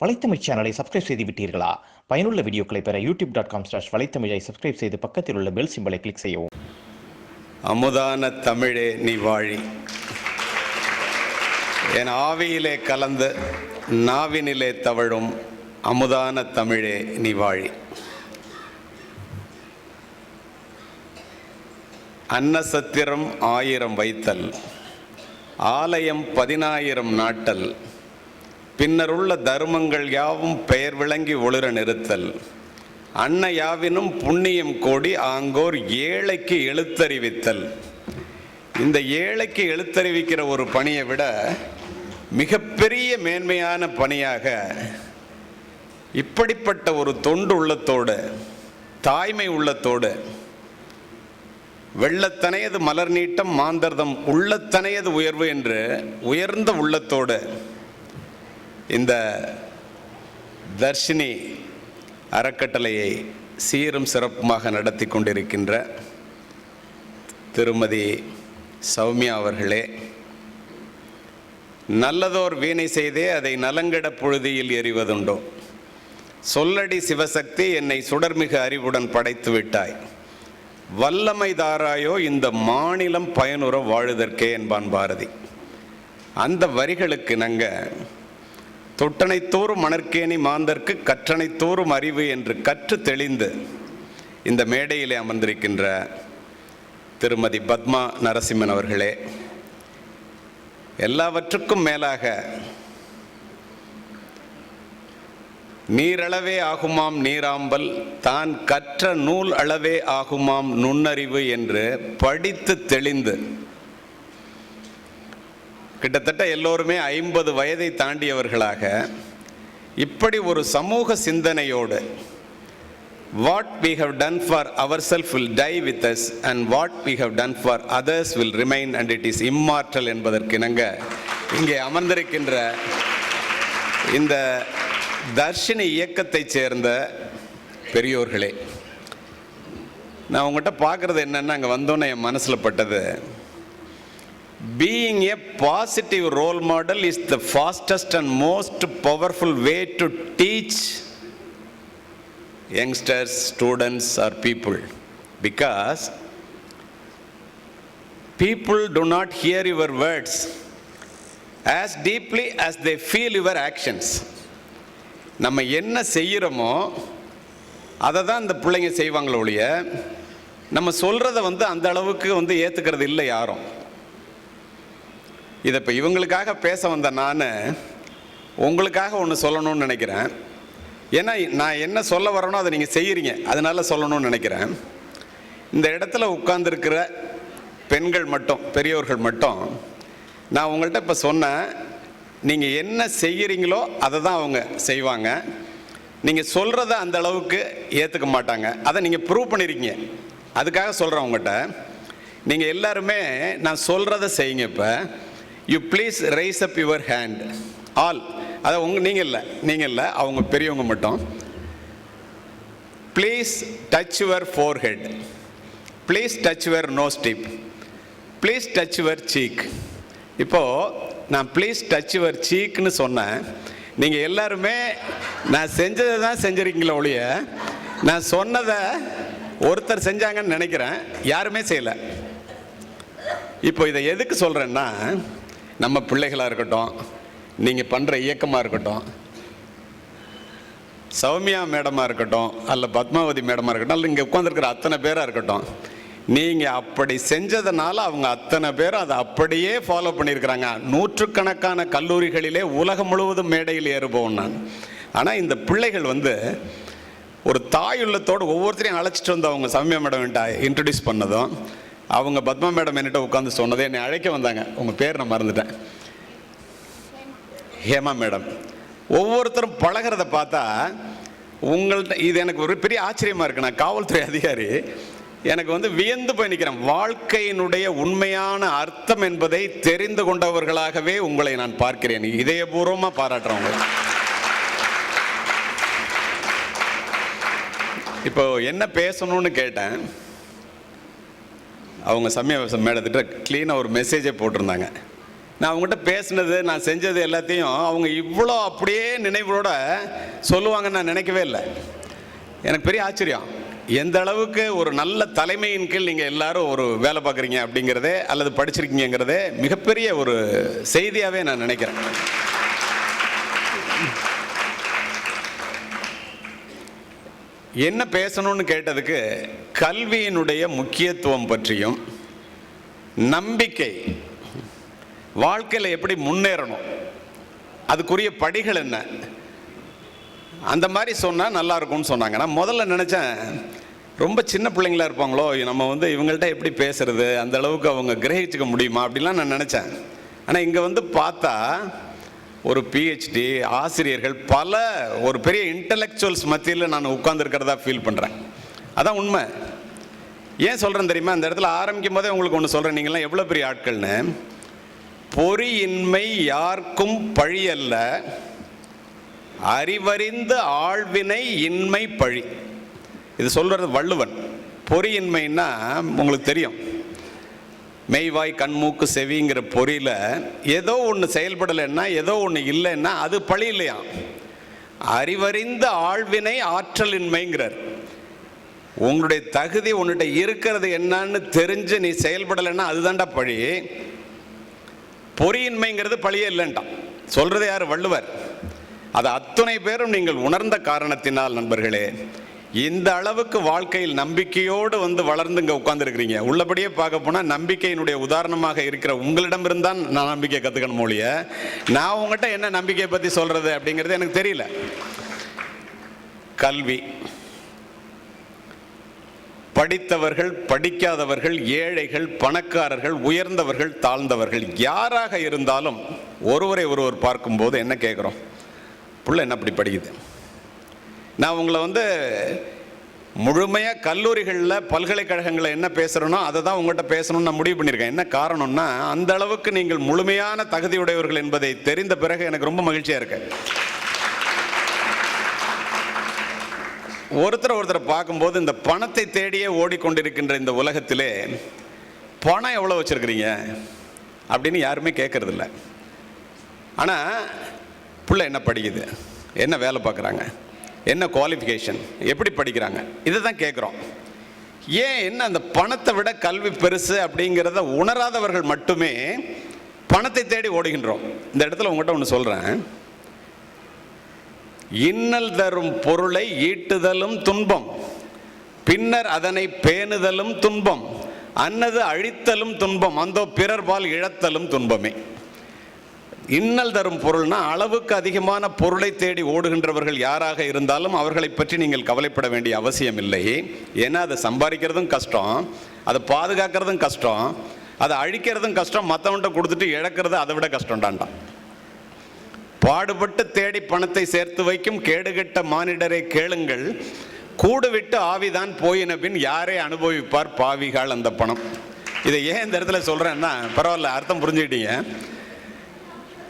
வலைத்தமிழ் சேனலை சப்ஸ்கிரைப் செய்து விட்டீர்களா? பயனுள்ள வீடியோக்களை பெற youtube.com/வலைத்தமிழை சப்ஸ்கிரைப் செய்து பக்கத்தில் உள்ள பெல் சிம்பலை கிளிக் செய்யவும். அமுதான தமிழே நீ வாழி, என் ஆவியிலே கலந்து நாவினிலே தவழும் அமுதான தமிழே நீ வாழி. அன்னசத்திரம் 1000 வைத்தல், ஆலயம் 10000 நாட்டல், பின்னருள்ள தர்மங்கள் யாவும் பெயர் விளங்கி ஒளிர நிறுத்தல், அன்ன யாவினும் புண்ணியம் கோடி ஆங்கோர் ஏழைக்கு எழுத்தறிவித்தல். இந்த ஏழைக்கு எழுத்தறிவிக்கிற ஒரு பணியை விட மிகப்பெரிய மேன்மையான பணியாக இப்படிப்பட்ட ஒரு தொண்டு உள்ளத்தோடு, தாய்மை உள்ளத்தோடு, வெள்ளத்தனையது மலர் நீட்டம் மாந்தர்தம் உள்ளத்தனையது உயர்வு என்று உயர்ந்த உள்ளத்தோடு இந்த தர்ஷினி அறக்கட்டளையை சீரும் சிறப்புமாக நடத்தி கொண்டிருக்கின்ற திருமதி சௌமியா அவர்களே, நல்லதோர் வீணை செய்தே அதை நலங்கட புழுதியில் எறிவதுண்டோ, சொல்லடி சிவசக்தி என்னை சுடர்மிகு அறிவுடன் படைத்து விட்டாய், வல்லமை தாராயோ இந்த மாநிலம் பயனுற வாழுதற்கே என்பான் பாரதி. அந்த வரிகளுக்கு நாங்கள் தொட்டனைத்தோறும் மணற்கேணி மாந்தர்க்கு கற்றனைத்தோறும் அறிவு என்று கற்று தெளிந்து இந்த மேடையிலே அமர்ந்திருக்கின்ற திருமதி பத்மா நரசிம்மன் அவர்களே, எல்லாவற்றுக்கும் மேலாக நீரளவே ஆகுமாம் நீராம்பல், தான் கற்ற நூல் அளவே ஆகுமாம் நுண்ணறிவு என்று படித்து தெளிந்து, கிட்டத்தட்ட எல்லோருமே 50 வயதை தாண்டியவர்களாக இப்படி ஒரு சமூக சிந்தனையோடு what we have done for ourselves will die with us and what we have done for others will remain and it is immortal என்பதற்கு நாங்கள் இங்கே அமர்ந்திருக்கின்ற இந்த தர்ஷினி இயக்கத்தை சேர்ந்த பெரியோர்களே, நான் உங்கள்கிட்ட பார்க்குறது என்னென்னா, அங்கே வந்தோன்னே என் மனசில் பட்டது, being a positive role model is the fastest and most powerful way to teach youngsters, students or people, because people do not hear your words as deeply as they feel your actions. நம்ம என்ன செய்கிறோமோ அதை தான் இந்த பிள்ளைங்க செய்வாங்களோ ஒழிய நம்ம சொல்கிறத அந்த அளவுக்கு ஏற்றுக்கிறது இல்லை யாரும். இதை இப்போ இவங்களுக்காக பேச வந்த நான் உங்களுக்காக ஒன்று சொல்லணும்னு நினைக்கிறேன். ஏன்னா நான் என்ன சொல்ல வரேனோ அதை நீங்கள் செய்கிறீங்க, அதனால சொல்லணும்னு நினைக்கிறேன். இந்த இடத்துல உட்கார்ந்துருக்கிற பெண்கள் மட்டும், பெரியோர்கள் மட்டும், நான் உங்கள்கிட்ட இப்போ சொன்னேன், நீங்கள் என்ன செய்கிறீங்களோ அதை தான் அவங்க செய்வாங்க. நீங்கள் சொல்கிறத அந்த அளவுக்கு ஏற்றுக்க மாட்டாங்க. அதை நீங்கள் ப்ரூவ் பண்ணியிருக்கீங்க. அதுக்காக சொல்கிறேன் உங்கள்கிட்ட, நீங்கள் எல்லாருமே நான் சொல்கிறத செய்யுங்க. இப்போ you please raise up your hand all, அதை நீங்கள் இல்லை அவங்க பெரியவங்க மட்டும். Please touch your forehead, please touch your nose tip, please touch your cheek. இப்போது நான் ப்ளீஸ் டச் யுவர் சீக்னு சொன்னேன். நீங்கள் எல்லாருமே நான் செஞ்சதை தான் செஞ்சுருக்கீங்களே ஒழிய நான் சொன்னதை ஒருத்தர் செஞ்சாங்கன்னு நினைக்கிறேன், யாருமே செய்யலை. இப்போ இதை எதுக்கு சொல்கிறேன்னா, நம்ம பிள்ளைகளாக இருக்கட்டும், நீங்கள் பண்ணுற இயக்கமாக இருக்கட்டும், சௌமியா மேடமாக இருக்கட்டும், அல்ல பத்மாவதி மேடமாக இருக்கட்டும், அல்ல இங்கே உட்காந்துருக்கிற அத்தனை பேராக இருக்கட்டும், நீங்கள் அப்படி செஞ்சதுனால அவங்க அத்தனை பேரும் அதை அப்படியே ஃபாலோ பண்ணியிருக்கிறாங்க. நூற்றுக்கணக்கான கல்லூரிகளிலே உலகம் முழுவதும் மேடையில் ஏறுபோம் நான். ஆனால் இந்த பிள்ளைகள் ஒரு தாயுள்ளத்தோடு ஒவ்வொருத்தரையும் அழைச்சிட்டு வந்து அவங்க சௌமியா மேடம் இன்ட்ரடியூஸ் பண்ணதும், அவங்க பத்மா மேடம் என்கிட்ட உட்காந்து சொன்னது, என்னை அழைக்க வந்தாங்க, உங்கள் பேர் நான் மறந்துட்டேன், ஹேமா மேடம். ஒவ்வொருத்தரும் பழகிறத பார்த்தா உங்கள்கிட்ட இது எனக்கு ஒரு பெரிய ஆச்சரியமாக இருக்குது. நான் காவல்துறை அதிகாரி, எனக்கு வியந்து போய் நிற்கிறேன். வாழ்க்கையினுடைய உண்மையான அர்த்தம் என்பதை தெரிந்து கொண்டவர்களாகவே உங்களை நான் பார்க்கிறேன். இதயபூர்வமாக பாராட்டுறவங்க. இப்போ என்ன பேசணும்னு கேட்டேன், அவங்க சமய மேடத்திட்ட க்ளீனாக ஒரு மெசேஜே போட்டிருந்தாங்க. நான் அவங்ககிட்ட பேசினது, நான் செஞ்சது எல்லாத்தையும் அவங்க இவ்வளோ அப்படியே நினைவோட சொல்லுவாங்கன்னு நான் நினைக்கவே இல்லை. எனக்கு பெரிய ஆச்சரியம். எந்த அளவுக்கு ஒரு நல்ல தலைமையின் கீழ் நீங்கள் எல்லாரும் ஒரு வேலை பார்க்குறீங்க அப்படிங்கிறதே, அல்லது படிச்சிருக்கீங்கிறதே மிகப்பெரிய ஒரு செய்தியாகவே நான் நினைக்கிறேன். என்ன பேசணும்னு கேட்டதுக்கு கல்வியினுடைய முக்கியத்துவம் பற்றியும், நம்பிக்கை, வாழ்க்கையில் எப்படி முன்னேறணும், அதுக்குரிய படிகள் என்ன, அந்த மாதிரி சொன்னால் நல்லா இருக்கும்னு சொன்னாங்க. நான் முதல்ல நினச்சேன், ரொம்ப சின்ன பிள்ளைங்களா இருப்பாங்களோ, நம்ம வந்து இவங்கள்ட்ட எப்படி பேசுறது, அந்த அளவுக்கு அவங்க கிரகிச்சுக்க முடியுமா அப்படிலாம் நான் நினச்சேன். ஆனால் இங்கே வந்து பார்த்தா ஒரு PhD ஆசிரியர்கள், பல ஒரு பெரிய இன்டலெக்சுவல்ஸ் மத்தியில் நான் உட்கார்ந்துருக்கிறதா ஃபீல் பண்ணுறேன். அதான் உண்மை. ஏன் சொல்கிறேன் தெரியுமா? அந்த இடத்துல ஆரம்பிக்கும் போதே உங்களுக்கு ஒன்று சொல்கிறேன், நீங்களாம் எவ்வளோ பெரிய ஆட்கள்னு. பொறியின்மை யாருக்கும் பழியல்ல, அறிவறிந்த ஆழ்வினை இன்மை பழி. இது சொல்கிறது வள்ளுவன். பொறியின்மைன்னா உங்களுக்கு தெரியும், மெய்வாய் கண்மூக்கு செவிங்கிற பொறியில் ஏதோ ஒன்று செயல்படலைன்னா, ஏதோ ஒன்று இல்லைன்னா அது பழி இல்லையா. அறிவறிந்த ஆழ்வினை ஆற்றலின்மைங்கிறார். உங்களுடைய தகுதி உன்னிட்ட இருக்கிறது என்னன்னு தெரிஞ்சு நீ செயல்படலைன்னா அதுதான்டா பழி. பொறியின்மைங்கிறது பழியே இல்லைன்ட்டான். சொல்றது யார்? வள்ளுவர். அது அத்தனை பேரும் நீங்கள் உணர்ந்த காரணத்தினால் நண்பர்களே, இந்த அளவுக்கு வாழ்க்கையில் நம்பிக்கையோடு வந்து வளர்ந்து இங்கே உட்கார்ந்துருக்கிறீங்க. உள்ளபடியே பார்க்க போனால் நம்பிக்கையினுடைய உதாரணமாக இருக்கிற உங்களிடமிருந்தான் நான் நம்பிக்கை கற்றுக்கணும் மொழிய. நான் உங்கள்கிட்ட என்ன நம்பிக்கையை பற்றி சொல்கிறது அப்படிங்கிறது எனக்கு தெரியல. கல்வி, படித்தவர்கள், படிக்காதவர்கள், ஏழைகள், பணக்காரர்கள், உயர்ந்தவர்கள், தாழ்ந்தவர்கள், யாராக இருந்தாலும் ஒருவரை ஒருவர் பார்க்கும்போது என்ன கேட்குறோம்? புள்ள என்ன அப்படி படிக்குது? நான் உங்களை வந்து முழுமையாக கல்லூரிகளில், பல்கலைக்கழகங்களில் என்ன பேசுகிறனோ அதை தான் உங்கள்கிட்ட பேசணும்னு நான் முடிவு பண்ணியிருக்கேன். என்ன காரணம்னா, அந்த அளவுக்கு நீங்கள் முழுமையான தகுதியுடையவர்கள் என்பதை தெரிந்த பிறகு எனக்கு ரொம்ப மகிழ்ச்சியாக இருக்கு. ஒருத்தரை பார்க்கும்போது இந்த பணத்தை தேடியே ஓடிக்கொண்டிருக்கின்ற இந்த உலகத்திலே பணம் எவ்வளோ வச்சுருக்கிறீங்க அப்படின்னு யாருமே கேட்கறதில்ல. ஆனால் பிள்ளை என்ன படிக்குது, என்ன வேலை பார்க்குறாங்க, என்ன குவாலிஃபிகேஷன், எப்படி படிக்கிறாங்க, இதை தான் கேட்குறோம். ஏன் என்ன அந்த பணத்தை விட கல்வி பெருசு அப்படிங்கிறத உணராதவர்கள் மட்டுமே பணத்தை தேடி ஓடுகின்றோம். இந்த இடத்துல உங்கள்கிட்ட ஒன்று சொல்கிறேன். இன்னல் தரும் பொருளை ஈட்டுதலும் துன்பம், பின்னர் அதனை பேணுதலும் துன்பம், அன்னது அழித்தலும் துன்பம், அந்தோ பிறர்பால் இழத்தலும் துன்பமே. இன்னல் தரும் பொருள்னா அளவுக்கு அதிகமான பொருளை தேடி ஓடுகின்றவர்கள் யாராக இருந்தாலும் அவர்களை பற்றி நீங்கள் கவலைப்பட வேண்டிய அவசியம் இல்லை. ஏன்னா அதை சம்பாதிக்கிறதும் கஷ்டம், அதை பாதுகாக்கிறதும் கஷ்டம், அதை அழிக்கிறதும் கஷ்டம், மற்றவன்கிட்ட கொடுத்துட்டு இழக்கிறது அதை விட கஷ்டம்டான்டான். பாடுபட்டு தேடி பணத்தை சேர்த்து வைக்கும் கேடுகட்ட மானிடரை கேளுங்கள், கூடுவிட்டு ஆவிதான் போயின பின் யாரே அனுபவிப்பார் பாவிகள் அந்த பணம். இதை ஏன் இந்த இடத்துல சொல்கிறேன்னா, பரவாயில்ல, அர்த்தம் புரிஞ்சுக்கிட்டீங்க.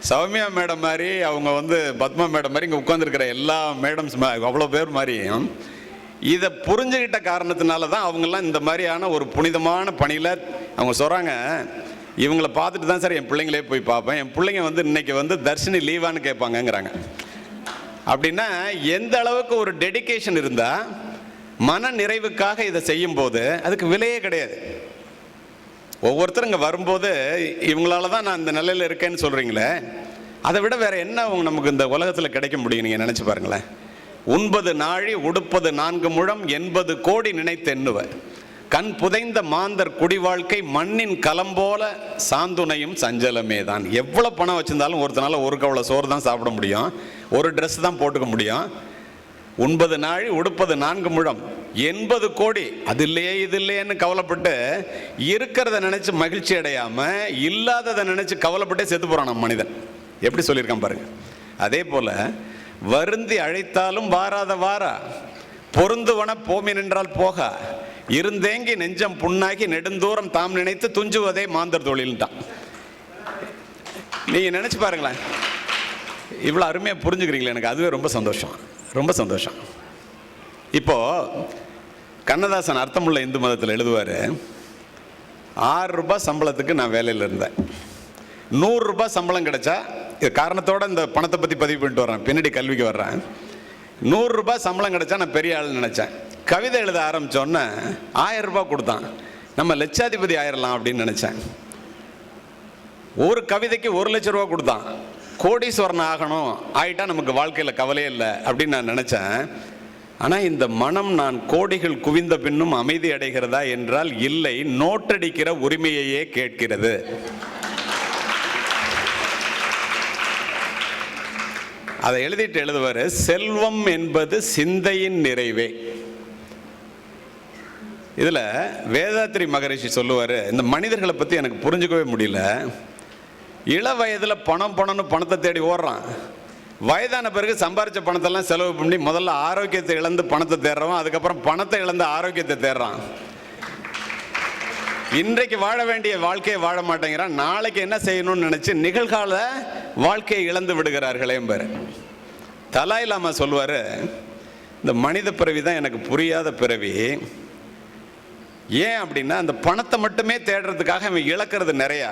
சௌமியா மேடம் மாதிரி, அவங்க வந்து பத்மா மேடம் மாதிரி, இங்கே உட்காந்துருக்கிற எல்லா மேடம்ஸ் அவ்வளோ பேர் மாதிரியும் இதை புரிஞ்சுக்கிட்ட காரணத்தினால தான் அவங்கெல்லாம் இந்த மாதிரியான ஒரு புனிதமான பணியில் அவங்க சொல்கிறாங்க. இவங்களை பார்த்துட்டு தான் சார் என் பிள்ளைங்களே போய் பார்ப்பேன், என் பிள்ளைங்க வந்து இன்னைக்கு வந்து தர்ஷினி லீவான்னு கேட்பாங்கங்கிறாங்க. அப்படின்னா எந்த அளவுக்கு ஒரு டெடிகேஷன் இருந்தால் மன நிறைவுக்காக இதை செய்யும்போது அதுக்கு விலையே கிடையாது. ஒவ்வொருத்தரும் இங்கே வரும்போது இவங்களால தான் நான் இந்த நிலையில் இருக்கேன்னு சொல்கிறீங்களே, அதை விட வேறு என்ன நமக்கு இந்த உலகத்தில் கிடைக்க முடியும்? நீங்கள் நினச்சி பாருங்களேன். உண்பது நாழி உடுப்பது 4 முழம் 80 கோடி நினைத்து எண்ணுவ, கண் புதைந்த மாந்தர் குடி வாழ்க்கை மண்ணின் களம்போல சாந்துணையும் சஞ்சலமே தான். எவ்வளோ பணம் வச்சிருந்தாலும் ஒருத்தனால ஒரு கவலை சோறு தான் சாப்பிட முடியும், ஒரு ட்ரெஸ் தான் போட்டுக்க முடியும். உண்பது நாழி உடுப்பது 4 முழம் 80 கோடி, அது இல்லையே இது இல்லையேன்னு கவலைப்பட்டு இருக்கிறத நினைச்சு மகிழ்ச்சி அடையாம இல்லாததை நினைச்சு கவலைப்பட்டே செத்து போறான் நம்ம மனிதன். எப்படி சொல்லியிருக்கான் பாருங்க. அதே போல வருந்தி அழைத்தாலும் வாராத வாரா, பொருந்துவன போமி நின்றால் போகா, இருந்தேங்கி நெஞ்சம் புண்ணாகி நெடுந்தூரம் தாம் நினைத்து துஞ்சுவதே மாந்தர் தொழில்ட்டான். நீங்க நினைச்சு பாருங்களேன், இவ்வளோ அருமையாக புரிஞ்சுக்கிறீங்களே, எனக்கு அதுவே ரொம்ப சந்தோஷம், ரொம்ப சந்தோஷம். இப்போ கண்ணதாசன் அர்த்தமுள்ள இந்து மதத்தில் எழுதுவார், 6 ரூபாய் சம்பளத்துக்கு நான் வேலையில் இருந்தேன், 100 சம்பளம் கிடைச்சா, இது காரணத்தோடு இந்த பணத்தை பற்றி பதிவு பண்ணிட்டு வர்றேன், பின்னாடி கல்விக்கு வர்றேன். 100 சம்பளம் கிடைச்சா நான் பெரிய ஆள்னு நினச்சேன். கவிதை எழுத ஆரம்பித்தோன்னே 1000 ரூபாய் கொடுத்தான், நம்ம லட்சாதிபதி ஆயிடலாம் அப்படின்னு நினச்சேன். ஒரு கவிதைக்கு 1 லட்சம் ரூபா கொடுத்தான், கோடீஸ்வரன் ஆகணும், ஆகிட்டா நமக்கு வாழ்க்கையில் கவலையே இல்லை அப்படின்னு நான் நினச்சேன். ஆனால் இந்த மனம் நான் கோடிகள் குவிந்த பின்னும் அமைதி அடைகிறதா என்றால் இல்லை, நோட்டடிக்கிற உரிமையையே கேட்கிறது. அதை எழுதிட்டு எழுதுவார், செல்வம் என்பது சிந்தையின் நிறைவே. இதில் வேதாத்ரி மகரிஷி சொல்லுவார், இந்த மனிதர்களை பற்றி எனக்கு புரிஞ்சுக்கவே முடியல. இள வயதில் பணம்னு பணத்தை தேடி ஓடுறான், வயதான பிறகு சம்பாரித்த பணத்தெல்லாம் செலவு பண்ணி முதல்ல ஆரோக்கியத்தை இழந்து பணத்தை தேடுறவன், அதுக்கப்புறம் பணத்தை இழந்து ஆரோக்கியத்தை தேடுறான். இன்றைக்கு வாழ வேண்டிய வாழ்க்கையை வாழ மாட்டேங்கிறான், நாளைக்கு என்ன செய்யணும்னு நினச்சி நிகழ்கால வாழ்க்கையை இழந்து விடுகிறார்களே என்பார். தலாய் லாமா சொல்லுவார், இந்த மனித பிறவி தான் எனக்கு புரியாத பிறவி. ஏன் அப்படின்னா, அந்த பணத்தை மட்டுமே தேடுறதுக்காக அவன் இழக்கிறது நிறையா,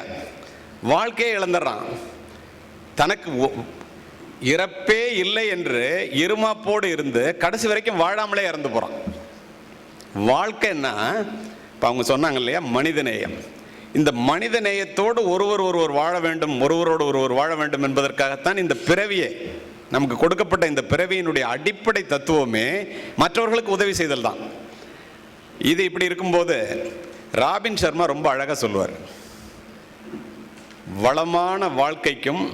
வாழ்க்கையை இழந்துடுறான். தனக்கு இறப்பே இல்லை என்று இருமாப்போடு இருந்து கடைசி வரைக்கும் வாழாமலே இறந்து போகிறான். வாழ்க்கைன்னா இப்போ அவங்க சொன்னாங்க இல்லையா, மனிதநேயம். இந்த மனிதநேயத்தோடு ஒருவர் வாழ வேண்டும், ஒருவரோடு ஒருவர் வாழ வேண்டும் என்பதற்காகத்தான் இந்த பிறவியே நமக்கு கொடுக்கப்பட்ட. இந்த பிறவியினுடைய அடிப்படை தத்துவமே மற்றவர்களுக்கு உதவி செய்தல் தான். இது இப்படி இருக்கும்போது ராபின் சர்மா ரொம்ப அழகாக சொல்லுவார், வளமான வாழ்க்கைக்கும்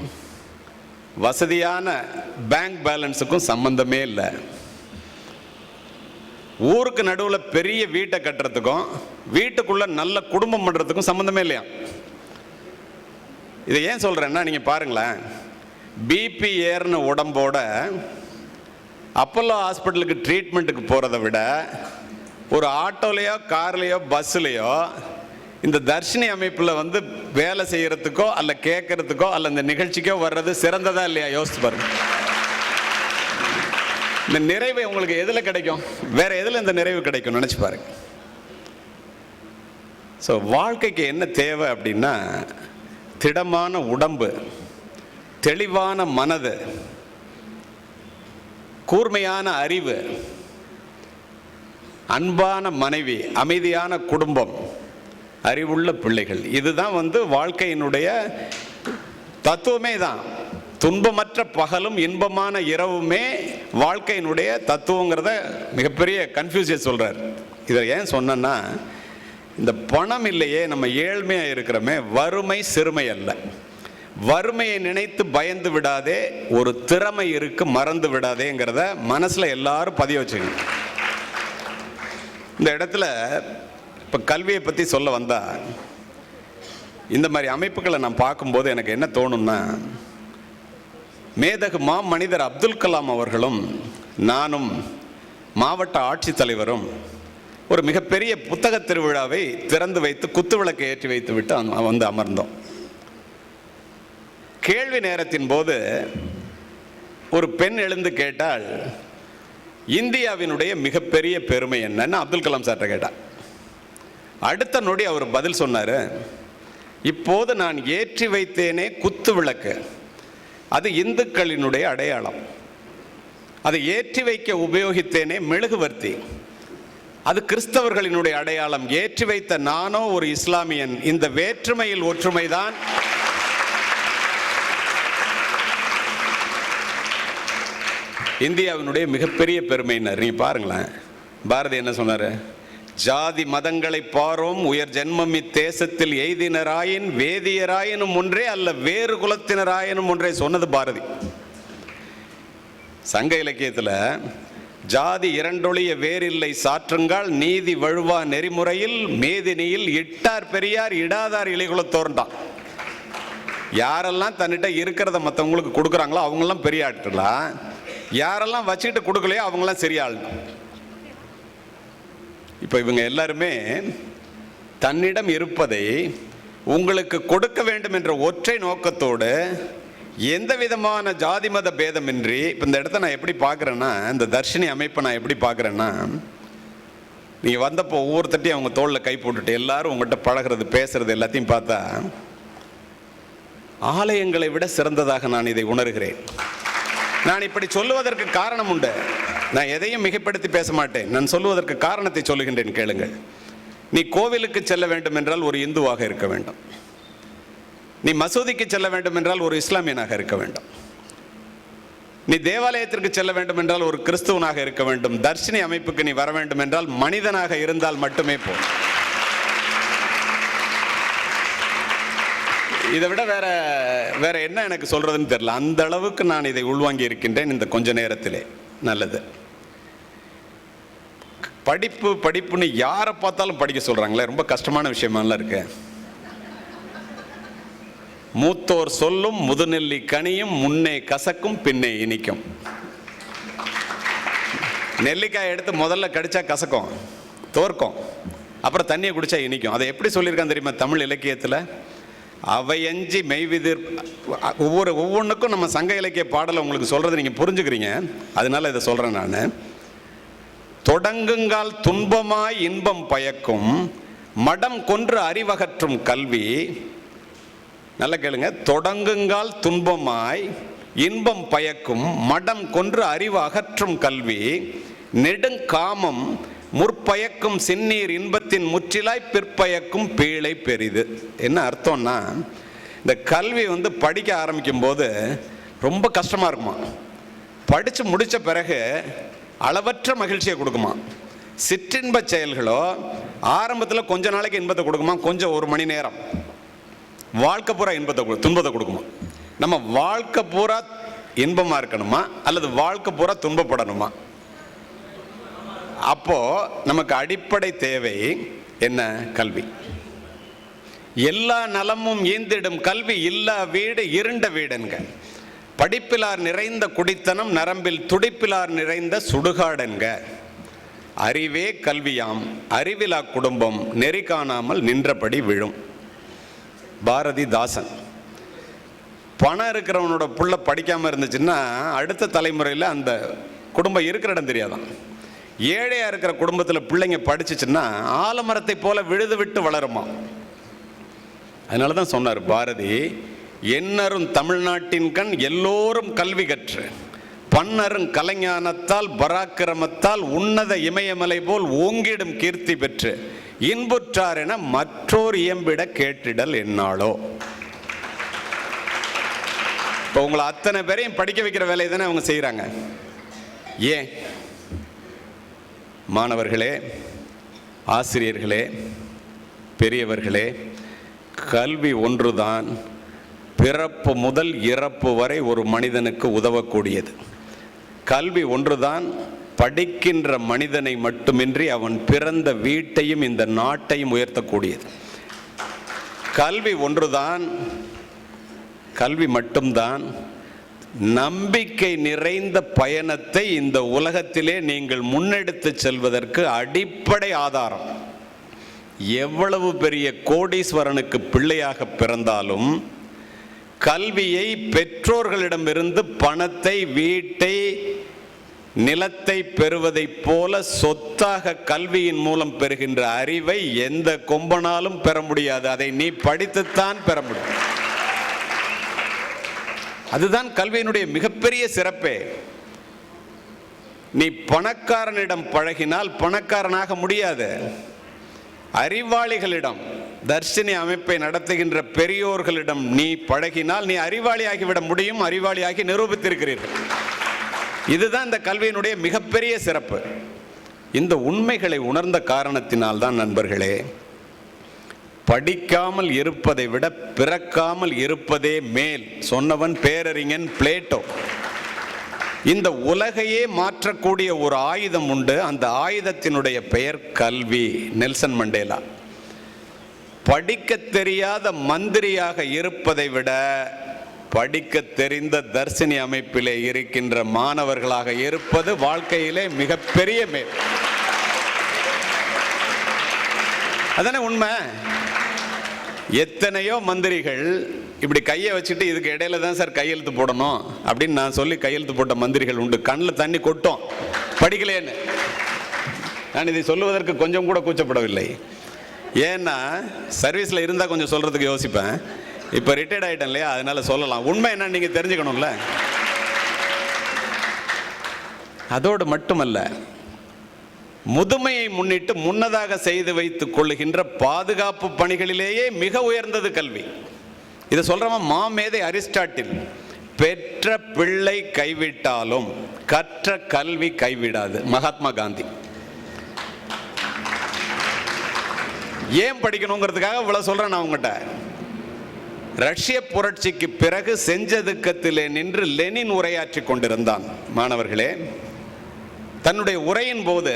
வசதியான பேங்க் பேலன்ஸுக்கும் சம்பந்தமே இல்லை. ஊருக்கு நடுவில் பெரிய வீட்டை கட்டுறதுக்கும் வீட்டுக்குள்ள நல்ல குடும்பம் பண்ணுறதுக்கும் சம்பந்தமே இல்லையா. இதை ஏன் சொல்கிறேன்னா, நீங்கள் பாருங்களேன், பிபி ஏறின உடம்போட அப்போலோ ஹாஸ்பிட்டலுக்கு ட்ரீட்மெண்ட்டுக்கு போகிறத விட ஒரு ஆட்டோலையோ கார்லேயோ பஸ்ஸுலையோ இந்த தர்ஷினி அமைப்பில் வேலை செய்கிறதுக்கோ அல்ல கேட்கறதுக்கோ அல்ல இந்த நிகழ்ச்சிக்கோ வர்றது சிறந்ததா இல்லையா? யோசிச்சு பாருங்க. இந்த நிறைவு உங்களுக்கு எதில் கிடைக்கும்? வேற எதில் இந்த நிறைவு கிடைக்கும்? நினச்சி பாருங்க. ஸோ வாழ்க்கைக்கு என்ன தேவை அப்படின்னா, திடமான உடம்பு, தெளிவான மனது, கூர்மையான அறிவு, அன்பான மனைவி, அமைதியான குடும்பம், அறிவுள்ள பிள்ளைகள். இதுதான் வாழ்க்கையினுடைய தத்துவமே தான். துன்பமற்ற பகலும் இன்பமான இரவுமே வாழ்க்கையினுடைய தத்துவங்கிறத மிகப்பெரிய கன்ஃபியூசியஸ் சொல்றார். இதை ஏன் சொன்னா, இந்த பணம் இல்லையே, நம்ம ஏழ்மையாக இருக்கிறோமே, வறுமை சிறுமை அல்ல. வறுமையை நினைத்து பயந்து விடாதே, ஒரு திறமை இருக்கு மறந்து விடாதேங்கிறத மனசுல எல்லாரும் பதிய வச்சுங்க. இந்த இடத்துல இப்போ கல்வியை பற்றி சொல்ல வந்தா, இந்த மாதிரி அமைப்புகளை நான் பார்க்கும்போது எனக்கு என்ன தோணும்னா, மேதகு மனிதர் அப்துல் கலாம் அவர்களும் நானும் மாவட்ட ஆட்சித்தலைவரும் ஒரு மிகப்பெரிய புத்தக திருவிழாவை திறந்து வைத்து குத்துவிளக்கை ஏற்றி வைத்து விட்டு அமர்ந்தோம். கேள்வி நேரத்தின் போது ஒரு பெண் எழுந்து கேட்டால், இந்தியாவினுடைய மிகப்பெரிய பெருமை என்னன்னு அப்துல் கலாம் சார்ட்ட கேட்டார். அடுத்த நொடி அவர் பதில் சொன்னார், இப்போது நான் ஏற்றி வைத்தேனே குத்து விளக்கு, அது இந்துக்களினுடைய அடையாளம். அதை ஏற்றி வைக்க உபயோகித்தேனே மெழுகுவர்த்தி, அது கிறிஸ்தவர்களினுடைய அடையாளம். ஏற்றி வைத்த நானோ ஒரு இஸ்லாமியன். இந்த வேற்றுமையில் ஒற்றுமைதான் இந்தியாவினுடைய மிகப்பெரிய பெருமையினர். நீங்க பாருங்களேன், பாரதி என்ன சொன்னாரு? ஜாதி மதங்களை பாரோம் உயர் ஜென்மம் இத்தேசத்தில் எய்தினராயின் வேதியராயினும் ஒன்றே அல்ல வேறு குலத்தினராயினும் ஒன்றே சொன்னது பாரதி. சங்க இலக்கியத்தில் ஜாதி இரண்டொழிய வேறில்லை சாற்றுங்கால் நீதி வழுவா நெறிமுறையில் மேதினியில் இட்டார் பெரியார் இடாதார் இளைகுலத்தோர்ண்டான். யாரெல்லாம் தன்னிட்ட இருக்கிறத மற்றவங்களுக்கு கொடுக்குறாங்களோ அவங்கெல்லாம் பெரிய ஆட்களா, யாரெல்லாம் வச்சுக்கிட்டு கொடுக்கலையோ அவங்களாம் சரியா ஆள். இப்போ இவங்க எல்லாருமே தன்னிடம் இருப்பதை உங்களுக்கு கொடுக்க வேண்டும் என்ற ஒற்றை நோக்கத்தோடு எந்த விதமான ஜாதி மத பேதமின்றி, இப்போ இந்த இடத்த நான் எப்படி பார்க்குறேன்னா, இந்த தர்ஷினி அமைப்பை நான் எப்படி பார்க்குறேன்னா, நீங்கள் வந்தப்போ ஒவ்வொருத்தட்டையும் அவங்க தோளில் கை போட்டுட்டு எல்லாரும் உங்கள்கிட்ட பழகிறது பேசுறது எல்லாத்தையும் பார்த்தா ஆலயங்களை விட சிறந்ததாக நான் இதை உணர்கிறேன். நான் இப்படி சொல்லுவதற்கு காரணம் உண்டு. நான் எதையும் மிகைப்படுத்தி பேச மாட்டேன். நான் சொல்லுவதற்கு காரணத்தை சொல்லுகின்றேன், கேளுங்கள். நீ கோவிலுக்கு செல்ல வேண்டும் என்றால் ஒரு இந்துவாக இருக்க வேண்டும். நீ மசூதிக்கு செல்ல வேண்டும் என்றால் ஒரு இஸ்லாமியனாக இருக்க வேண்டும். நீ தேவாலயத்திற்கு செல்ல வேண்டும் என்றால் ஒரு கிறிஸ்துவனாக இருக்க வேண்டும். தர்ஷினி அமைப்புக்கு நீ வர வேண்டும் என்றால் மனிதனாக இருந்தால் மட்டுமே போதும். இதை விட வேற என்ன எனக்கு சொல்றதுன்னு தெரியல. அந்த அளவுக்கு நான் இதை உள்வாங்கி இருக்கின்றேன் இந்த கொஞ்ச நேரத்திலே. நல்லது. படிப்புன்னு யாரை பார்த்தாலும் படிக்க சொல்றாங்களே, ரொம்ப கஷ்டமான விஷயமாலாம் இருக்கு. மூத்தோர் சொல்லும் முதுநெல்லி கனியும் முன்னே கசக்கும் பின்னே இனிக்கும். நெல்லிக்காய் எடுத்து முதல்ல கடிச்சா கசக்கும், தோற்கும், அப்புறம் தண்ணியை குடிச்சா இனிக்கும். அதை எப்படி சொல்லியிருக்கான் தெரியுமா தமிழ் இலக்கியத்தில்? அவையஞ்சி மெய்விதிர். ஒவ்வொன்றுக்கும் நம்ம சங்க இலக்கிய பாடலை உங்களுக்கு சொல்றது நீங்க புரிஞ்சுக்கிறீங்க. அதனால இதை சொல்றேன் நான். தொடங்குங்கால் துன்பமாய் இன்பம் பயக்கும் மடம் கொன்று அறிவகற்றும் கல்வி. நல்ல கேளுங்க. தொடங்குங்கால் துன்பமாய் இன்பம் பயக்கும் மடம் கொன்று அறிவு அகற்றும் கல்வி நெடுங்காமம் முற்பயக்கும் சின்னீர் இன்பத்தின் முற்றிலாய் பிற்பயக்கும் பீழை பெரிது. என்ன அர்த்தம்னா, இந்த கல்வி படிக்க ஆரம்பிக்கும் போது ரொம்ப கஷ்டமா இருக்குமா. படிச்சு முடிச்ச பிறகு அளவற்ற மகிழ்ச்சியை கொடுக்குமா. சிற்றின்ப செயல்களோ ஆரம்பத்தில் கொஞ்ச நாளைக்கு இன்பத்தை கொடுக்குமா, கொஞ்சம் ஒரு மணி நேரம். வாழ்க்கை பூரா துன்பத்தை கொடுக்குமா. நம்ம வாழ்க்கை பூரா இன்பமா இருக்கணுமா அல்லது வாழ்க்கை பூரா துன்பப்படணுமா? அப்போ நமக்கு அடிப்படை தேவை என்ன? கல்வி. எல்லா நலமும் ஈந்திடும் கல்வி இல்லா வீடு இருண்ட வீடுங்க. படிப்பிலார் நிறைந்த குடித்தனம் நரம்பில் துடிப்பிலார் நிறைந்த சுடுகாடுங்க. அறிவே கல்வியாம் அறிவிலா குடும்பம் நெறி காணாமல் நின்றபடி விழும். பாரதிதாசன். பணம் இருக்கிறவனோட புள்ள படிக்காம இருந்துச்சுன்னா அடுத்த தலைமுறையில் அந்த குடும்பம் இருக்கிற இடம் தெரியாதான். ஏழையா இருக்கிற குடும்பத்தில் பிள்ளைங்க படிச்சுச்சுன்னா ஆலமரத்தை போல விழுது விட்டு வளருமா. அதனால தான் சொன்னார் பாரதி, எண்ணரும் தமிழ்நாட்டின் கண் எல்லோரும் கல்வி கற்று பன்னரும் கலைஞானத்தால் பராக்கிரமத்தால் உன்னத இமயமலை போல் ஓங்கிடும் கீர்த்தி பெற்று இன்புற்றார் என மற்றோர் இயம்பிட கேட்டிடல் என்னாலோ. இப்போ உங்களை அத்தனை பேரையும் படிக்க வைக்கிற வேலையை தானே அவங்க செய்கிறாங்க. ஏன்? மாணவர்களே, ஆசிரியர்களே, பெரியவர்களே, கல்வி ஒன்றுதான் பிறப்பு முதல் இறப்பு வரை ஒரு மனிதனுக்கு உதவக்கூடியது. கல்வி ஒன்றுதான் படிக்கின்ற மனிதனை மட்டுமின்றி அவன் பிறந்த வீட்டையும் இந்த நாட்டையும் உயர்த்தக்கூடியது. கல்வி ஒன்றுதான், கல்வி மட்டும்தான் நம்பிக்கை நிறைந்த பயணத்தை இந்த உலகத்திலே நீங்கள் முன்னெடுத்து செல்வதற்கு அடிப்படை ஆதாரம். எவ்வளவு பெரிய கோடீஸ்வரனுக்கு பிள்ளையாக பிறந்தாலும் கல்வியை பெற்றோர்களிடமிருந்து பணத்தை, வீட்டை, நிலத்தை பெறுவதைப் போல சொத்தாக கல்வியின் மூலம் பெறுகின்ற அறிவை எந்த கொம்பனாலும் பெற முடியாது. அதை நீ படித்துத்தான் பெற முடியும். அதுதான் கல்வியினுடைய மிகப்பெரிய சிறப்பே. நீ பணக்காரனிடம் பழகினால் பணக்காரனாக முடியாது. அறிவாளிகளிடம், தர்ஷினி அமைப்பை நடத்துகின்ற பெரியோர்களிடம் நீ பழகினால் நீ அறிவாளியாகிவிட முடியும். அறிவாளியாகி நிரூபித்திருக்கிறீர்கள். இதுதான் இந்த கல்வியினுடைய மிகப்பெரிய சிறப்பு. இந்த உண்மைகளை உணர்ந்த காரணத்தினால் தான் நண்பர்களே, படிக்காமல் இருப்பதை விட பிறக்காமல் இருப்பதே மேல் சொன்னவன் பேரறிஞன் பிளேட்டோ. இந்த உலகையே மாற்றக்கூடிய ஒரு ஆயுதம் உண்டு. அந்த ஆயுதத்தினுடைய பெயர் கல்வி. Nelson Mandela. படிக்க தெரியாத மந்திரியாக இருப்பதை விட படிக்க தெரிந்த தர்ஷினி அமைப்பிலே இருக்கின்ற மாணவர்களாக இருப்பது வாழ்க்கையிலே மிகப்பெரிய மேல். அதானே உண்மை. எத்தனையோ மந்திரிகள் இப்படி கையை வச்சுட்டு இதுக்கு இடையில தான் சார் கையெழுத்து போடணும் அப்படின்னு நான் சொல்லி கையெழுத்து போட்ட மந்திரிகள் உண்டு. கண்ணில் தண்ணி கொட்டும் படிக்கலேன்னு. நான் இதை சொல்லுவதற்கு கொஞ்சம் கூட கூச்சப்படவில்லை. ஏன்னா சர்வீஸில் இருந்தால் கொஞ்சம் சொல்கிறதுக்கு யோசிப்பேன். இப்போ ரிட்டையர்ட் ஆகிட்டேன் இல்லையா, அதனால சொல்லலாம். உண்மை என்னன்னு நீங்கள் தெரிஞ்சுக்கணும்ல. அதோடு மட்டுமல்ல, முதுமையை முன்னிட்டு முன்னதாக செய்து வைத்துக் கொள்ளுகின்ற பாதுகாப்பு பணிகளிலேயே மிக உயர்ந்தது கல்வி. இதை சொல்றவன் மாமேதை அரிஸ்டாட்டில், பெற்ற பிள்ளை கைவிட்டாலும் கற்ற கல்வி கைவிடாது. மகாத்மா காந்தி. ஏன் படிக்கணுங்கிறதுக்காக இவ்வளவு சொல்றேன் நான் உங்ககிட்ட. ரஷ்ய புரட்சிக்கு பிறகு செஞ்சதுக்கத்திலே நின்று லெனின் உரையாற்றி கொண்டிருந்தான். மாணவர்களே, தன்னுடைய உரையின் போது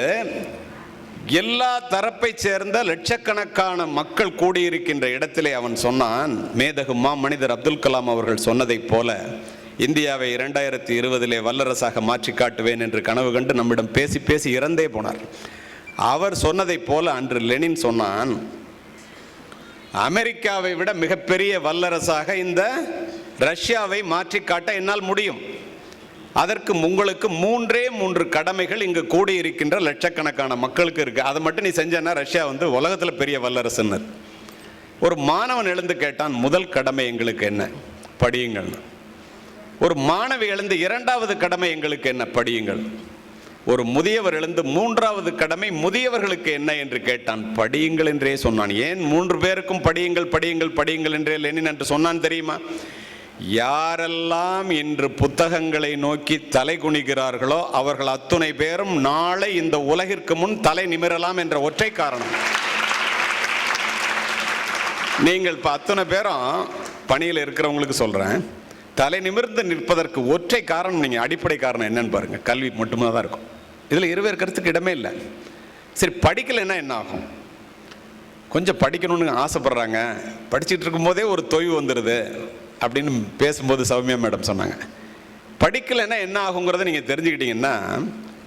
எல்லா தரப்பை சேர்ந்த லட்சக்கணக்கான மக்கள் கூடியிருக்கின்ற இடத்திலே அவன் சொன்னான், மேதகு மனிதர் அப்துல் கலாம் அவர்கள் சொன்னதைப் போல இந்தியாவை 2020 வல்லரசாக மாற்றி காட்டுவேன் என்று கனவு கண்டு நம்மிடம் பேசி பேசி இறந்தே போனார். அவர் சொன்னதைப் போல அன்று லெனின் சொன்னான், அமெரிக்காவை விட மிகப்பெரிய வல்லரசாக இந்த ரஷ்யாவை மாற்றி காட்ட என்னால் முடியும். அதற்கு உங்களுக்கு 3 கடமைகள் இங்கு கூடியிருக்கின்ற லட்சக்கணக்கான மக்களுக்கு இருக்கு. அதை மட்டும் நீ செஞ்சனா ரஷ்யா உலகத்தில் பெரிய வல்லரசுன்னு. ஒரு மாணவன் எழுந்து கேட்டான், முதல் கடமை எங்களுக்கு என்ன? படியுங்கள். ஒரு மாணவி எழுந்து 2வது கடமை எங்களுக்கு என்ன? படியுங்கள். ஒரு முதியவர் எழுந்து 3வது கடமை முதியவர்களுக்கு என்ன என்று கேட்டான். படியுங்கள் என்றே சொன்னான். ஏன் 3 பேருக்கும் படியுங்கள் படியுங்கள் படியுங்கள் என்றே லெனின் என்று சொன்னான் தெரியுமா? யாரெல்லாம் இன்று புத்தகங்களை நோக்கி தலை குனிகிறார்களோ அவர்கள் அத்துணை பேரும் நாளை இந்த உலகிற்கு முன் தலை நிமிரலாம் என்ற ஒற்றை காரணம். நீங்கள் இப்போ அத்தனை பேரும் பணியில் இருக்கிறவங்களுக்கு சொல்றேன், தலை நிமிர்ந்து நிற்பதற்கு ஒற்றை காரணம், நீங்க அடிப்படை காரணம் என்னன்னு பாருங்க, கல்வி மட்டுமே தான் இருக்கும். இதுல இருவேற்கிறதுக்கு இடமே இல்லை. சரி, படிக்கலைன்னா என்ன ஆகும்? கொஞ்சம் படிக்கணும்னு ஆசைப்படுறாங்க, படிச்சுட்டு இருக்கும் போதே ஒரு தொய்வு வந்துடுது அப்படின்னு பேசும்போது சௌமியா மேடம் சொன்னாங்க. படிக்கலைன்னா என்ன ஆகுங்கிறத நீங்கள் தெரிஞ்சுக்கிட்டீங்கன்னா,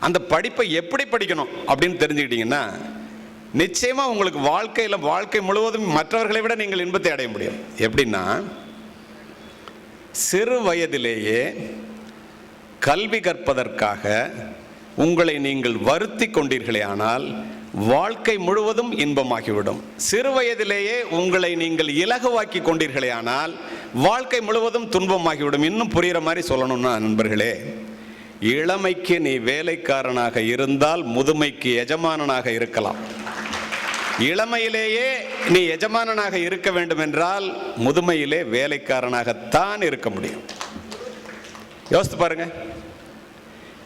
அந்த படிப்பை எப்படி படிக்கணும் அப்படின்னு தெரிஞ்சுக்கிட்டீங்கன்னா, நிச்சயமாக உங்களுக்கு வாழ்க்கை முழுவதும் மற்றவர்களை விட நீங்கள் இன்பத்தை அடைய முடியும். எப்படின்னா, சிறு வயதிலேயே கல்வி கற்பதற்காக உங்களை நீங்கள் வருத்தி கொண்டீர்களே ஆனால் வாழ்க்கை முழுவதும் இன்பமாகிவிடும். சிறு வயதிலேயே உங்களை நீங்கள் இலகுவாக்கி கொண்டீர்களே ஆனால் வாழ்க்கை முழுவதும் துன்பமாகிவிடும். இன்னும் புரிகிற மாதிரி சொல்லணும்னா நண்பர்களே, இளமைக்கு நீ வேலைக்காரனாக இருந்தால் முதுமைக்கு எஜமானனாக இருக்கலாம். இளமையிலேயே நீ எஜமானனாக இருக்க வேண்டும் என்றால் முதுமையிலே வேலைக்காரனாகத்தான் இருக்க முடியும். யோசித்து பாருங்க.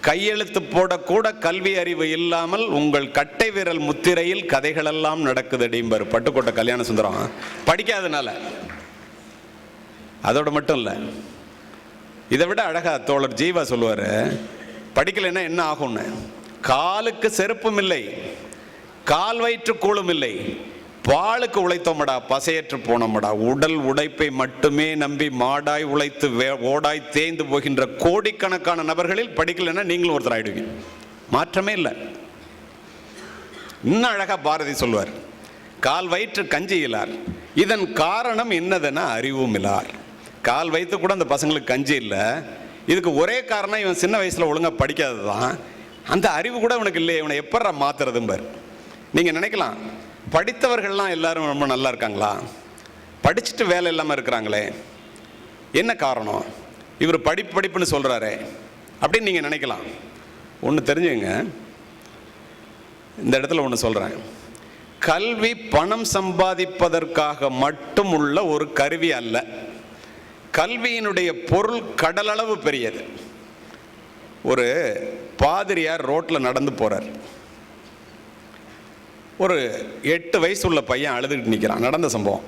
கையெழுத்து போடக்கூட கல்வி அறிவு இல்லாமல் உங்கள் கட்டை விரல் முத்திரையில் கதைகளெல்லாம் நடக்குது அடிம்பார் பட்டுக்கோட்டை கல்யாண சுந்தரம். படிக்காதனால. அதோட மட்டும் இல்லை, இதை விட அழகா தோழர் ஜீவா சொல்லுவார், படிக்கலைன்னா என்ன ஆகும்னு. காலுக்கு செருப்பும் இல்லை, கால் வயிற்று கூழும் இல்லை, பாலுக்கு உழைத்தோமடா பசையற்று போனோமடா. உடல் உழைப்பை மட்டுமே நம்பி மாடாய் உழைத்து ஓடாய் தேய்ந்து போகின்ற கோடிக்கணக்கான நபர்களில் படிக்கலைன்னா நீங்களும் ஒருத்தர் ஆயிடுவீங்க. மாற்றமே இல்லை. இன்னும் அழகா பாரதி சொல்வார், கால் வயிற்று கஞ்சி இல்லார், இதன் காரணம் என்னதுன்னா அறிவும் இல்லார். கால் வயிற்று கூட அந்த பசங்களுக்கு கஞ்சி இல்லை. இதுக்கு ஒரே காரணம், இவன் சின்ன வயசுல ஒழுங்கா படிக்காதது தான். அந்த அறிவு கூட இவனுக்கு இல்லை, இவனை எப்படா மாத்துறதும்பார். நீங்க நினைக்கலாம், படித்தவர்கள்லாம் எல்லாரும் ரொம்ப நல்லா இருக்காங்களா? படிச்சுட்டு வேலை இல்லாமல் இருக்கிறாங்களே, என்ன காரணம்? இவர் படிப்புன்னு சொல்கிறாரே அப்படின்னு நீங்கள் நினைக்கலாம். ஒன்று தெரிஞ்சுங்க, இந்த இடத்துல ஒன்று சொல்கிறேன். கல்வி பணம் சம்பாதிப்பதற்காக மட்டும் உள்ள ஒரு கருவி அல்ல. கல்வியினுடைய பொருள் கடலளவு பெரியது. ஒரு பாதிரியார் ரோட்டில் நடந்து போகிறார். ஒரு 8 வயசு உள்ள பையன் அழுதுகிட்டு நிற்கிறான். நடந்த சம்பவம்.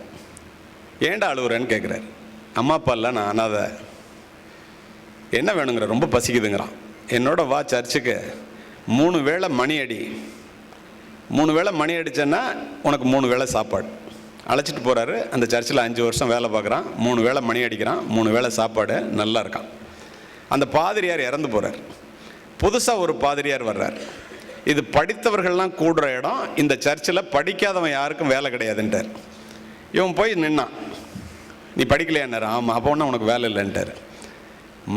ஏன்டா அழுகுறேன்னு கேட்குறாரு. அம்மா அப்பா இல்லை, நான் அனாதை. என்ன வேணுங்கிற? ரொம்ப பசிக்குதுங்கிறான். என்னோட வா சர்ச்சுக்கு, 3 வேளை மணி அடி. 3 வேளை மணி அடிச்சேன்னா உனக்கு 3 வேளை சாப்பாடு. அழைச்சிட்டு போகிறாரு. அந்த சர்ச்சில் 5 வருஷம் வேலை பார்க்குறான். 3 வேளை மணி அடிக்கிறான், 3 வேளை சாப்பாடு, நல்லா இருக்கான். அந்த பாதிரியார் இறந்து போகிறார். புதுசாக ஒரு பாதிரியார் வர்றார். இது படித்தவர்கள்லாம் கூடுற இடம், இந்த சர்ச்சில் படிக்காதவன் யாருக்கும் வேலை கிடையாதுன்ட்டார். இவன் போய் நின்னான். நீ படிக்கலையான்னாரு. ஆமாம். அப்போ ஒன்றும் உனக்கு வேலை இல்லைன்ட்டார்.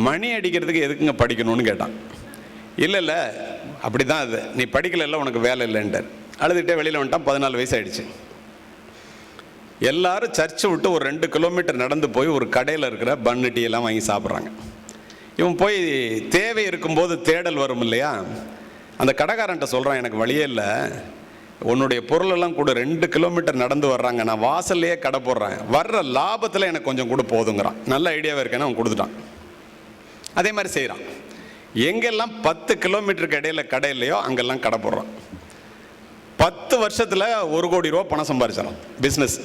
மணி அடிக்கிறதுக்கு எதுக்குங்க படிக்கணும்னு கேட்டான். இல்லை அப்படி தான் அது, நீ படிக்கல, உனக்கு வேலை இல்லைன்ட்டார். அழுதுகிட்டே வெளியில் வந்துட்டான். 14 வயசு ஆயிடுச்சு. எல்லாரும் சர்ச்சை விட்டு ஒரு 2 கிலோமீட்டர் நடந்து போய் ஒரு கடையில் இருக்கிற பன்னு டீ எல்லாம் வாங்கி சாப்பிட்றாங்க. இவன் போய் தேவை இருக்கும்போது தேடல் வரும் இல்லையா, அந்த கடைக்காரன்ட்ட சொல்கிறான், எனக்கு வழியே இல்லை, உன்னுடைய பொருளெல்லாம் கூட 2 கிலோமீட்டர் நடந்து வர்றாங்க, நான் வாசல்லையே கடை போடுறேன், வர்ற லாபத்தில் எனக்கு கொஞ்சம் கூட போதுங்கிறான். நல்ல ஐடியாவாக இருக்கேன்னு அவன் கொடுத்துட்டான். அதே மாதிரி செய்கிறான். எங்கெல்லாம் 10 கிலோமீட்டருக்கு இடையில கடை இல்லையோ அங்கெல்லாம் கடை போடுறான். 10 வருஷத்தில் 1 கோடி ரூபா பணம் சம்பாதிச்சிடறான் பிஸ்னஸ்.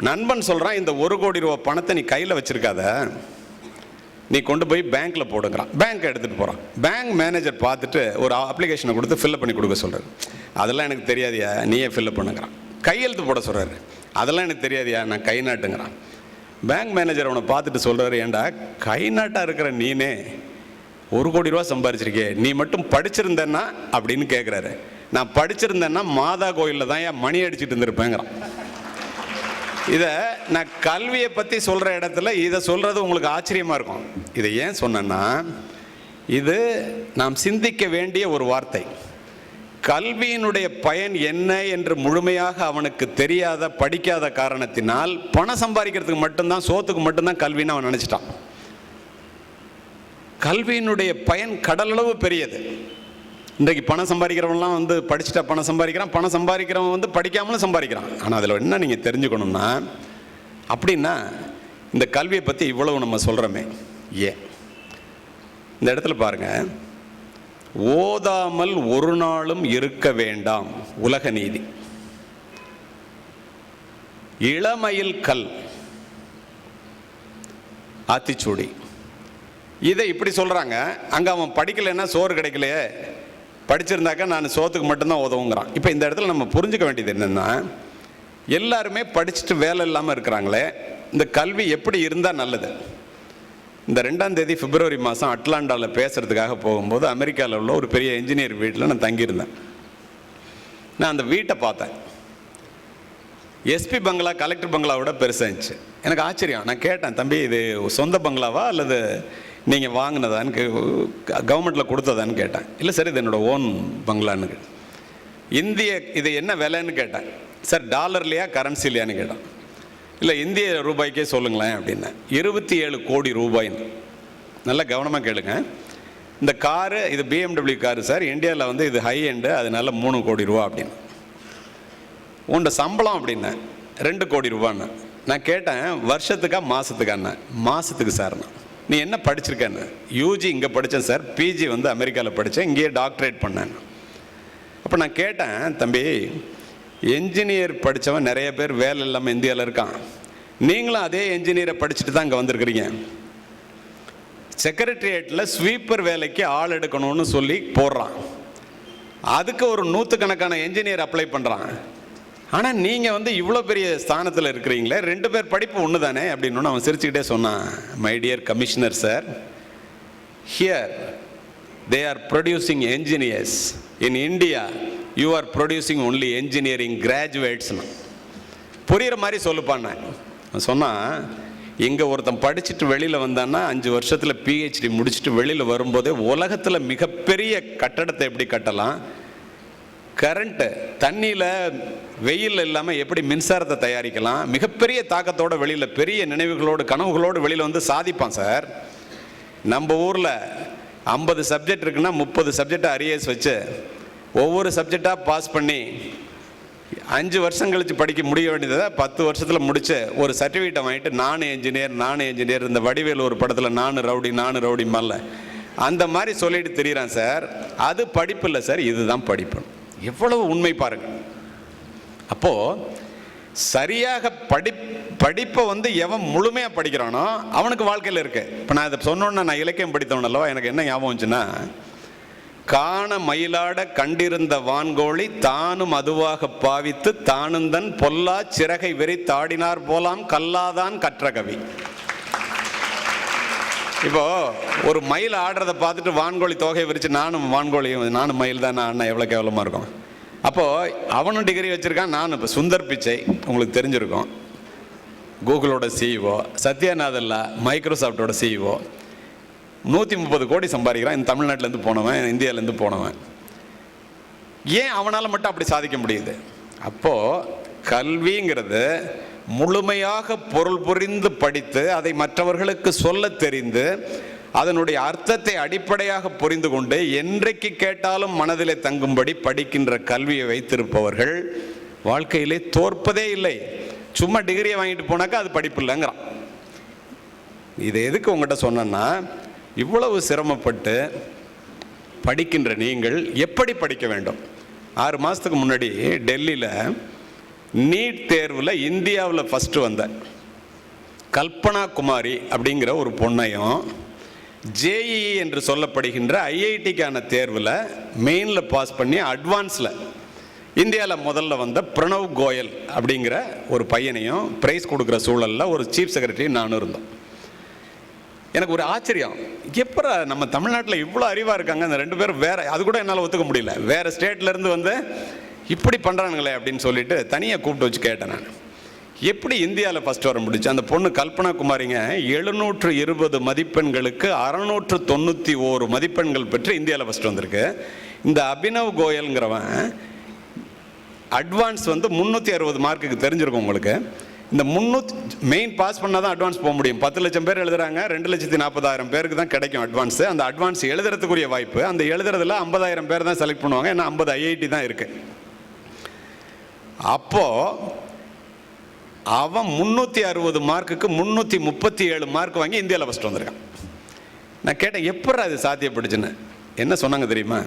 நண்பன் சொல்கிறான், இந்த 1 கோடி ரூபா பணத்தை நீ கையில் வச்சுருக்காத, நீ கொண்டு போய் பேங்க்கில் போடுங்கிறான். பேங்க் எடுத்துகிட்டு போகிறான். பேங்க் மேனேஜர் பார்த்துட்டு ஒரு அப்ளிகேஷனை கொடுத்து ஃபில்லப் பண்ணி கொடுக்க சொல்கிறார். அதெல்லாம் எனக்கு தெரியாதியா, நீயே ஃபில்லப் பண்ணுங்கிறான். கையெழுத்து போட சொல்கிறாரு. அதெல்லாம் எனக்கு தெரியாதியா, நான் கை நாட்டுங்கிறான். பேங்க் மேனேஜர் அவனை பார்த்துட்டு சொல்கிறாரு, ஏண்டா கை நாட்டாக இருக்கிற நீனே 1 கோடி ரூபா சம்பாதிச்சிருக்கே, நீ மட்டும் படிச்சிருந்தேன்னா அப்படின்னு கேட்குறாரு. நான் படிச்சிருந்தேன்னா மாதா கோயிலில் தான் ஏன் மணி அடிச்சுட்டு இருந்திருப்பேங்கிறான். இதை நான் கல்வியை பற்றி சொல்கிற இடத்துல இதை சொல்கிறது உங்களுக்கு ஆச்சரியமாக இருக்கும். இதை ஏன் சொன்னேன்னா, இது நாம் சிந்திக்க வேண்டிய ஒரு வார்த்தை. கல்வியினுடைய பயன் என்ன என்று முழுமையாக அவனுக்கு தெரியாத, படிக்காத காரணத்தினால் பணம் சம்பாதிக்கிறதுக்கு மட்டும்தான், சோத்துக்கு மட்டும்தான் கல்வின்னு அவன் நினச்சிட்டான். கல்வியினுடைய பயன் கடலளவு பெரியது. இன்றைக்கு பணம் சம்பாதிக்கிறவன்லாம் வந்து படிச்சுட்டா பணம் சம்பாதிக்கிறான், பணம் சம்பாதிக்கிறவன் வந்து படிக்காமலும் சம்பாதிக்கிறான். ஆனால் அதில் என்ன நீங்கள் தெரிஞ்சுக்கணும்னா, அப்படின்னா இந்த கல்வியை பற்றி இவ்வளவு நம்ம சொல்கிறோமே ஏன்? இந்த இடத்துல பாருங்கள், ஓதாமல் ஒரு நாளும் இருக்க வேண்டாம், உலக நீதி. இளமையில் கல், ஆத்திச்சூடி. இதை இப்படி சொல்கிறாங்க. அங்கே அவன் படிக்கலைன்னா சோறு கிடைக்கலையே, படிச்சிருந்தாக்கா நான் சோத்துக்கு மட்டும்தான் உதவுங்கிறான். இப்போ இந்த இடத்துல நம்ம புரிஞ்சுக்க வேண்டியது என்னென்னா, எல்லாருமே படிச்சுட்டு வேலை இல்லாமல் இருக்கிறாங்களே, இந்த கல்வி எப்படி இருந்தால் நல்லது? இந்த 2ஆம் தேதி பிப்ரவரி மாதம் அட்லாண்டாவில் பேசுகிறதுக்காக போகும்போது அமெரிக்காவில் உள்ள ஒரு பெரிய என்ஜினியர் வீட்டில் நான் தங்கியிருந்தேன். நான் அந்த வீட்டை பார்த்தேன். எஸ்பி பங்களா கலெக்டர் பங்களாவோட பெருசாக இருந்துச்சு. எனக்கு ஆச்சரியம். நான் கேட்டேன், தம்பி இது சொந்த பங்களாவா அல்லது நீங்கள் வாங்கினதான்னு கவர்மெண்ட்டில் கொடுத்ததான்னு கேட்டேன். இல்லை சார், இது என்னோடய ஓன் பங்களான்னு. இந்திய இது என்ன விலைன்னு கேட்டேன். சார் டாலர்லையா கரன்சிலையான்னு கேட்டேன். இல்லை இந்திய ரூபாய்க்கே சொல்லுங்களேன் அப்படின்னேன். 27 கோடி ரூபாய்ன்னு. நல்லா கவனமாக கேளுங்க. இந்த காரு இது BMW காரு சார், இந்தியாவில் வந்து இது ஹை எண்டு, அதனால 3 கோடி ரூபா அப்படின்னு. உன்னோட சம்பளம் அப்படின்னேன் 2 கோடி ரூபான்னு. நான் கேட்டேன், வருஷத்துக்கா மாதத்துக்கான? மாதத்துக்கு சார்ண்ணா. நீ என்ன படிச்சிருக்கேன்னு? யூஜி இங்கே படித்தேன் சார், பிஜி வந்து அமெரிக்காவில் படித்தேன், இங்கேயே டாக்டரேட் பண்ணேன். அப்போ நான் கேட்டேன், தம்பி என்ஜினியர் படித்தவன் நிறைய பேர் வேலை இல்லாமல் இந்தியாவில் இருக்கான், நீங்களும் அதே என்ஜினியரை படிச்சுட்டு தான் இங்கே வந்திருக்கிறீங்க. செக்ரட்டரியேட்டில் ஸ்வீப்பர் வேலைக்கு ஆள் எடுக்கணும்னு சொல்லி போடுறான், அதுக்கு ஒரு 100கணக்கான என்ஜினியர் அப்ளை பண்ணுறான். ஆனால் நீங்கள் வந்து இவ்வளோ பெரிய ஸ்தானத்தில் இருக்கிறீங்களே, 2 பேர் படிப்பு ஒன்று தானே அப்படின்னு அவன் சிரிச்சுக்கிட்டே சொன்னான். My dear commissioner sir, here they are producing engineers, in India you are producing only engineering கிராஜுவேட்ஸ்னு. புரிகிற மாதிரி சொல்லுப்பான்னு சொன்னால், இங்கே ஒருத்தன் படிச்சுட்டு வெளியில் வந்தான்னா 5 வருஷத்தில் PhD முடிச்சுட்டு வெளியில் வரும்போதே உலகத்தில் மிகப்பெரிய கட்டடத்தை எப்படி கட்டலாம், கரண்ட்டு தண்ணியில் வெயில் இல்லாமல் எப்படி மின்சாரத்தை தயாரிக்கலாம், மிகப்பெரிய தாக்கத்தோடு வெளியில் பெரிய நினைவுகளோடு கனவுகளோடு வெளியில் வந்து சாதிப்பான் சார். நம்ம ஊரில் 50 சப்ஜெக்ட் இருக்குன்னா 30 சப்ஜெக்டை அரியர்ஸ் வச்சு ஒவ்வொரு சப்ஜெக்டாக பாஸ் பண்ணி 5 வருஷம் கழித்து படிக்க முடிய வேண்டியதை 10 வருஷத்தில் முடிச்சு ஒரு சர்டிஃபிகேட்டை வாங்கிட்டு நானும் என்ஜினியர், இந்த வடிவேல் ஒரு படத்தில் நானும் ரவுடி மேல அந்த மாதிரி சொல்லிட்டு தெரியுறான் சார். அது படிப்பு இல்லை சார், இதுதான் படிப்பு. எவ்வளவு உண்மை பாருங்க. அப்போது சரியாக படிப்பை வந்து எவன் முழுமையாக படிக்கிறானோ அவனுக்கு வாழ்க்கையில் இருக்கு. இப்போ நான் இதை சொன்னோன்னா, நான் இலக்கியம் படித்தவனல்லவா, எனக்கு என்ன ஞாபகம் வந்துச்சுன்னா, காண மயிலாட கண்டிருந்த வான்கோழி தானும் அதுவாக பாவித்து தானுந்தன் பொல்லா சிறகை வெறி தாடினார் போலாம் கல்லாதான் கற்ற கவி. இப்போ ஒரு மயில் ஆடுறதை பார்த்துட்டு வான்கோழி தோகை விரிச்சு நானும் மயில் தான் நான் எவ்வளோ கேவலமாக இருக்கும். அப்போது அவனும் டிகிரி வச்சுருக்கான், நானும். இப்போ சுந்தர் பிச்சை உங்களுக்கு தெரிஞ்சிருக்கும், கூகுளோட CEO, சத்யநாதல்லா மைக்ரோசாஃப்டோட CEO, 130 கோடி சம்பாதிக்கிறான். இந்த தமிழ்நாட்டிலேருந்து போனவன், இந்தியாவிலேருந்து போனவன். ஏன் அவனால் மட்டும் அப்படி சாதிக்க முடியுது? அப்போது கல்விங்கிறது முழுமையாக பொருள் புரிந்து படித்து அதை மற்றவர்களுக்கு சொல்ல தெரிந்து அதனுடைய அர்த்தத்தை அடிப்படையாக புரிந்து கொண்டு என்றைக்கு கேட்டாலும் மனதிலே தங்கும்படி படிக்கின்ற கல்வியை வைத்திருப்பவர்கள் வாழ்க்கையிலே தோற்பதே இல்லை. சும்மா டிகிரியை வாங்கிட்டு போனாக்கா அது படிப்பு இல்லைங்கிறான். இதை எதுக்கு உங்கள்கிட்ட சொன்னேன்னா, இவ்வளவு சிரமப்பட்டு படிக்கின்ற நீங்கள் எப்படி படிக்க வேண்டும்? 6 மாதத்துக்கு முன்னாடி டெல்லியில் நீட் தேர்வில் இந்தியாவில் ஃபஸ்ட்டு வந்த கல்பனா குமாரி அப்படிங்கிற ஒரு பொண்ணையும், ஜேஇஇ என்று சொல்லப்படுகின்ற ஐஐடிக்கான தேர்வில் மெயினில் பாஸ் பண்ணி அட்வான்ஸில் இந்தியாவில் முதல்ல வந்த பிரணவ் கோயல் அப்படிங்கிற ஒரு பையனையும் ப்ரைஸ் கொடுக்குற சூழலில் ஒரு சீஃப் செக்ரட்டரி நானும் இருந்தோம். எனக்கு ஒரு ஆச்சரியம், எப்போ நம்ம தமிழ்நாட்டில் இவ்வளோ அறிவாக இருக்காங்க, அந்த 2 பேரும் வேறு, அது கூட என்னால் ஒத்துக்க முடியல, வேறு ஸ்டேட்லேருந்து வந்து இப்படி பண்ணுறானுங்களே அப்படின்னு சொல்லிட்டு தனியாக கூப்பிட்டு வச்சு கேட்டேன் நான், எப்படி இந்தியாவில் ஃபஸ்ட் வர முடிச்சு? அந்த பொண்ணு கல்பனா குமாரிங்க 720 மதிப்பெண்களுக்கு 691 மதிப்பெண்கள் பெற்று இந்தியாவில் ஃபஸ்ட் வந்திருக்கு. இந்த அபினவ் கோயல்ங்கிறவன் அட்வான்ஸ் வந்து 360 மார்க்குக்கு தெரிஞ்சிருக்கும் உங்களுக்கு. இந்த 300 மெயின் பாஸ் பண்ணால் தான் அட்வான்ஸ் போக முடியும். 10 லட்சம் பேர் எழுதுறாங்க, 2,40,000 பேருக்கு தான் கிடைக்கும் அட்வான்ஸ். அந்த அட்வான்ஸ் எழுதுறதுக்குரிய வாய்ப்பு, அந்த எழுதுறதுல 50,000 பேர் தான் செலக்ட் பண்ணுவாங்க, ஏன்னா 50 ஐஐடி தான் இருக்கு. அப்போ அவன் 360 மார்க்குக்கு 337 மார்க் வாங்கி இந்தியாவில் ஃபஸ்ட் வந்திருக்கான். நான் கேட்டேன், எப்படி அது சாத்தியப்படுச்சுன்னு. என்ன சொன்னாங்க தெரியுமா?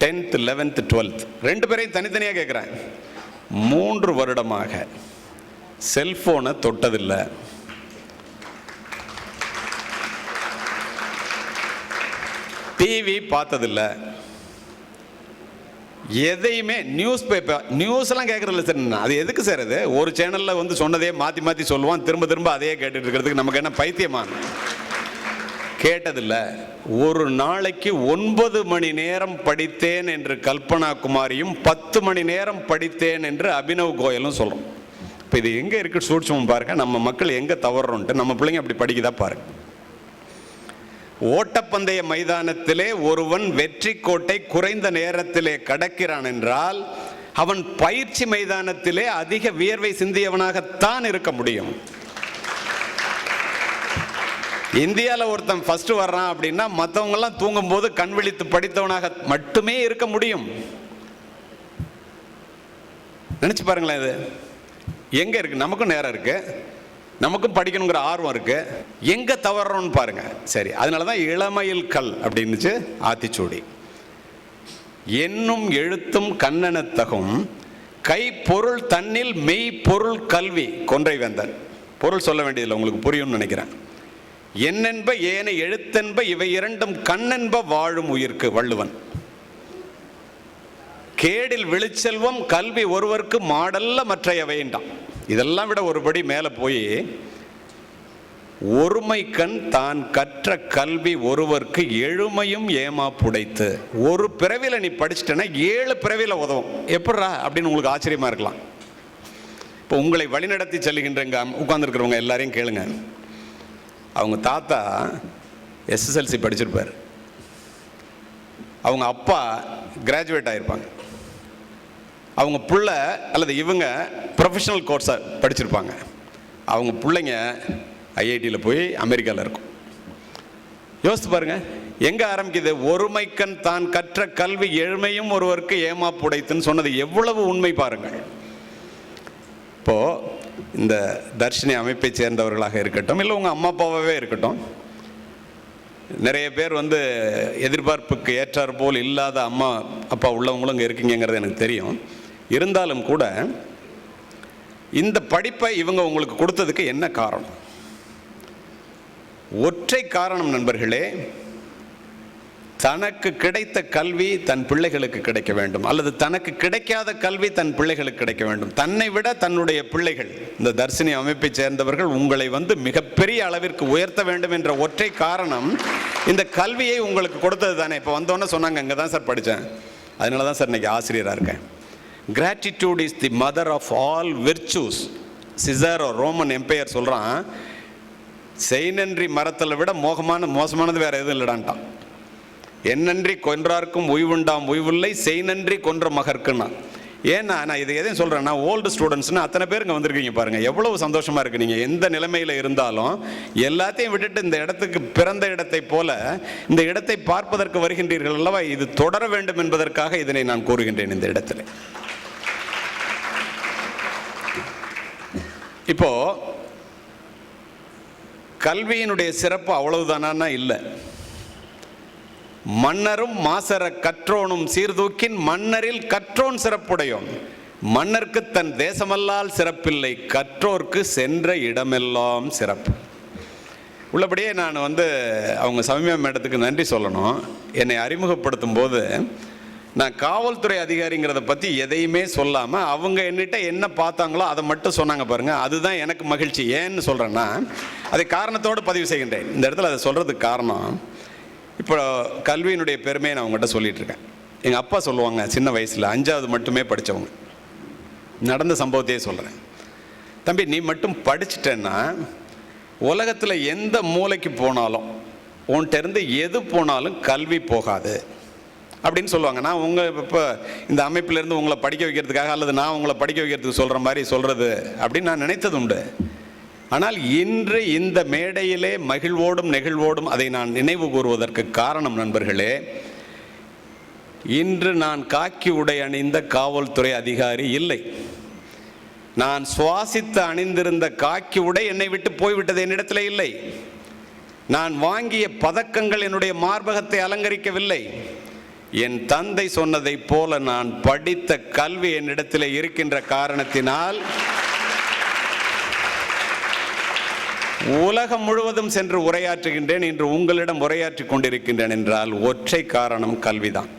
10th 11th 12th 2 பேரையும் தனித்தனியாக கேட்குறேன். 3 வருடமாக செல்போனை தொட்டதில்லை, டிவி பார்த்ததில்லை, எதையுமே நியூஸ்லாம் கேட்கறதில்ல சார். அது எதுக்கு சார்? அது ஒரு சேனலில் வந்து சொன்னதே மாற்றி மாற்றி சொல்லுவான், திரும்ப திரும்ப அதையே கேட்டுட்டு இருக்கிறதுக்கு நமக்கு என்ன பைத்தியமா? கேட்டதில்லை. ஒரு நாளைக்கு 9 மணி நேரம் படித்தேன் என்று கல்பனா குமாரியும் 10 மணி நேரம் படித்தேன் என்று அபினவ் கோயலும் சொல்கிறோம். இப்போ இது எங்கே இருக்கு சூட்சமம் பாருங்க. நம்ம மக்கள் எங்கே தவறுன்ட்டு நம்ம பிள்ளைங்க அப்படி படிக்குதா பாருங்க. ஓட்டப்பந்தய மைதானத்திலே ஒருவன் வெற்றி கோட்டை குறைந்த நேரத்திலே கடக்கிறான் என்றால் அவன் பயிற்சி மைதானத்திலே அதிக வியர்வை சிந்தியவனாகத்தான் இருக்க முடியும். இந்தியாவில் ஒருத்தன் ஃபர்ஸ்ட் வர்றான் அப்படின்னா மற்றவங்கெல்லாம் தூங்கும் போது கண் விழித்து படித்தவனாக மட்டுமே இருக்க முடியும். நினைச்சு பாருங்களேன், இது எங்க இருக்கு? நமக்கும் நேரம் இருக்கு, நமக்கும் படிக்கணுங்கிற ஆர்வம் இருக்கு, எங்க தவறோம்னு பாருங்க. சரி, அதனாலதான் இளமையில் கல் அப்படின்னுச்சு ஆத்திச்சூடி. என்னும் எழுத்தும் கண்ணனத்தகும் கை பொருள் தன்னில் மெய் பொருள் கல்வி கொன்றை வேந்தன். பொருள் சொல்ல வேண்டியதில்லை, உங்களுக்கு புரியும்னு நினைக்கிறேன். என்னென்ப ஏனை எழுத்தென்ப இவை இரண்டும் கண்ணென்ப வாழும் உயிர்க்கு வள்ளுவன். கேடில் விழுச்செல்வம் கல்வி ஒருவருக்கு மாடல்ல மற்றையவைண்டாம். இதெல்லாம் விட ஒருபடி மேலே போய் ஒருமை கண் தான் கற்ற கல்வி ஒருவருக்கு எழுமையும் ஏமா புடைத்து. ஒரு பிறவில நீ படிச்சுட்டேன்னா 7 பிறவில உதவும். எப்படா அப்படின்னு உங்களுக்கு ஆச்சரியமா இருக்கலாம். இப்போ உங்களை வழிநடத்தி செல்லுகின்ற இங்க உட்கார்ந்துருக்கிறவங்க எல்லாரையும் கேளுங்க. அவங்க தாத்தா எஸ்எஸ்எல்சி படிச்சிருப்பார், அவங்க அப்பா கிராஜுவேட் ஆகிருப்பாங்க, அவங்க பிள்ளை அல்லது இவங்க ப்ரொஃபஷனல் கோர்ஸை படிச்சிருப்பாங்க, அவங்க பிள்ளைங்க ஐஐடியில் போய் அமெரிக்காவில் இருக்கும். யோசித்து பாருங்க, எங்கே ஆரம்பிக்குது? ஒருமைக்கண் தான் கற்ற கல்வி எழுமையும் ஒருவருக்கு ஏமா புடைத்துன்னு சொன்னது எவ்வளவு உண்மை பாருங்கள். இப்போது இந்த தர்ஷினி அமைப்பை சேர்ந்தவர்களாக இருக்கட்டும், இல்லை உங்கள் அம்மா அப்பாவே இருக்கட்டும், நிறைய பேர் வந்து எதிர்பார்ப்புக்கு ஏற்றார் போல் இல்லாத அம்மா அப்பா உள்ளவங்களும் இங்கே இருக்கீங்கிறது எனக்கு தெரியும். இருந்தாலும் கூட இந்த படிப்பை இவங்க உங்களுக்கு கொடுத்ததுக்கு என்ன காரணம்? ஒற்றை காரணம் நண்பர்களே, தனக்கு கிடைத்த கல்வி தன் பிள்ளைகளுக்கு கிடைக்க வேண்டும், அல்லது தனக்கு கிடைக்காத கல்வி தன் பிள்ளைகளுக்கு கிடைக்க வேண்டும். தன்னை விட தன்னுடைய பிள்ளைகள், இந்த தர்ஷினி அமைப்பை சேர்ந்தவர்கள் உங்களை வந்து மிகப்பெரிய அளவிற்கு உயர்த்த வேண்டும் என்ற ஒற்றை காரணம் இந்த கல்வியை உங்களுக்கு கொடுத்தது தானே. இப்போ வந்தோன்னே சொன்னாங்க, அங்கே தான் சார் படித்தேன், அதனால தான் சார் இன்னைக்கு ஆசிரியராக இருக்கேன். Gratitude is the mother of all virtues. Cicero Roman Empire சொல்கிறான், செய்நன்றி மரத்தில் விட மோசமானது வேற எதுவும் இல்லடான்ட்டான். என்னன்றி கொன்றார்க்கும் உய்வுண்டாம் உய்வில்லை, செய்நன்றி கொன்ற மகர்க்குன்னா. ஏன்னா நான் இதை எதையும் சொல்கிறேன்னா, ஓல்டு ஸ்டூடெண்ட்ஸ்னு அத்தனை பேர் இங்கே வந்திருக்கீங்க பாருங்கள், எவ்வளவு சந்தோஷமாக இருக்குது. நீங்கள் எந்த நிலைமையில் இருந்தாலும் எல்லாத்தையும் விட்டுட்டு இந்த இடத்துக்கு பிறந்த இடத்தை போல இந்த இடத்தை பார்ப்பதற்கு வருகின்றீர்கள் அல்லவா? இது தொடர வேண்டும் என்பதற்காக இதனை நான் கூறுகின்றேன் இந்த இடத்துல. இப்போ கல்வியினுடைய சிறப்பு அவ்வளவுதானா? இல்லை. மன்னரும் மாசற கற்றோனும் சீர்தூக்கின் மன்னரில் கற்றோன் சிறப்புடையோன். மன்னருக்கு தன் தேசமல்லால் சிறப்பில்லை, கற்றோர்க்கு சென்ற இடமெல்லாம் சிறப்பு. உள்ளபடியே நான் அவங்க சௌமியா மேடத்துக்கு நன்றி சொல்லணும். என்னை அறிமுகப்படுத்தும் போது நான் காவல்துறை அதிகாரிங்கிறத பற்றி எதையுமே சொல்லாமல் அவங்க என்கிட்ட என்ன பார்த்தாங்களோ அதை மட்டும் சொன்னாங்க பாருங்கள். அதுதான் எனக்கு மகிழ்ச்சி. ஏன்னு சொல்கிறேன்னா, அதை காரணத்தோடு பதிவு செய்கின்றேன். இந்த இடத்துல அதை சொல்கிறதுக்கு காரணம், இப்போ கல்வியினுடைய பெருமையை நான் அவங்ககிட்ட சொல்லிகிட்டு இருக்கேன். எங்கள் அப்பா சொல்லுவாங்க, சின்ன வயசில் 5வது மட்டுமே படித்தவங்க, நடந்த சம்பவத்தையே சொல்கிறேன். தம்பி, நீ மட்டும் படிச்சிட்டேன்னா உலகத்தில் எந்த மூலைக்கு போனாலும் உன்கிட்டருந்து எது போனாலும் கல்வி போகாது அப்படின்னு சொல்லுவாங்க. நான் இப்போ இந்த அமைப்பிலேருந்து உங்களை படிக்க வைக்கிறதுக்காக அல்லது நான் உங்களை படிக்க வைக்கிறதுக்கு சொல்கிற மாதிரி சொல்கிறது அப்படின்னு நான் நினைத்தது உண்டு. ஆனால் இன்று இந்த மேடையிலே மகிழ்வோடும் நெகிழ்வோடும் அதை நான் நினைவு கூறுவதற்கு காரணம் நண்பர்களே, இன்று நான் காக்கி உடை அணிந்த காவல்துறை அதிகாரி இல்லை. நான் சுவாசித்து அணிந்திருந்த காக்கி உடை என்னை விட்டு போய்விட்டது, என்னிடத்தில் இல்லை. நான் வாங்கிய பதக்கங்கள் என்னுடைய மார்பகத்தை அலங்கரிக்கவில்லை. என் தந்தை சொன்னதை போல நான் படித்த கல்வி என்னிடத்தில் இருக்கின்ற காரணத்தினால் உலகம் முழுவதும் சென்று உரையாற்றுகின்றேன். இன்று உங்களிடம் உரையாற்றி கொண்டிருக்கின்றேன் என்றால் ஒற்றை காரணம் கல்விதான்.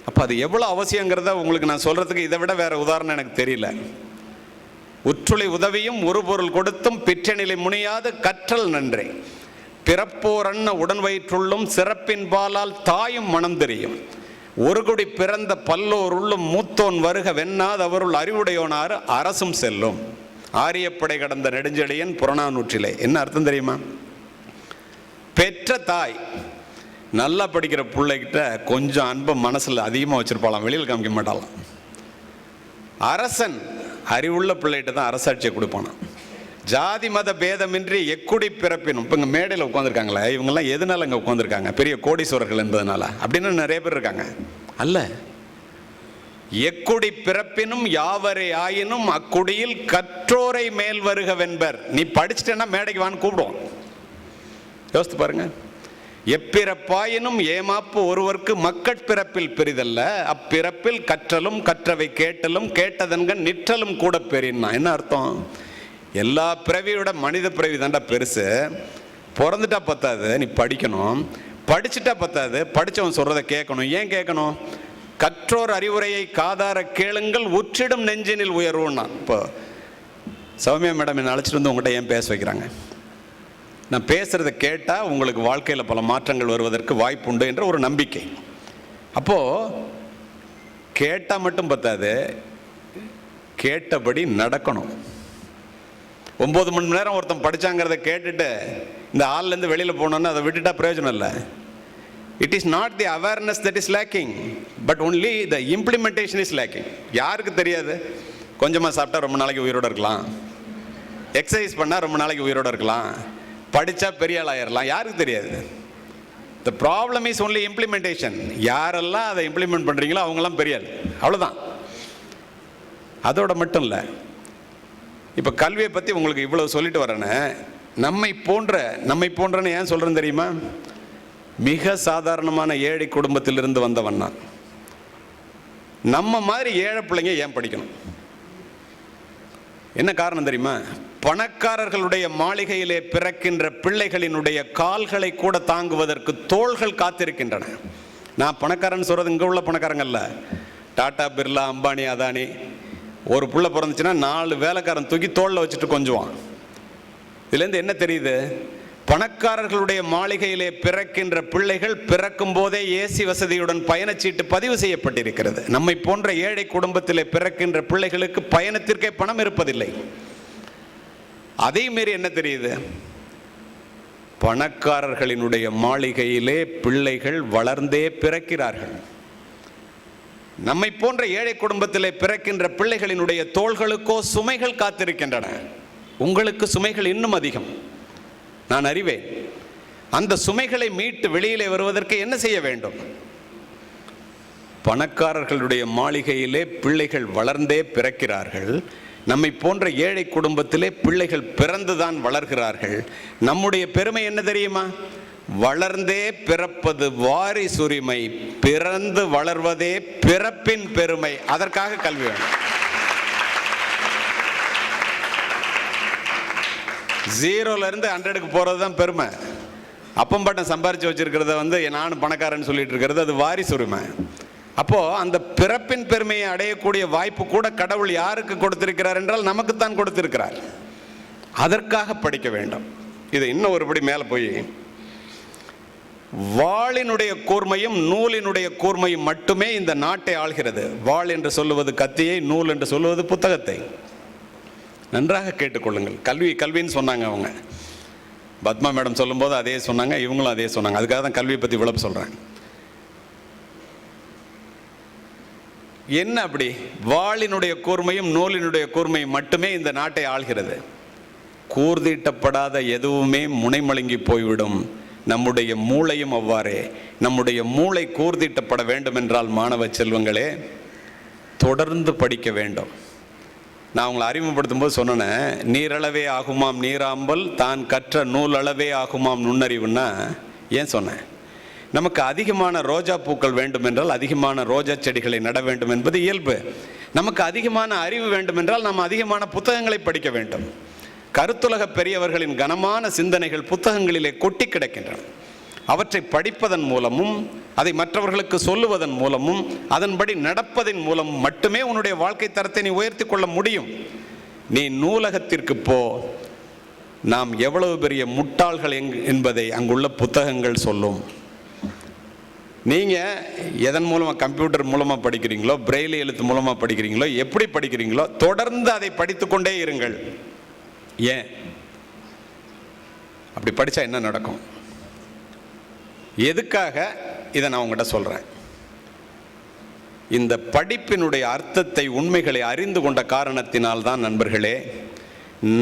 அப்போ அது எவ்வளோ அவசியங்கிறத உங்களுக்கு நான் சொல்கிறதுக்கு இதை விட வேறு உதாரணம் எனக்கு தெரியல. உற்றுளை உதவியும் ஒரு பொருள் கொடுத்தும் பிற்றநிலை முனியாது கற்றல் நன்றே. பிறப்போர் அன்ன உடன் வயிற்றுள்ளும் சிறப்பின் பாலால் தாயும் மனம் தெரியும். ஒரு குடி பிறந்த பல்லோர் உள்ளும் மூத்தோன் வருக வெண்ணாது அவருள் அறிவுடையோனாறு அரசும் செல்லும். ஆரியப்படை கடந்த நெடுஞ்செழியன் புறநானூற்றிலே. என்ன அர்த்தம் தெரியுமா? பெற்ற தாய் நல்லா படிக்கிற பிள்ளைகிட்ட கொஞ்சம் அன்பை மனசில் அதிகமாக வச்சுருப்பாளாம், வெளியில் காமிக்க மாட்டாளாம். அரசன் அறிவுள்ள பிள்ளைகிட்ட தான் அரசாட்சியை கொடுப்பானான். ஜாதி மத பேதமின்றி எக்குடி பிறப்பினும். இப்போ இங்கே மேடையில் உட்காந்துருக்காங்களே, இவங்கெல்லாம் எதனால இங்கே உட்காந்துருக்காங்க? பெரிய கோடீஸ்வரர்கள் என்பதனால அப்படின்னு நிறைய பேர் இருக்காங்க. அல்ல, எக்குடி பிறப்பினும் யாவரை ஆயினும் அக்குடியில் கற்றோரை மேல் வருக வென்பர். நீ படிச்சுட்டேன்னா மேடைக்கு வான்னு கூப்பிடுவோம். யோசித்து பாருங்க. எப்பிறப்பாயினும் ஏமாப்பு ஒருவருக்கு மக்கட்பிறப்பில் பெரிதல்ல, அப்பிறப்பில் கற்றலும் கற்றவை கேட்டலும் கேட்டதன்கண் நிற்றலும் கூட பெரின்னா. என்ன அர்த்தம்? எல்லா பிறவியோட மனித பிறவி தாண்டா பெருசு. பிறந்துட்டா பத்தாது, நீ படிக்கணும். படிச்சுட்டா பத்தாது, படித்தவன் சொல்கிறத கேட்கணும். ஏன் கேட்கணும்? கற்றோர் அறிவுரையை காதார கேளுங்கள் உற்றிடும் நெஞ்சினில் உயர்வுன்னா. இப்போ சௌமியா மேடம் என்னை அழைச்சிட்டு வந்து உங்கள்கிட்ட ஏன் பேச வைக்கிறாங்க? நான் பேசுகிறத கேட்டால் உங்களுக்கு வாழ்க்கையில் பல மாற்றங்கள் வருவதற்கு வாய்ப்பு உண்டு என்ற ஒரு நம்பிக்கை. அப்போது கேட்டால் மட்டும் பத்தாது, கேட்டபடி நடக்கணும். 9 மணி நேரம் ஒருத்தன் படித்தாங்கிறத கேட்டுட்டு இந்த ஆள்லேருந்து வெளியில் போனோன்னு அதை விட்டுட்டா பிரயோஜனம் இல்லை. It is not the awareness that is lacking, but only the implementation is lacking. யாருக்கு தெரியாது? கொஞ்சமாக சாப்பிட்டா ரொம்ப நாளைக்கு உயிரோடு இருக்கலாம், எக்ஸசைஸ் பண்ணால் ரொம்ப நாளைக்கு உயிரோடு இருக்கலாம், படித்தா பெரிய ஆள் ஆயிடலாம். யாருக்கு தெரியாது? The problem is only implementation. யாரெல்லாம் அதை இம்ப்ளிமெண்ட் பண்ணுறீங்களோ அவங்களாம் பெரிய ஆள், அவ்வளோதான். அதோட மட்டும் இல்லை, இப்போ கல்வியை பற்றி உங்களுக்கு இவ்வளோ சொல்லிட்டு வரேன்னு, நம்மை போன்றன்னு ஏன் சொல்கிறேன்னு தெரியுமா? மிக சாதாரணமான ஏழை குடும்பத்திலிருந்து வந்தவன் நான். நம்ம மாதிரி ஏழை பிள்ளைங்க ஏன் படிக்கணும்? என்ன காரணம் தெரியுமா? பணக்காரர்களுடைய மாளிகையிலே பிறக்கின்ற பிள்ளைகளினுடைய கால்களை கூட தாங்குவதற்கு தோள்கள் காத்திருக்கின்றன. நான் பணக்காரன் சொல்கிறது இங்கே உள்ள பணக்காரங்கல்ல, டாடா, பிர்லா, அம்பானி, அதானி. ஒரு புள்ள பிறந்துச்சுன்னா 4 வேலைக்காரன் தூக்கி தோளில் வச்சுட்டு கொஞ்சுவான். இதுலேருந்து என்ன தெரியுது? பணக்காரர்களுடைய மாளிகையிலே பிறக்கின்ற பிள்ளைகள் பிறக்கும் போதே ஏசி வசதியுடன் பயணச்சீட்டு பதிவு செய்யப்பட்டிருக்கிறது. நம்மை போன்ற ஏழை குடும்பத்திலே பிறக்கின்ற பிள்ளைகளுக்கு பயணத்திற்கே பணம் இருப்பதில்லை. அதே மாரி என்ன தெரியுது? பணக்காரர்களினுடைய மாளிகையிலே பிள்ளைகள் வளர்ந்தே பிறக்கிறார்கள். நம்மை போன்ற ஏழை குடும்பத்திலே பிறக்கின்ற பிள்ளைகளினுடைய தோள்களுக்கோ சுமைகள் காத்திருக்கின்றன. உங்களுக்கு சுமைகள் இன்னும் அதிகம், நான் அறிவேன். அந்த சுமைகளை மீட்டு வெளியிலே வருவதற்கு என்ன செய்ய வேண்டும்? பணக்காரர்களுடைய மாளிகையிலே பிள்ளைகள் வளர்ந்தே பிறக்கிறார்கள். நம்மை போன்ற ஏழை குடும்பத்திலே பிள்ளைகள் பிறந்துதான் வளர்கிறார்கள். நம்முடைய பெருமை என்ன தெரியுமா? வளர்ந்தே பிறப்பது வாரிசுரிமை, பிறந்து வளர்வதே பிறப்பின் பெருமை. அதற்காக கல்வி வேணும். 0ல இருந்து 100க்கு போறது தான் பெருமை. அப்பம் பட்டம் சம்பாரிச்சு வச்சிருக்கிறத நானும் பணக்காரன்னு சொல்லிட்டு இருக்கிறது அது வாரிசுரிமை. அப்போ அந்த பிறப்பின் பெருமையை அடையக்கூடிய வாய்ப்பு கூட கடவுள் யாருக்கு கொடுத்திருக்கிறார் என்றால் நமக்குத்தான் கொடுத்திருக்கிறார். அதற்காக படிக்க வேண்டும். இது இன்னும் ஒருபடி மேலே போய், வாளினுடைய கூர்மையும் நூலினுடைய கூர்மையும் மட்டுமே இந்த நாட்டை ஆள்கிறது. வாள் என்று சொல்லுவது கத்தியை, நூல் என்று சொல்லுவது புத்தகத்தை. நன்றாக கேட்டுக்கொள்ளுங்கள். கல்வி கல்வின்னு சொன்னாங்க அவங்க. பத்மா மேடம் சொல்லும்போது அதே சொன்னாங்க, இவங்களும் அதே சொன்னாங்க. அதுக்காக தான் கல்வியை பற்றி விளப்பு சொல்கிறேன். என்ன அப்படி? வாளினுடைய கூர்மையும் நூலினுடைய கூர்மையும் மட்டுமே இந்த நாட்டை ஆள்கிறது. கூர்தீட்டப்படாத எதுவுமே முனைமழுங்கி போய்விடும். நம்முடைய மூளையும் அவ்வாறே. நம்முடைய மூளை கூர்தீட்டப்பட வேண்டும் என்றால் மாணவ செல்வங்களே தொடர்ந்து படிக்க வேண்டும். நான் உங்களை அறிமுகப்படுத்தும் போது சொன்னேன், நீரளவே ஆகுமாம் நீராம்பல், தான் கற்ற நூல் அளவே ஆகுமாம் நுண்ணறிவுன்னா ஏன் சொன்னேன்? நமக்கு அதிகமான ரோஜா பூக்கள் வேண்டும் என்றால் அதிகமான ரோஜா செடிகளை நட வேண்டும் என்பது இயல்பு. நமக்கு அதிகமான அறிவு வேண்டும் என்றால் நாம் அதிகமான புத்தகங்களை படிக்க வேண்டும். கருத்துலக பெரியவர்களின் கனமான சிந்தனைகள் புத்தகங்களிலே கொட்டி கிடக்கின்றன. அவற்றை படிப்பதன் மூலமும் அதை மற்றவர்களுக்கு சொல்லுவதன் மூலமும் அதன்படி நடப்பதன் மூலம் மட்டுமே உன்னுடைய வாழ்க்கை தரத்தை நீ உயர்த்தி கொள்ள முடியும். நீ நூலகத்திற்கு போ, நாம் எவ்வளவு பெரிய முட்டாள்கள் என்பதை அங்குள்ள புத்தகங்கள் சொல்லும். நீங்கள் எதன் மூலமாக, கம்ப்யூட்டர் மூலமாக படிக்கிறீங்களோ, பிரெய்லி எழுத்து மூலமாக படிக்கிறீங்களோ, எப்படி படிக்கிறீங்களோ தொடர்ந்து அதை படித்துக்கொண்டே இருங்கள். ஏன் அப்படி படித்தா என்ன நடக்கும்? எதுக்காக இதை நான் உங்கள்கிட்ட சொல்கிறேன்? இந்த படிப்பினுடைய அர்த்தத்தை, உண்மைகளை அறிந்து கொண்ட காரணத்தினால் தான் நண்பர்களே,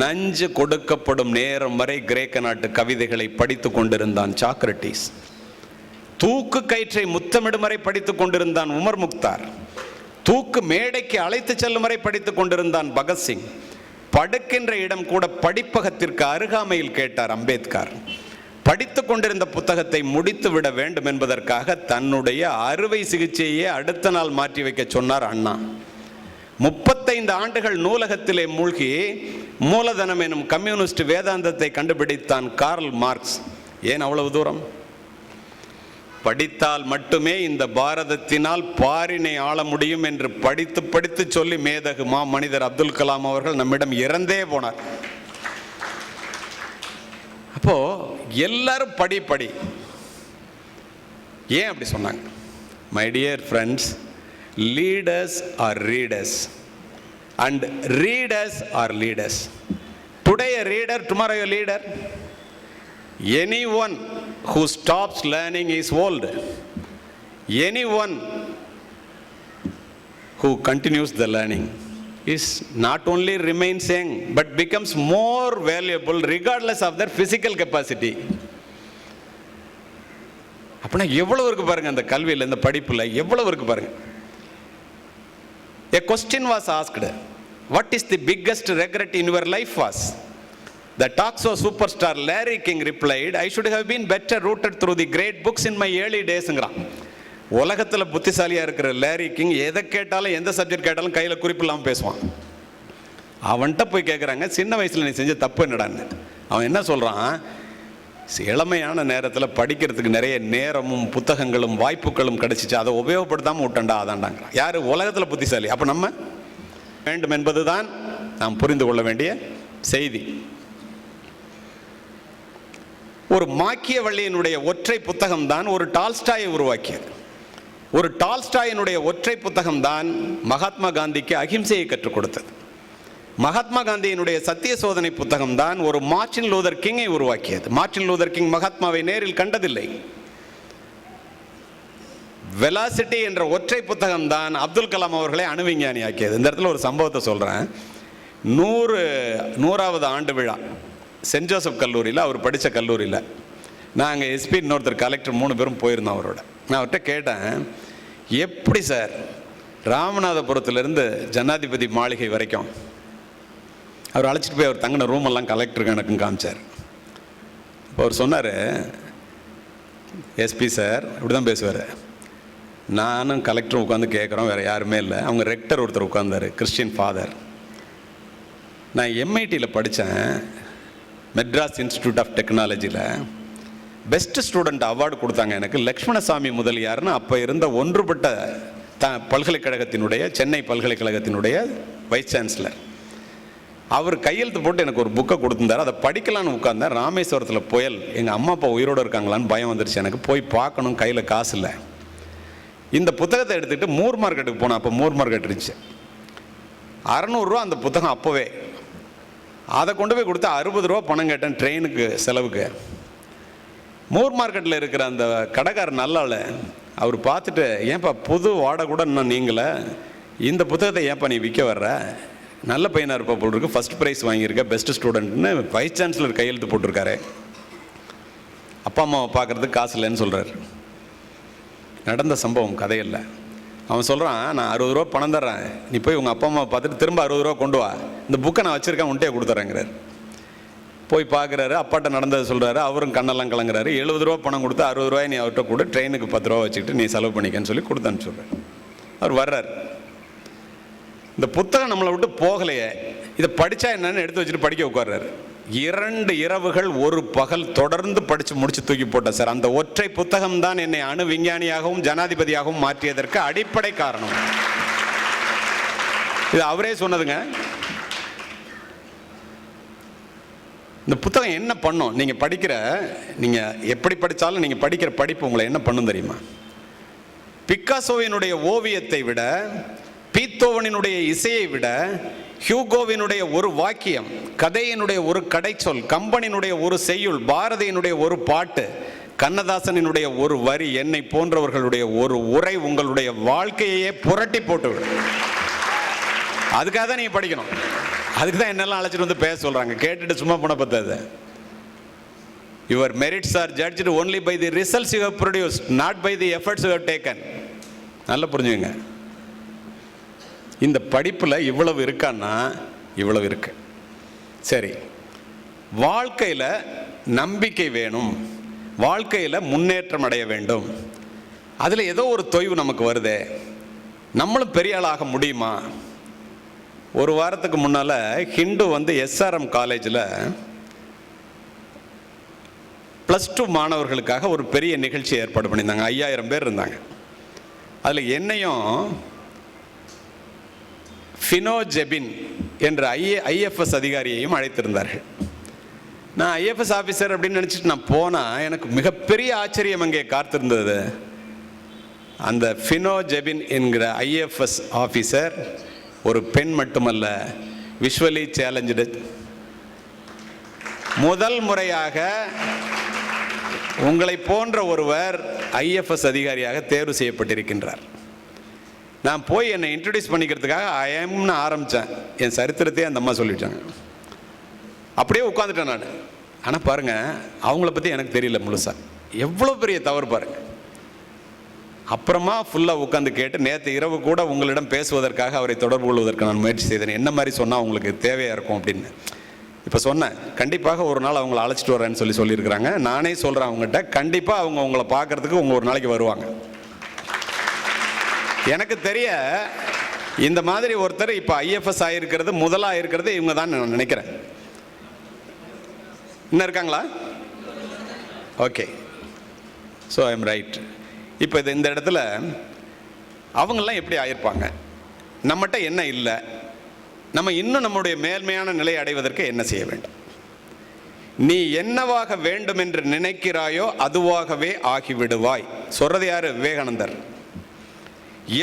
நஞ்சு கொடுக்கப்படும் நேரம் வரை கிரேக்க நாட்டு கவிதைகளை படித்து கொண்டிருந்தான் சாக்ரட்டிஸ். தூக்கு கயிற்றை முத்தமிடும் வரை படித்துக் கொண்டிருந்தான் உமர் முக்தார். தூக்கு மேடைக்கு அழைத்து செல்லும் வரை படித்துக் கொண்டிருந்தான் பகத்சிங். படுக்கின்ற இடம் கூட படிப்பகத்திற்கு அருகாமையில் கேட்டார் அம்பேத்கர். படித்துக் கொண்டிருந்த புத்தகத்தை முடித்து விட வேண்டும் என்பதற்காக தன்னுடைய அறுவை சிகிச்சையே அடுத்த நாள் மாற்றி வைக்க சொன்னார் அண்ணா. 35 ஆண்டுகள் நூலகத்திலே மூழ்கி மூலதனம் எனும் கம்யூனிஸ்ட் வேதாந்தத்தை கண்டுபிடித்தான் கார்ல் மார்க்ஸ். ஏன் அவ்வளவு தூரம்? படித்தால் மட்டுமே இந்த பாரதத்தினால் பாரினை ஆள முடியும் என்று படித்து படித்து சொல்லி மேதகு மனிதர் அப்துல் கலாம் அவர்கள் நம்மிடம் இறந்தே போனார். அப்போ எல்லாரும் படி படி. ஏன் அப்படி சொன்னாங்க? My dear friends, leaders are readers and readers R leaders. Today a reader, tomorrow a leader. Anyone who stops learning is old. Anyone who continues the learning is not only remains young but becomes more valuable regardless of their physical capacity. அப்பனா எவ்வளவு இருக்கு பாருங்க அந்த கல்வியில், இந்த படிப்புல எவ்வளவு இருக்கு பாருங்க. A question was asked, what is the biggest regret in your life was? The Toxo superstar Larry King replied, I should have been better rooted through the great books in my early days. உலகத்தில் புத்திசாலியாக இருக்கிற Larry king எதை கேட்டாலும், எந்த subject கேட்டாலும் கையில் குறிப்பு இல்லாமல் பேசுவான். அவன்கிட்ட போய் கேட்குறாங்க, சின்ன வயசில் நீ செஞ்ச தப்பு என்னடான்னு. அவன் என்ன சொல்கிறான்? இளமையான நேரத்தில் படிக்கிறதுக்கு நிறைய நேரமும் புத்தகங்களும் வாய்ப்புகளும் கிடைச்சிச்சு, அதை உபயோகப்படுத்தாமல் விட்டண்டா அதான்டாங்க. யார்? உலகத்தில் புத்திசாலி. அப்போ நம்ம வேண்டும் என்பதுதான் நாம் புரிந்து கொள்ள வேண்டிய செய்தி. ஒரு மாக்கியவல்லியினுடைய ஒற்றை புத்தகம் தான் ஒரு டால்ஸ்டாயை உருவாக்கியது. ஒரு டால்ஸ்டாயினுடைய ஒற்றை புத்தகம் தான் மகாத்மா காந்திக்கு அகிம்சையை கற்றுக் கொடுத்தது. மகாத்மா காந்தியினுடைய சத்திய சோதனை புத்தகம் தான் ஒரு மார்ட்டின் லூதர் கிங்கை உருவாக்கியது. மார்ட்டின் லூதர் கிங் மகாத்மாவை நேரில் கண்டதில்லை. வெலாசிட்டி என்ற ஒற்றை புத்தகம் தான் அப்துல் கலாம் அவர்களை அணுவிஞ்ஞானி ஆக்கியது. இந்த இடத்துல ஒரு சம்பவத்தை சொல்கிறேன். 100வது ஆண்டு விழா சென்ட் ஜோசப் கல்லூரியில், அவர் படித்த கல்லூரியில், நாங்கள் எஸ்பி இன்னொருத்தர் கலெக்டர் 3 பேரும் போயிருந்தோம் அவரோட. நான் அவர்கிட்ட கேட்டேன், எப்படி சார் ராமநாதபுரத்துலேருந்து ஜனாதிபதி மாளிகை வரைக்கும் அவர் அழைச்சிட்டு போய் அவர் தங்கின ரூமெல்லாம் கலெக்டருக்கு எனக்கும் காமிச்சார். இப்போ அவர் சொன்னார், எஸ்பி சார் இப்படி தான் பேசுவார், நானும் கலெக்டரும் உட்காந்து கேட்குறோம், வேறு யாருமே இல்லை. அவங்க ரெக்டர் ஒருத்தர் உட்காந்தார், கிறிஸ்டியன் ஃபாதர். நான் எம்ஐடியில் படித்தேன், மெட்ராஸ் இன்ஸ்டிடியூட் ஆஃப் டெக்னாலஜியில். பெஸ்ட் ஸ்டூடெண்ட் அவார்டு கொடுத்தாங்க எனக்கு லக்ஷ்மணசாமி முதலியார்னு அப்போ இருந்த ஒன்றுபட்ட பல்கலைக்கழகத்தினுடைய, சென்னை பல்கலைக்கழகத்தினுடைய வைஸ் சான்சலர். அவர் கையெழுத்து போட்டு எனக்கு ஒரு புக்கை கொடுத்துருந்தார். அதை படிக்கலான்னு உட்கார்ந்தேன். ராமேஸ்வரத்தில் புயல், எங்கள் அம்மா அப்பா உயிரோடு இருக்காங்களான்னு பயம் வந்துருச்சு எனக்கு. போய் பார்க்கணும், கையில் காசு இல்லை. இந்த புத்தகத்தை எடுத்துகிட்டு மூர் மார்க்கெட்டுக்கு போனேன். அப்போ மூர் மார்க்கெட் இருந்துச்சு. 600 ரூபா அந்த புத்தகம் அப்போவே. அதை கொண்டு போய் கொடுத்து 60 ரூபா பணம் கேட்டேன் ட்ரெயினுக்கு செலவுக்கு. மூர் மார்க்கெட்டில் இருக்கிற அந்த கடைக்காரர் நல்லால அவர் பார்த்துட்டு, ஏன்ப்பா புது வாடகை கூட இன்னும் நீங்களே, இந்த புத்தகத்தை ஏன்ப்பா நீ விற்க வர்ற, நல்ல பையனாக இருப்பா போட்டிருக்கு, ஃபஸ்ட் ப்ரைஸ் வாங்கியிருக்க, பெஸ்ட் ஸ்டூடெண்ட்னு வைஸ் சான்சலர் கையெழுத்து போட்டிருக்காரு. அப்பா அம்மாவை பார்க்குறதுக்கு காசு இல்லைன்னு சொல்கிறார். நடந்த சம்பவம், கதையில்லை. அவன் சொல்கிறான், நான் 60 ரூபா பணம் தர்றேன், நீ போய் உங்கள் அப்பா அம்மாவை பார்த்துட்டு திரும்ப 60 ரூபா கொண்டு வா, இந்த புக்கை நான் வச்சுருக்கேன் உன்ட்டே கொடுத்துறேங்கிறார். போய் பார்க்குறாரு, அப்பாட்ட நடந்ததை சொல்கிறாரு. அவரும் கண்ணெல்லாம் கலங்குறாரு. 70 ரூபா பணம் கொடுத்து 60 ரூபாய் நீ அவர்கிட்ட கூட, ட்ரெயினுக்கு 10 ரூபா வச்சுக்கிட்டு நீ செலவு பண்ணிக்கன்னு சொல்லி கொடுத்து அனுப்பிச்சுடுறார். அவர் வர்றார். இந்த புத்தகம் நம்மளை விட்டு போகலையே, இதை படித்தா என்னன்னு எடுத்து வச்சுட்டு படிக்க உட்கார்றாரு. 2 இரவுகள் 1 பகல் தொடர்ந்து படித்து முடிச்சு தூக்கி போட்டேன் சார். அந்த ஒற்றை புத்தகம் தான் என்னை அணு விஞ்ஞானியாகவும் ஜனாதிபதியாகவும் மாற்றியதற்கு அடிப்படை காரணம். இது அவரே சொன்னதுங்க. இந்த புத்தகம் என்ன பண்ணும், நீங்கள் எப்படி படித்தாலும் நீங்கள் படிக்கிற படிப்பு உங்களை என்ன பண்ணும் தெரியுமா? பிக்காசோவினுடைய ஓவியத்தை விட, பீத்தோவனினுடைய இசையை விட, ஹியூகோவினுடைய ஒரு வாக்கியம், கதையினுடைய ஒரு கடைச்சொல், கம்பனினுடைய ஒரு செய்யுள், பாரதியினுடைய ஒரு பாட்டு, கண்ணதாசனினுடைய ஒரு வரி, என்னை போன்றவர்களுடைய ஒரு உரை உங்களுடைய வாழ்க்கையே புரட்டி போட்டுவிடும். அதுக்காக தான் நீங்கள் படிக்கணும். அதுக்கு தான் என்னெல்லாம் அழைச்சிட்டு வந்து பேச சொல்கிறாங்க. கேட்டுட்டு சும்மா போன பத்தாது. Your merits are judged only by the results you have produced, not by the efforts you have taken. நல்லா புரிஞ்சுங்க. இந்த படிப்பில் இவ்வளவு இருக்கான்னா இவ்வளவு இருக்கு. சரி, வாழ்க்கையில் நம்பிக்கை வேணும், வாழ்க்கையில் முன்னேற்றம் அடைய வேண்டும். அதில் ஏதோ ஒரு தொய்வு நமக்கு வருதே, நம்மளும் பெரிய ஆளாக முடியுமா? ஒரு வாரத்துக்கு முன்னால் ஹிண்டு வந்து SRM காலேஜில் +2 மாணவர்களுக்காக ஒரு பெரிய நிகழ்ச்சி ஏற்பாடு பண்ணியிருந்தாங்க. 5000 பேர் இருந்தாங்க. அதில் என்னையும் ஃபினோ ஜெபின் என்ற IFS அதிகாரியையும் அழைத்திருந்தார்கள். நான் IFS ஆஃபீஸர் அப்படின்னு நினச்சிட்டு நான் போனால் எனக்கு மிகப்பெரிய ஆச்சரியம் அங்கே காத்திருந்தது. அந்த ஃபினோ ஜெபின் என்கிற IFS ஆஃபீஸர் ஒரு பெண் மட்டுமல்ல, விஷுவலி சேலஞ்சு. முதல் முறையாக உங்களை போன்ற ஒருவர் IFS அதிகாரியாக தேர்வு செய்யப்பட்டிருக்கின்றார். நான் போய் என்னை இன்ட்ரடியூஸ் பண்ணிக்கிறதுக்காக ஐஎம்னு ஆரம்பித்தேன். என் சரித்திரத்தையே அந்த அம்மா சொல்லிட்டாங்க. அப்படியே உட்காந்துட்டேன் நான். ஆனால் பாருங்கள், அவங்கள பற்றி எனக்கு தெரியல முழுசாக. எவ்வளோ பெரிய தவறு பாருங்கள். அப்புறமா ஃபுல்லாக உட்காந்து கேட்டு, நேற்று இரவு கூட உங்களிடம் பேசுவதற்காக அவரை தொடர்பு கொள்வதற்கு நான் முயற்சி செய்தேன். என்ன மாதிரி சொன்னால் உங்களுக்கு தேவையாக இருக்கும் அப்படின்னு. இப்போ சொன்னேன், கண்டிப்பாக ஒரு நாள் அவங்கள அழைச்சிட்டு வரேன்னு சொல்லியிருக்கிறாங்க. நானே சொல்கிறேன் அவங்ககிட்ட, கண்டிப்பாக அவங்க உங்களை பார்க்குறதுக்கு ஒரு நாளைக்கு வருவாங்க. எனக்கு தெரிய இந்த மாதிரி ஒருத்தர் இப்போ IFS ஆகிருக்கிறது, முதலாக இருக்கிறது இவங்க தான் நான் நினைக்கிறேன். இன்னும் இருக்காங்களா? Okay, so I am right. இப்போ இந்த இடத்துல அவங்கெல்லாம் எப்படி ஆயிருப்பாங்க, நம்மகிட்ட என்ன இல்லை, நம்ம இன்னும் நம்முடைய மேன்மையான நிலையை அடைவதற்கு என்ன செய்ய வேண்டும்? நீ என்னவாக வேண்டும் என்று நினைக்கிறாயோ அதுவாகவே ஆகிவிடுவாய். சொல்றது யாரு? விவேகானந்தர்.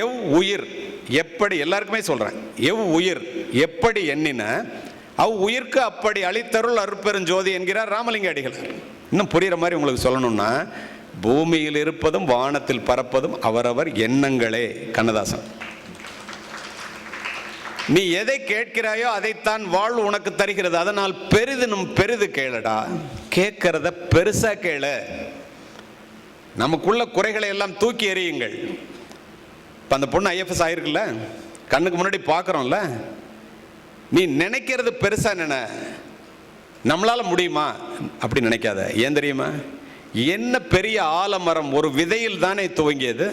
எவ் உயிர் எப்படி, எல்லாருக்குமே சொல்றேன், எவ் உயிர் எப்படி எண்ணின அவ் உயிர்க்கு அப்படி அளித்தருள் அருட்பெருஞ்சோதி என்கிறார் ராமலிங்க அடிகளார். இன்னும் புரிகிற மாதிரி உங்களுக்கு சொல்லணும்னா, பூமியில் இருப்பதும் வானத்தில் பறப்பதும் அவரவர் எண்ணங்களே. கண்ணதாசன். நீ எதை கேட்கிறாயோ அதைத்தான் வாழ்வு உனக்கு தருகிறது. அதனால் பெரிதினும் பெரிது கேளடா. கேட்கிறத பெருசா கேளு. நமக்குள்ள குறைகளை எல்லாம் தூக்கி எறியுங்கள். இப்போ அந்த பொண்ணு ஐஎஃப்எஸ் ஆயிருக்குல்ல, கண்ணுக்கு முன்னாடி பார்க்குறோம்ல. நீ நினைக்கிறது பெருசா நினை. நம்மளால முடியுமா அப்படி நினைக்காத. ஏன் தெரியுமா? என்ன பெரிய ஆலமரம் ஒரு விதையில் தானே துவங்கியது.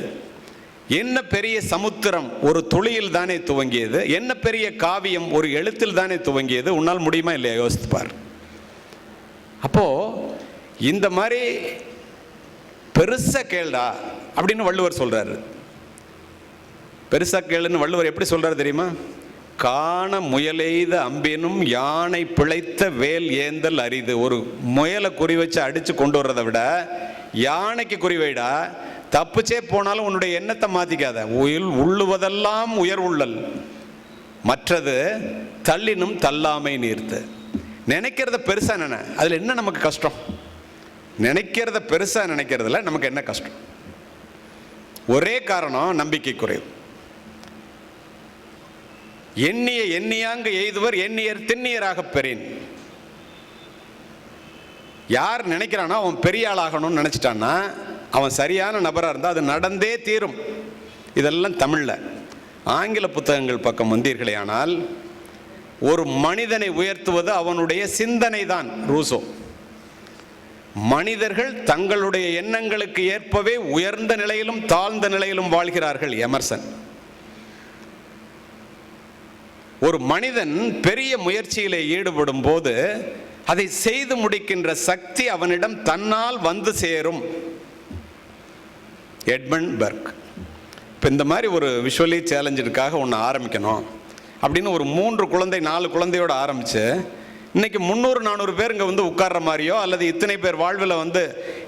என்ன பெரிய சமுத்திரம் ஒரு துளியில் தானே துவங்கியது. என்ன பெரிய காவியம் ஒரு எழுத்தில் தானே துவங்கியது. உன்னால் முடியுமா இல்லையா? யோசித்து பார். அப்போ இந்த மாதிரி பெருசா கேள்டா அப்படின்னு வள்ளுவர் சொல்றாரு. பெருசா கேளுன்னு வள்ளுவர் எப்படி சொல்றாரு தெரியுமா? காண முயலெய்த அம்பினும் யானை பிழைத்த வேல் ஏந்தல் அரிது. ஒரு முயலை குறி வச்சு அடிச்சு கொண்டு வர்றதை விட யானைக்கு குறி வைடா. தப்புச்சே போனாலும் உன்னுடைய எண்ணத்தை மாத்திக்காத. உள்ளுவதெல்லாம் உயர் உள்ளல், மற்றது தள்ளினும் தள்ளாமை நீர்த்து. நினைக்கிறத பெருசா நினை. அதுல என்ன நமக்கு கஷ்டம்? நினைக்கிறத பெருசா நினைக்கிறதுல நமக்கு என்ன கஷ்டம்? ஒரே காரணம், நம்பிக்கை குறைவு. எண்ணிய எண்ணியாங்கு எய்துவர் எண்ணியர் திண்ணியராக பெறேன். யார் நினைக்கிறானோ அவன் பெரிய ஆளாகணும்னு நினைச்சிட்டான்னா அவன் சரியான நபராக இருந்தால் அது நடந்தே தீரும். இதெல்லாம் தமிழில். ஆங்கில புத்தகங்கள் பக்கம் வந்தீர்களே ஆனால், ஒரு மனிதனை உயர்த்துவது அவனுடைய சிந்தனை தான். ரூசோ. மனிதர்கள் தங்களுடைய எண்ணங்களுக்கு ஏற்பவே உயர்ந்த நிலையிலும் தாழ்ந்த நிலையிலும் வாழ்கிறார்கள். எமர்சன். ஒரு மனிதன் பெரிய முயற்சியிலே ஈடுபடும் போது அதை செய்து முடிக்கின்ற சக்தி அவனிடம் தன்னால் வந்து சேரும். Edmund Burke. இப்போ இந்த மாதிரி ஒரு விஷுவலி சேலஞ்சுக்காக ஒன்று ஆரம்பிக்கணும் அப்படின்னு ஒரு 3 குழந்தை 4 குழந்தையோடு ஆரம்பித்து இன்னைக்கு 300-400 பேர் இங்கே வந்து உட்கார்ற மாதிரியோ அல்லது இத்தனை பேர் வாழ்வில் வந்து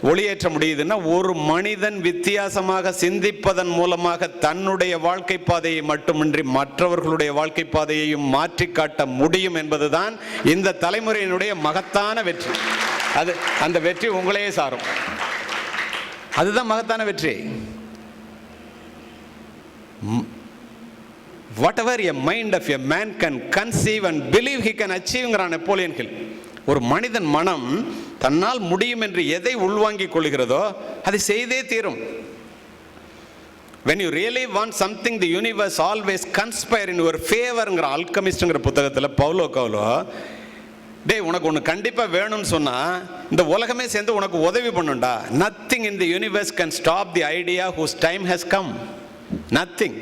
ஒளியேற்ற முடியுதுன்னா, ஒரு மனிதன் வித்தியாசமாக சிந்திப்பதன் மூலமாக தன்னுடைய வாழ்க்கை பாதையை மட்டுமின்றி மற்றவர்களுடைய வாழ்க்கை பாதையையும் மாற்றி காட்ட முடியும் என்பதுதான் இந்த தலைமுறையினுடைய மகத்தான வெற்றி. அந்த வெற்றி உங்களையே சாரும். அதுதான் மகத்தான வெற்றி. Whatever a mind of a man can conceive and believe he can achieve ங்கிறான் நெப்போலியன் ஹில். ஒரு மனிதன் மனம் தன்னால் முடியும் என்று எதை உள்வாங்கிக் கொள்கிறதோ அதை செய்தே தீரும். When you really want something, the universe always conspire in your favor ங்கிற ஆல்கமிஸ்ட்ங்கிற புத்தகத்தில் பவுலோ கவுலோ, டேய் உனக்கு ஒன்று கண்டிப்பாக வேணும்னு சொன்னால் இந்த உலகமே சேர்ந்து உனக்கு உதவி பண்ணுண்டா. Nothing in the universe can stop the idea whose time has come. Nothing.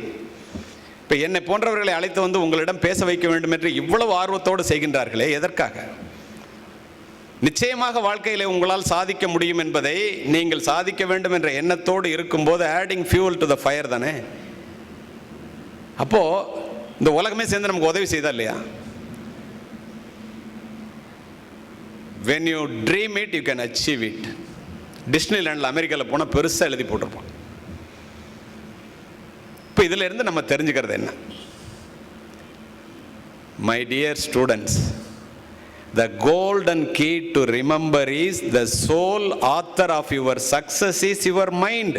இப்போ என்னை போன்றவர்களை அழைத்து வந்து உங்களிடம் பேச வைக்க வேண்டும் என்று இவ்வளவு ஆர்வத்தோடு செய்கின்றார்களே, எதற்காக? நிச்சயமாக வாழ்க்கையிலே உங்களால் சாதிக்க முடியும் என்பதை நீங்கள் சாதிக்க வேண்டும் என்ற எண்ணத்தோடு இருக்கும்போது adding fuel to the fire தானே. அப்போ இந்த உலகமே சேர்ந்து நமக்கு உதவி செய்தா இல்லையா? when you dream it you can achieve it. டிஸ்னிலேண்டில் அமெரிக்காவில் போனால் பெருசாக எழுதி போட்டிருப்பான். இப்போ இதில் இருந்து நம்ம தெரிஞ்சுக்கிறது என்ன? My dear students, the golden key to remember is the sole author of your success is your mind.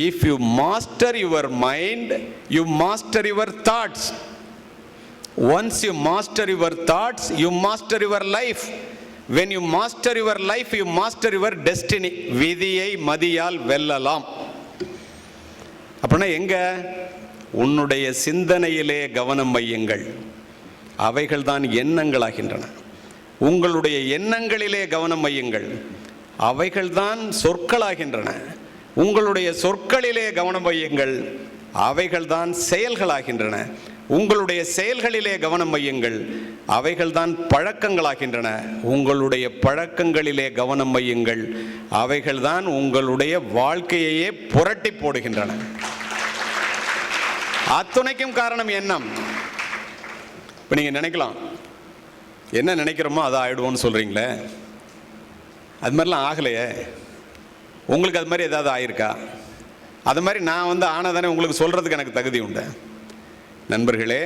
If you master your mind, you master your thoughts. Once you master your thoughts, you master your life. When you master your life, you master your destiny. விதியை மதியால் வெல்லலாம். அப்படின்னா எங்க? உன்னுடைய சிந்தனையிலே கவனம் வையுங்கள். அவைகள் தான் எண்ணங்களாகின்றன. உங்களுடைய எண்ணங்களிலே கவனம் வையுங்கள். அவைகள் தான் சொற்களாகின்றன. உங்களுடைய சொற்களிலே கவனம் வையுங்கள். அவைகள் தான் செயல்களாகின்றன. உங்களுடைய செயல்களிலே கவனம் வையுங்கள். அவைகள் தான் பழக்கங்களாகின்றன. உங்களுடைய பழக்கங்களிலே கவனம் வையுங்கள். அவைகள் தான் உங்களுடைய வாழ்க்கையையே புரட்டி போடுகின்றன. அத்துணைக்கும் காரணம் எண்ணம். இப்போ நீங்கள் நினைக்கலாம், என்ன நினைக்கிறோமோ அதை ஆயிடுவோன்னு சொல்கிறீங்களே, அது மாதிரிலாம் ஆகலையே. உங்களுக்கு அது மாதிரி ஏதாவது ஆயிருக்கா? அது மாதிரி நான் வந்து ஆனதானே உங்களுக்கு சொல்கிறதுக்கு எனக்கு தகுதி உண்டு. நண்பர்களே,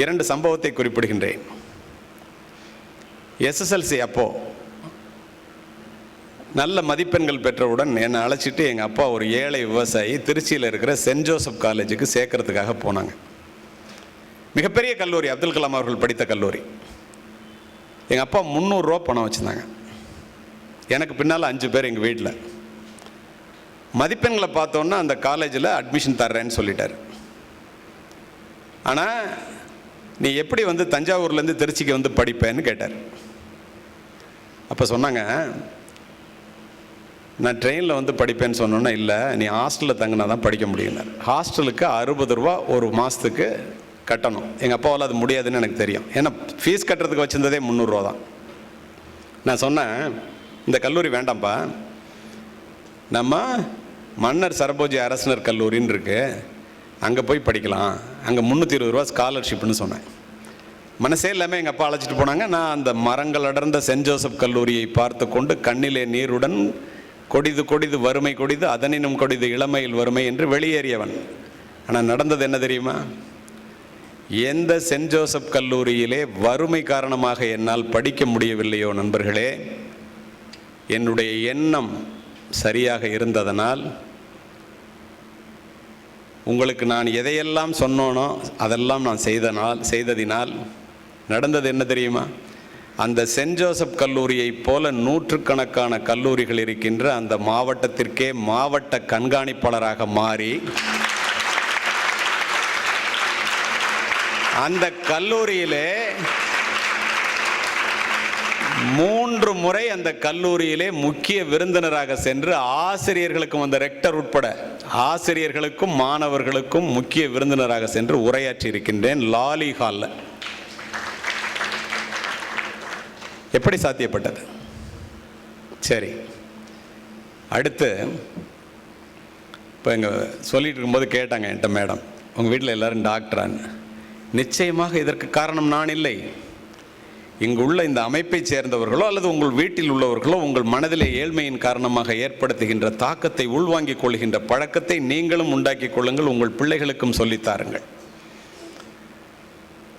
2 சம்பவத்தை குறிப்பிடுகின்றேன். SSLC அப்போ நல்ல மதிப்பெண்கள் பெற்றவுடன் என்னை அழைச்சிட்டு எங்கள் அப்பா ஒரு ஏழை விவசாயி திருச்சியில் இருக்கிற சென்ட் ஜோசப் காலேஜுக்கு சேர்க்கறதுக்காக போனாங்க. மிகப்பெரிய கல்லூரி, அப்துல் கலாம் அவர்கள் படித்த கல்லூரி. எங்கள் அப்பா 300 ரூபா பணம் வச்சுருந்தாங்க. எனக்கு பின்னால் 5 பேர் எங்கள் வீட்டில். மதிப்பெண்களை பார்த்தோன்னா அந்த காலேஜில் அட்மிஷன் தர்றேன்னு சொல்லிட்டார். ஆனால் நீ எப்படி வந்து தஞ்சாவூர்லேருந்து திருச்சிக்கு வந்து படிப்பேன்னு கேட்டார். அப்போ சொன்னாங்க, நான் ட்ரெயினில் வந்து படிப்பேன்னு சொன்னோன்னா, இல்லை நீ ஹாஸ்டலில் தங்கினா தான் படிக்க முடியும்னார். ஹாஸ்டலுக்கு 60 ரூபா ஒரு மாதத்துக்கு கட்டணும். எங்கள் அப்பாவால் அது முடியாதுன்னு எனக்கு தெரியும். ஏன்னா ஃபீஸ் கட்டுறதுக்கு வச்சுருந்ததே 300 ரூபா தான். நான் சொன்னேன், இந்த கல்லூரி வேண்டாம்ப்பா, நம்ம மன்னர் சரபோஜி அரசினர் கல்லூரின்னு இருக்கு, அங்கே போய் படிக்கலாம், அங்கே 320 ரூபா ஸ்காலர்ஷிப்னு சொன்னேன். மனசே இல்லாமல் எங்கள் அப்பா அழைச்சிட்டு போனாங்க. நான் அந்த மரங்கள் அடர்ந்த சென்ட் ஜோசப் கல்லூரியை பார்த்து கொண்டு கண்ணிலே நீருடன் கொடிது கொடிது வறுமை கொடிது அதனினும் கொடிது இளமையில் வறுமை என்று வெளியேறியவன். ஆனால் நடந்தது என்ன தெரியுமா? எந்த சென்ட் ஜோசப் கல்லூரியிலே வறுமை காரணமாக என்னால் படிக்க முடியவில்லையோ நண்பர்களே, என்னுடைய எண்ணம் சரியாக இருந்ததனால், உங்களுக்கு நான் எதையெல்லாம் சொன்னோனோ அதெல்லாம் நான் செய்ததினால் நடந்தது என்ன தெரியுமா? அந்த சென்ட் ஜோசப் கல்லூரியை போல நூற்றுக்கணக்கான கல்லூரிகள் இருக்கின்ற அந்த மாவட்டத்திற்கே மாவட்ட கண்காணிப்பாளராக மாறி, அந்த கல்லூரியிலே 3 முறை அந்த கல்லூரியிலே முக்கிய விருந்தினராக சென்று ஆசிரியர்களுக்கும், அந்த ரெக்டர் உட்பட ஆசிரியர்களுக்கும் மாணவர்களுக்கும் முக்கிய விருந்தினராக சென்று உரையாற்றி இருக்கின்றேன் லாலி ஹாலில். எப்படி சாத்தியப்பட்டது? சரி, அடுத்து இப்போ இங்கே சொல்லிட்டு இருக்கும்போது கேட்டாங்க என்கிட்ட, மேடம் உங்கள் வீட்டில் எல்லோரும் டாக்டரான்னு. நிச்சயமாக இதற்கு காரணம் நான் இல்லை. இங்கு உள்ள இந்த அமைப்பை சேர்ந்தவர்களோ அல்லது உங்கள் வீட்டில் உள்ளவர்களோ உங்கள் மனதிலே ஏழ்மையின் காரணமாக ஏற்படுத்துகின்ற தாக்கத்தை உள்வாங்கிக் கொள்கின்ற பழக்கத்தை நீங்களும் உண்டாக்கி கொள்ளுங்கள், உங்கள் பிள்ளைகளுக்கும் சொல்லித்தாருங்கள்.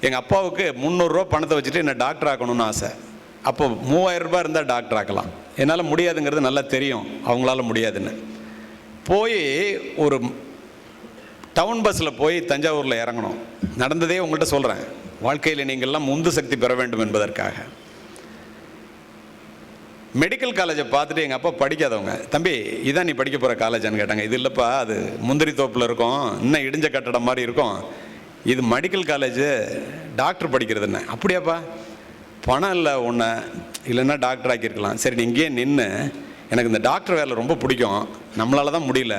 எங்கள் அப்பாவுக்கு 300 ரூபா பணத்தை வச்சுட்டு என்னை டாக்டர் ஆக்கணும்னு ஆசை. அப்போ 3000 ரூபாய் இருந்தால் டாக்டர் ஆக்கலாம். என்னால் முடியாதுங்கிறது நல்லா தெரியும், அவங்களால முடியாதுன்னு. போய் ஒரு டவுன் பஸ்ஸில் போய் தஞ்சாவூரில் இறங்கணும். நடந்ததே உங்கள்கிட்ட சொல்கிறேன். வாழ்க்கையில் நீங்கள்லாம் உந்து சக்தி பெற வேண்டும் என்பதற்காக. மெடிக்கல் காலேஜை பார்த்துட்டு எங்கள் அப்பா படிக்காதவங்க, தம்பி இதான் நீ படிக்க போகிற காலேஜான்னு கேட்டாங்க. இது இல்லைப்பா, அது முந்திரி தோப்பில் இருக்கும், இன்னும் இடிஞ்ச கட்டடம் மாதிரி இருக்கும், இது மெடிக்கல் காலேஜு, டாக்டர் படிக்கிறதுன்னு. அப்படியாப்பா? பணம் இல்லை ஒன்று, இல்லைன்னா டாக்டர் ஆக்கியிருக்கலாம். சரி, நீ இங்கேயே நின்று, எனக்கு இந்த டாக்டர் வேலை ரொம்ப பிடிக்கும், நம்மளால தான் முடியல,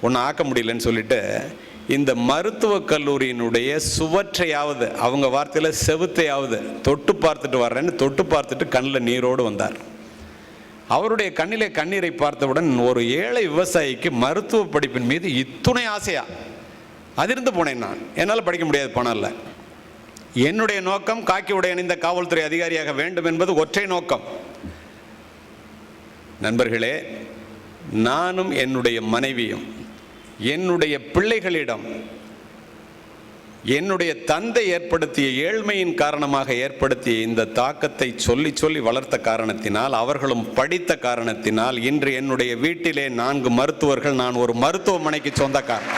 ஒன்று ஆக்க முடியலன்னு சொல்லிட்டு இந்த மருத்துவக் கல்லூரியினுடைய சுவற்றையாவது, அவங்க வார்த்தையில் செவுத்தையாவது தொட்டு பார்த்துட்டு வர்றேன்னு தொட்டு பார்த்துட்டு கண்ணில் நீரோடு வந்தார். அவருடைய கண்ணிலே கண்ணீரை பார்த்தவுடன் ஒரு ஏழை விவசாயிக்கு மருத்துவ படிப்பின் மீது இத்துணை ஆசையா அதிர்ந்து போனேன். நான் என்னால் படிக்க முடியாது, பணம் இல்லை. என்னுடைய நோக்கம் காக்கி உடை அணிந்த காவல்துறை அதிகாரியாக வேண்டும் என்பது ஒற்றை நோக்கம். நண்பர்களே, நானும் என்னுடைய மனைவியும் என்னுடைய பிள்ளைகளிடம் என்னுடைய தந்தை ஏற்படுத்திய ஏழ்மையின் காரணமாக ஏற்படுத்திய இந்த தாக்கத்தை சொல்லி சொல்லி வளர்த்த காரணத்தினால், அவர்களும் படித்த காரணத்தினால் இன்று என்னுடைய வீட்டிலே 4 மருத்துவர்கள், நான் ஒரு மருத்துவமனைக்கு சொந்தக்காரன்.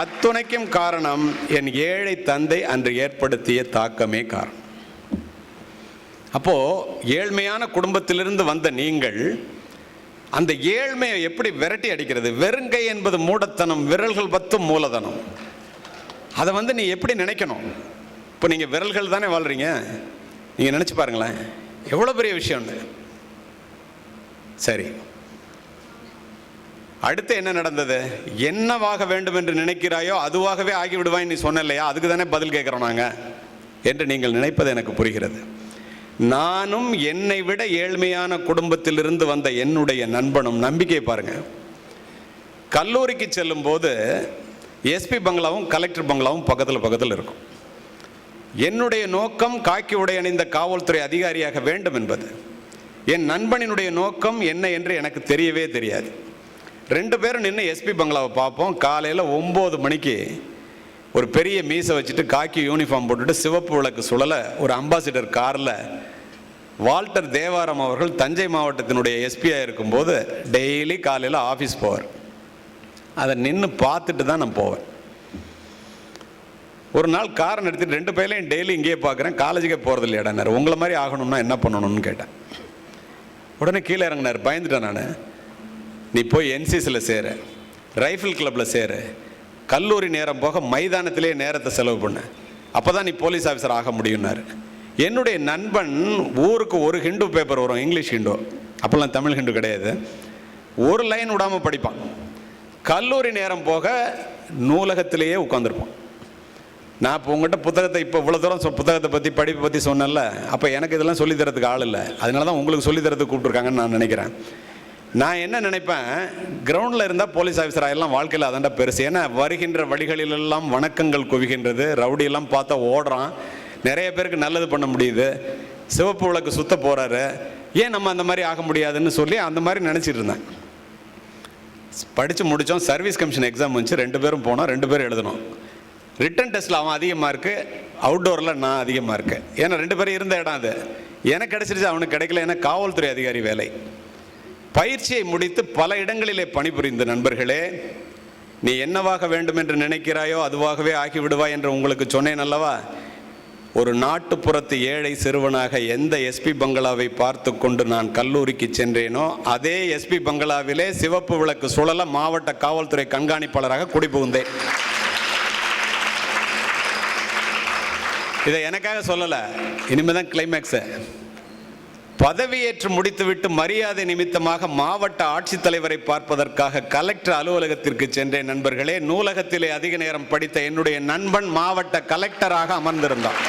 அத்துணைக்கும் காரணம் என் ஏழை தந்தை அன்று ஏற்படுத்திய தாக்கமே காரணம். அப்போ ஏழ்மையான குடும்பத்திலிருந்து வந்த நீங்கள் அந்த ஏழ்மையை எப்படி விரட்டி அடிக்கிறது? வெறுங்கை என்பது மூடத்தனம், விரல்கள் 10 மூலதனம். அதை நீ எப்படி நினைக்கணும்? இப்போ நீங்கள் விரல்கள் தானே வாழ்றீங்க, நீங்கள் நினச்சி பாருங்களேன், எவ்வளோ பெரிய விஷயம்னு. சரி, அடுத்து என்ன நடந்தது? என்னவாக வேண்டும் என்று நினைக்கிறாயோ அதுவாகவே ஆகிவிடுவாய் நீ சொன்ன இல்லையா, அதுக்கு தானே பதில் கேட்குறோம் நாங்கள் என்று நீங்கள் நினைப்பது எனக்கு புரிகிறது. நானும் என்னை விட ஏழ்மையான குடும்பத்திலிருந்து வந்த என்னுடைய நண்பனும், நம்பிக்கை பாருங்க, கல்லூரிக்கு செல்லும் போது எஸ்பி பங்களாவும் கலெக்டர் பங்களாவும் பக்கத்தில் பக்கத்தில் இருக்கும். என்னுடைய நோக்கம் காக்கி உடை அணிந்த காவல்துறை அதிகாரியாக வேண்டும் என்பது. என் நண்பனினுடைய நோக்கம் என்ன என்று எனக்கு தெரியவே தெரியாது. 2 பேரும் நின்று எஸ்பி பங்களாவை பார்ப்போம். காலையில் 9 மணிக்கு ஒரு பெரிய மீசை வச்சுட்டு காக்கி யூனிஃபார்ம் போட்டுட்டு சிவப்பு விளக்கு சுழல ஒரு அம்பாசிடர் காரில் வால்டர் தேவாரம் அவர்கள் தஞ்சை மாவட்டத்தினுடைய எஸ்பியாக இருக்கும்போது டெய்லி காலையில் ஆஃபீஸ் போவார். அதை நின்று பார்த்துட்டு தான் நான் போவேன். ஒரு நாள் காரை நிறுத்திட்டு 2 பேரையும் டெய்லி இங்கேயே பார்க்குறேன், காலேஜுக்கே போகிறது இல்லையாடானார். உங்களை மாதிரி ஆகணும்னா என்ன பண்ணணும்னு கேட்டேன். உடனே கீழே இறங்கினார். பயந்துட்டேன் நான். நீ போய் என்சிசியில் சேரு, ரைஃபிள் கிளப்பில் சேரு, கல்லூரி நேரம் போக மைதானத்திலே நேரத்தை செலவு பண்ண, அப்போ தான் நீ போலீஸ் ஆஃபீஸர் ஆக முடியும்னாரு. என்னுடைய நண்பன் ஊருக்கு ஒரு ஹிண்டு பேப்பர் வரும், இங்கிலீஷ் ஹிண்டு, அப்போல்லாம் தமிழ் ஹிண்டு கிடையாது, ஒரு லைன் விடாமல் படிப்பான். கல்லூரி நேரம் போக நூலகத்திலேயே உட்காந்துருப்பான். நான் இப்போ உங்கள்கிட்ட புத்தகத்தை இப்போ இவ்வளோ தூரம் புத்தகத்தை பற்றி படிப்பை பற்றி சொன்னேன்ல, அப்போ எனக்கு இதெல்லாம் சொல்லித்தரத்துக்கு ஆள் இல்லை, அதனால தான் உங்களுக்கு சொல்லித்தரத்துக்கு கூப்பிட்ருக்காங்கன்னு நான் நினைக்கிறேன். நான் என்ன நினைப்பேன், கிரவுண்டில் இருந்தால் போலீஸ் ஆஃபீஸர் ஆகிடலாம், வாழ்க்கையில் அதாண்டா பெருசு. ஏன்னா வருகின்ற வழிகளிலெல்லாம் வணக்கங்கள் குவிகின்றது, ரவுடியெல்லாம் பார்த்தா ஓடுறான், நிறைய பேருக்கு நல்லது பண்ண முடியுது, சிவப்பு விளக்கு சுத்த போகிறாரு, ஏன் நம்ம அந்த மாதிரி ஆக முடியாதுன்னு சொல்லி அந்த மாதிரி நினச்சிட்டு இருந்தேன். படித்து முடித்தோம். சர்வீஸ் கமிஷன் எக்ஸாம் வந்துச்சு. 2 பேரும் போனோம், 2 பேரும் எழுதணும். ரிட்டன் டெஸ்ட்டில் அவன் அதிகமாக இருக்குது, அவுட்டோரில் நான் அதிகமாக இருக்கேன். ஏன்னா 2 பேரும் இருந்த இடம் அது. எனக்கு கிடைச்சிருச்சு, அவனுக்கு கிடைக்கல. ஏன்னா காவல்துறை அதிகாரி வேலை. பயிற்சியை முடித்து பல இடங்களிலே பணிபுரிந்த நண்பர்களே, நீ என்னவாக வேண்டும் என்று நினைக்கிறாயோ அதுவாகவே ஆகிவிடுவாய் என்று உங்களுக்கு சொன்னேன் அல்லவா? ஒரு நாட்டுப்புறத்து ஏழை சிறுவனாக எந்த எஸ்பி பங்களாவை பார்த்து கொண்டு நான் கல்லூரிக்கு சென்றேனோ அதே எஸ்பி பங்களாவிலே சிவப்பு விளக்கு சுழல மாவட்ட காவல்துறை கண்காணிப்பாளராக குடிபுகுந்தேன். இதை எனக்காக சொல்லலை, இனிமேதான் கிளைமேக்ஸு. பதவியேற்று முடித்துவிட்டு மரியாதை நிமித்தமாக மாவட்ட ஆட்சித்தலைவரை பார்ப்பதற்காக கலெக்டர் அலுவலகத்திற்கு சென்றேன். நண்பர்களே, நூலகத்திலே அதிக நேரம் படித்த என்னுடைய நண்பன் மாவட்ட கலெக்டராக அமர்ந்திருந்தான்.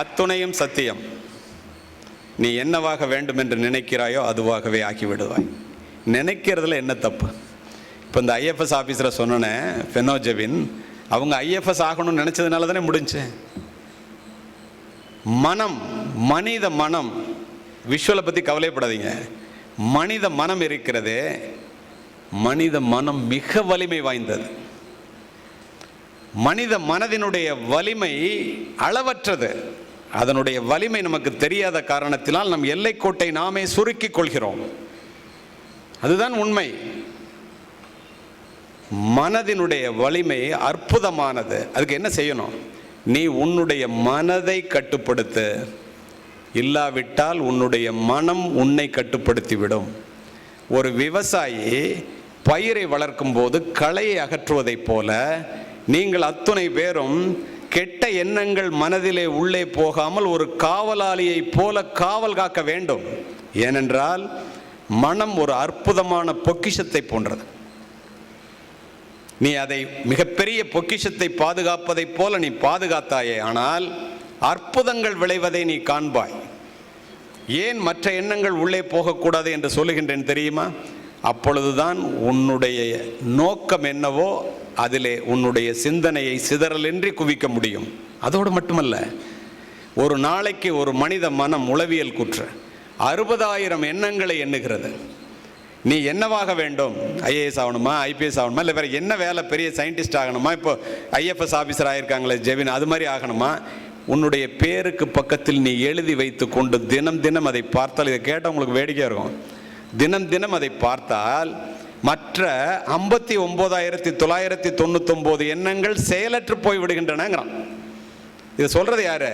அத்துணையும் சத்தியம். நீ என்னவாக வேண்டும் என்று நினைக்கிறாயோ அதுவாகவே ஆக்கிவிடுவாய். நினைக்கிறதுல என்ன தப்பு? இப்போ இந்த ஐஎஃப்எஸ் ஆஃபீஸரை சொன்னேன், ஃபெனோஜெவின், அவங்க ஐஎஃப்எஸ் ஆகணும்னு நினச்சதுனால தானே முடிஞ்சு. மனம், மனித மனம், விஷுவலை பற்றி கவலைப்படாதீங்க. மனித மனம் இருக்கிறதே, மனித மனம் மிக வலிமை வாய்ந்தது. மனித மனதினுடைய வலிமை அளவற்றது. அதனுடைய வலிமை நமக்கு தெரியாத காரணத்தினால் நம் எல்லைக்கோட்டை நாமே சுருக்கிக் கொள்கிறோம். அதுதான் உண்மை. மனதினுடைய வலிமை அற்புதமானது. அதுக்கு என்ன செய்யணும்? நீ உன்னுடைய மனதை கட்டுப்படுத்து. இல்லாவிட்டால் உன்னுடைய மனம் உன்னை கட்டுப்படுத்திவிடும். ஒரு விவசாயி பயிரை வளர்க்கும் போது களையை அகற்றுவதைப் போல நீங்கள் அத்துணை பேரும் கெட்ட எண்ணங்கள் மனதிலே உள்ளே போகாமல் ஒரு காவலாளியை போல காவல் காக்க வேண்டும். ஏனென்றால் மனம் ஒரு அற்புதமான பொக்கிஷத்தை போன்றது. நீ அதை மிகப்பெரிய பொக்கிஷத்தை பாதுகாப்பதைப் போல நீ பாதுகாத்தாயே, ஆனால் அற்புதங்கள் விளைவதை நீ காண்பாய். ஏன் மற்ற எண்ணங்கள் உள்ளே போகக்கூடாது என்று சொல்லுகின்றேன் தெரியுமா? அப்பொழுதுதான் உன்னுடைய நோக்கம் என்னவோ அதிலே உன்னுடைய சிந்தனையை சிதறலின்றி குவிக்க முடியும். அதோடு மட்டுமல்ல, ஒரு நாளைக்கு ஒரு மனித மனம் உளவியல் குற்ற 60,000 எண்ணங்களை எண்ணுகிறது. நீ என்னவாக வேண்டும்? ஐஏஎஸ் ஆகணுமா, ஐபிஎஸ் ஆகணுமா, இல்லை வேறு என்ன வேலை, பெரிய சயின்டிஸ்ட் ஆகணுமா, இப்போ ஐஎஃப்எஸ் ஆஃபீஸர் ஆகியிருக்காங்களே ஜெவின், அது மாதிரி ஆகணுமா? உன்னுடைய பேருக்கு பக்கத்தில் நீ எழுதி வைத்து கொண்டு தினம் தினம் அதை பார்த்தால், இதை கேட்டால் உங்களுக்கு வேடிக்கையாக இருக்கும், தினம் தினம் அதை பார்த்தால் மற்ற 59,999 எண்ணங்கள் செயலற்று போய் விடுகின்றனங்கிறான். இதை சொல்றது யாரு?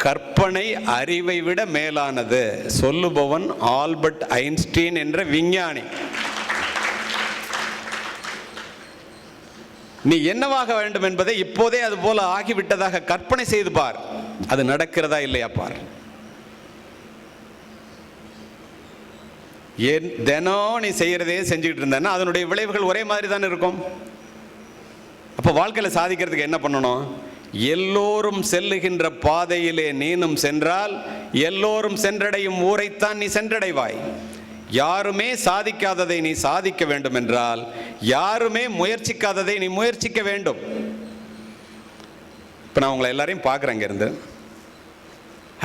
கற்பனை அறிவை விட மேலானது. சொல்லுபவன் ஆல்பர்ட் ஐன்ஸ்டீன் என்ற விஞ்ஞானி. நீ என்னவாக வேண்டும் என்பதை இப்போதே அது போல ஆகிவிட்டதாக கற்பனை செய்து பார். அது நடக்கிறதா இல்லையா பார். தினம் நீ செய்யறதே செஞ்சுக்கிட்டு இருந்தேன்னா அதனுடைய விளைவுகள் ஒரே மாதிரி தானே இருக்கும். அப்போ வாழ்க்கையில் சாதிக்கிறதுக்கு என்ன பண்ணணும்? எல்லோரும் செல்லுகின்ற பாதையிலே நீனும் சென்றால் எல்லோரும் சென்றடையும் ஊரைத்தான் நீ சென்றடைவாய். யாருமே சாதிக்காததை நீ சாதிக்க வேண்டும் என்றால் யாருமே முயற்சிக்காததை நீ முயற்சிக்க வேண்டும். இப்போ நான் உங்களை எல்லாரையும் பார்க்குறேன் இருந்து.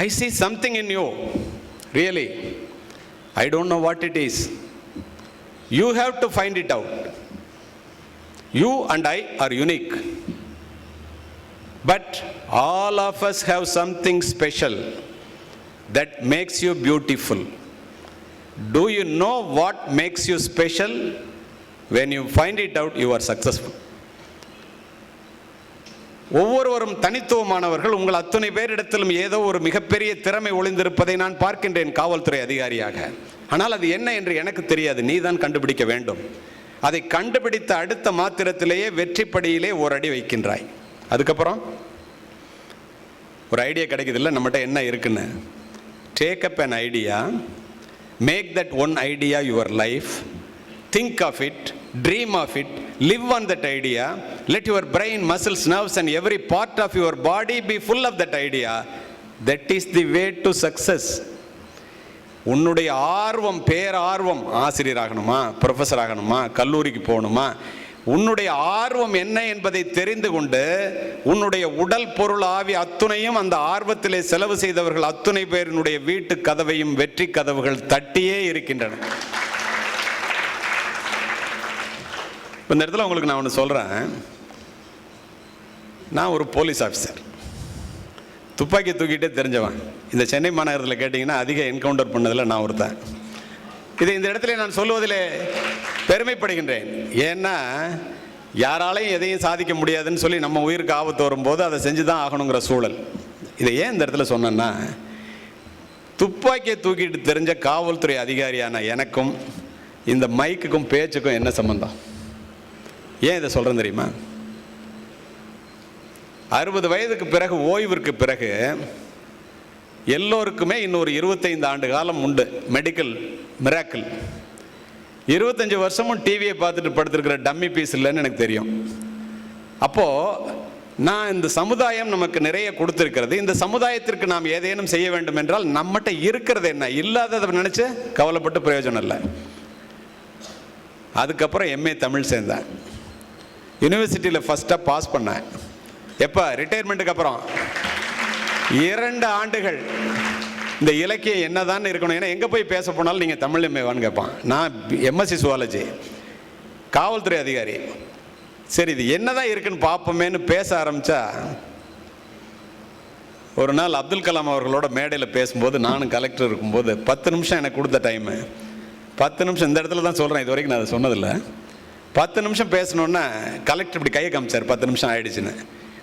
I see something in you. Really. I don't know what it is. You have to find it out. You and I are unique. But all of us have something special that makes you beautiful. Do you know what makes you special? When you find it out, you are successful. ஒவ்வொருவரும் தனித்துவமானவர்கள். உங்கள் அத்தனை பேரிடத்திலும் ஏதோ ஒரு மிகப்பெரிய திறமை ஒளிந்திருப்பதை நான் பார்க்கின்றேன் காவல்துறை அதிகாரியாக. ஆனால் அது என்ன என்று எனக்கு தெரியாது, நீ தான் கண்டுபிடிக்க வேண்டும். அதை கண்டுபிடித்த அடுத்த மாத்திரத்திலேயே வெற்றிப்படியிலே ஒரு அடி வைக்கின்றாய். அதுக்கப்புறம் ஒரு ஐடியா கிடைக்குது இல்லை நம்மகிட்ட என்ன இருக்குன்னு. Take up an idea, make that one idea your life, think of it, dream of it, live on that idea, let your brain, muscles, nerves and every part of your body be full of that idea. That is the way to success. உன்னுடைய ஆர்வம், பேரார்வம், ஆசிரியர் ஆகணுமா, professor ஆகணுமா, கல்லூரிக்கு போகணுமா, உன்னுடைய ஆர்வம் என்ன என்பதை தெரிந்து கொண்டு உன்னுடைய உடல் பொருள் ஆவி அத்துணையும் அந்த ஆர்வத்திலே செலவு செய்தவர்கள் அத்துணை பேரினுடைய வீட்டு கதவையும் வெற்றி கதவுகள் தட்டியே இருக்கின்றன. இந்த இடத்துல உங்களுக்கு நான் ஒன்று சொல்கிறேன். நான் ஒரு போலீஸ் ஆஃபீஸர், துப்பாக்கி தூக்கிட்டே தெரிஞ்சவன். இந்த சென்னை மாநகரத்தில் கேட்டிங்கன்னா அதிக என்கவுண்டர் பண்ணதில் நான் ஒருத்தன். இதை இந்த இடத்துல நான் சொல்லுவதில் பெருமைப்படுகின்றேன். ஏன்னா யாராலையும் எதையும் சாதிக்க முடியாதுன்னு சொல்லி நம்ம உயிருக்கு ஆபத்து வரும்போது அதை செஞ்சு தான் ஆகணுங்கிற சூழல். இதை ஏன் இந்த இடத்துல சொன்னேன்னா, துப்பாக்கியை தூக்கிட்டு தெரிஞ்ச காவல்துறை அதிகாரியான எனக்கும் இந்த மைக்குக்கும் பேச்சுக்கும் என்ன சம்பந்தம்? ஏன் இதை சொல்கிறேன் தெரியுமா? 60 வயதுக்கு பிறகு, ஓய்விற்கு பிறகு எல்லோருக்குமே இன்னொரு 25 ஆண்டு காலம் உண்டு. Medical miracle. 25 வருஷமும் டிவியை பார்த்துட்டு படுத்திருக்கிற டம்மி பீஸ் இல்லைன்னு எனக்கு தெரியும். அப்போது நான் இந்த சமுதாயம் நமக்கு நிறைய கொடுத்துருக்கிறது. இந்த சமுதாயத்திற்கு நாம் ஏதேனும் செய்ய வேண்டும் என்றால் நம்மகிட்ட இருக்கிறது என்ன, இல்லாததை நினச்சி கவலைப்பட்டு பிரயோஜனம் இல்லை. அதுக்கப்புறம் எம்ஏ தமிழ் சேர்ந்தேன். யூனிவர்சிட்டியில் ஃபஸ்ட்டாக பாஸ் பண்ணேன். எப்போ? ரிட்டையர்மெண்ட்டுக்கு அப்புறம் 2 ஆண்டுகள் இந்த இலக்கியம் என்ன தான் இருக்கணும். ஏன்னா எங்கே போய் பேச போனாலும் நீங்கள் தமிழ் எம்ஏவான்னு கேட்பான். நான் எம்எஸ்சி சுவாலஜி, காவல்துறை அதிகாரி. சரி, இது என்ன தான் இருக்குன்னு பார்ப்போமேன்னு பேச ஆரம்பித்தா, ஒரு நாள் அப்துல் கலாம் அவர்களோட மேடையில் பேசும்போது, நானும் கலெக்டர் இருக்கும்போது 10 நிமிஷம் எனக்கு கொடுத்த டைமு. 10 நிமிஷம் இந்த இடத்துல தான் சொல்கிறேன், இது வரைக்கும் நான் அதை சொன்னதில்லை. 10 நிமிஷம் பேசணுன்னா கலெக்டர் இப்படி கையை காமிச்சார், 10 நிமிஷம் ஆயிடுச்சுன்னு.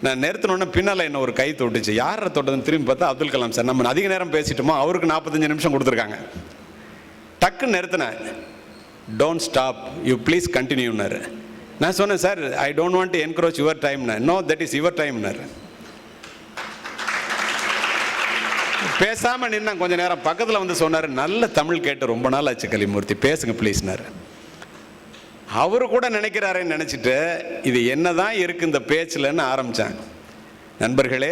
நான் நிறுத்தினோன்னா பின்னால் என்ன ஒரு கை தொட்டுச்சு. யாரை தொட்டதுன்னு திரும்பி பார்த்தா அப்துல் கலாம் சார். நம்ம அதிக நேரம் பேசிட்டோமோ, அவருக்கு 45 நிமிஷம் கொடுத்துருக்காங்க. டக்குன்னு நிறுத்தினேன். டோன்ட் ஸ்டாப், யூ ப்ளீஸ் கண்டினியூன்னாரு. நான் சொன்னேன், sir I don't want to encroach your டைம்னு. நோ, தட் இஸ் யுவர் டைம்னாரு. பேசாமல் நின்னா கொஞ்சம் நேரம். பக்கத்தில் வந்து சொன்னார், நல்ல தமிழ் கேட்டு ரொம்ப நாள் ஆச்சு கலிமூர்த்தி, பேசுங்க ப்ளீஸ்னாரு. அவரு கூட நினைக்கிறாரேன்னு நினச்சிட்டு இது என்ன தான் இருக்குது இந்த பேச்சில்னு ஆரம்பித்தேன். நண்பர்களே,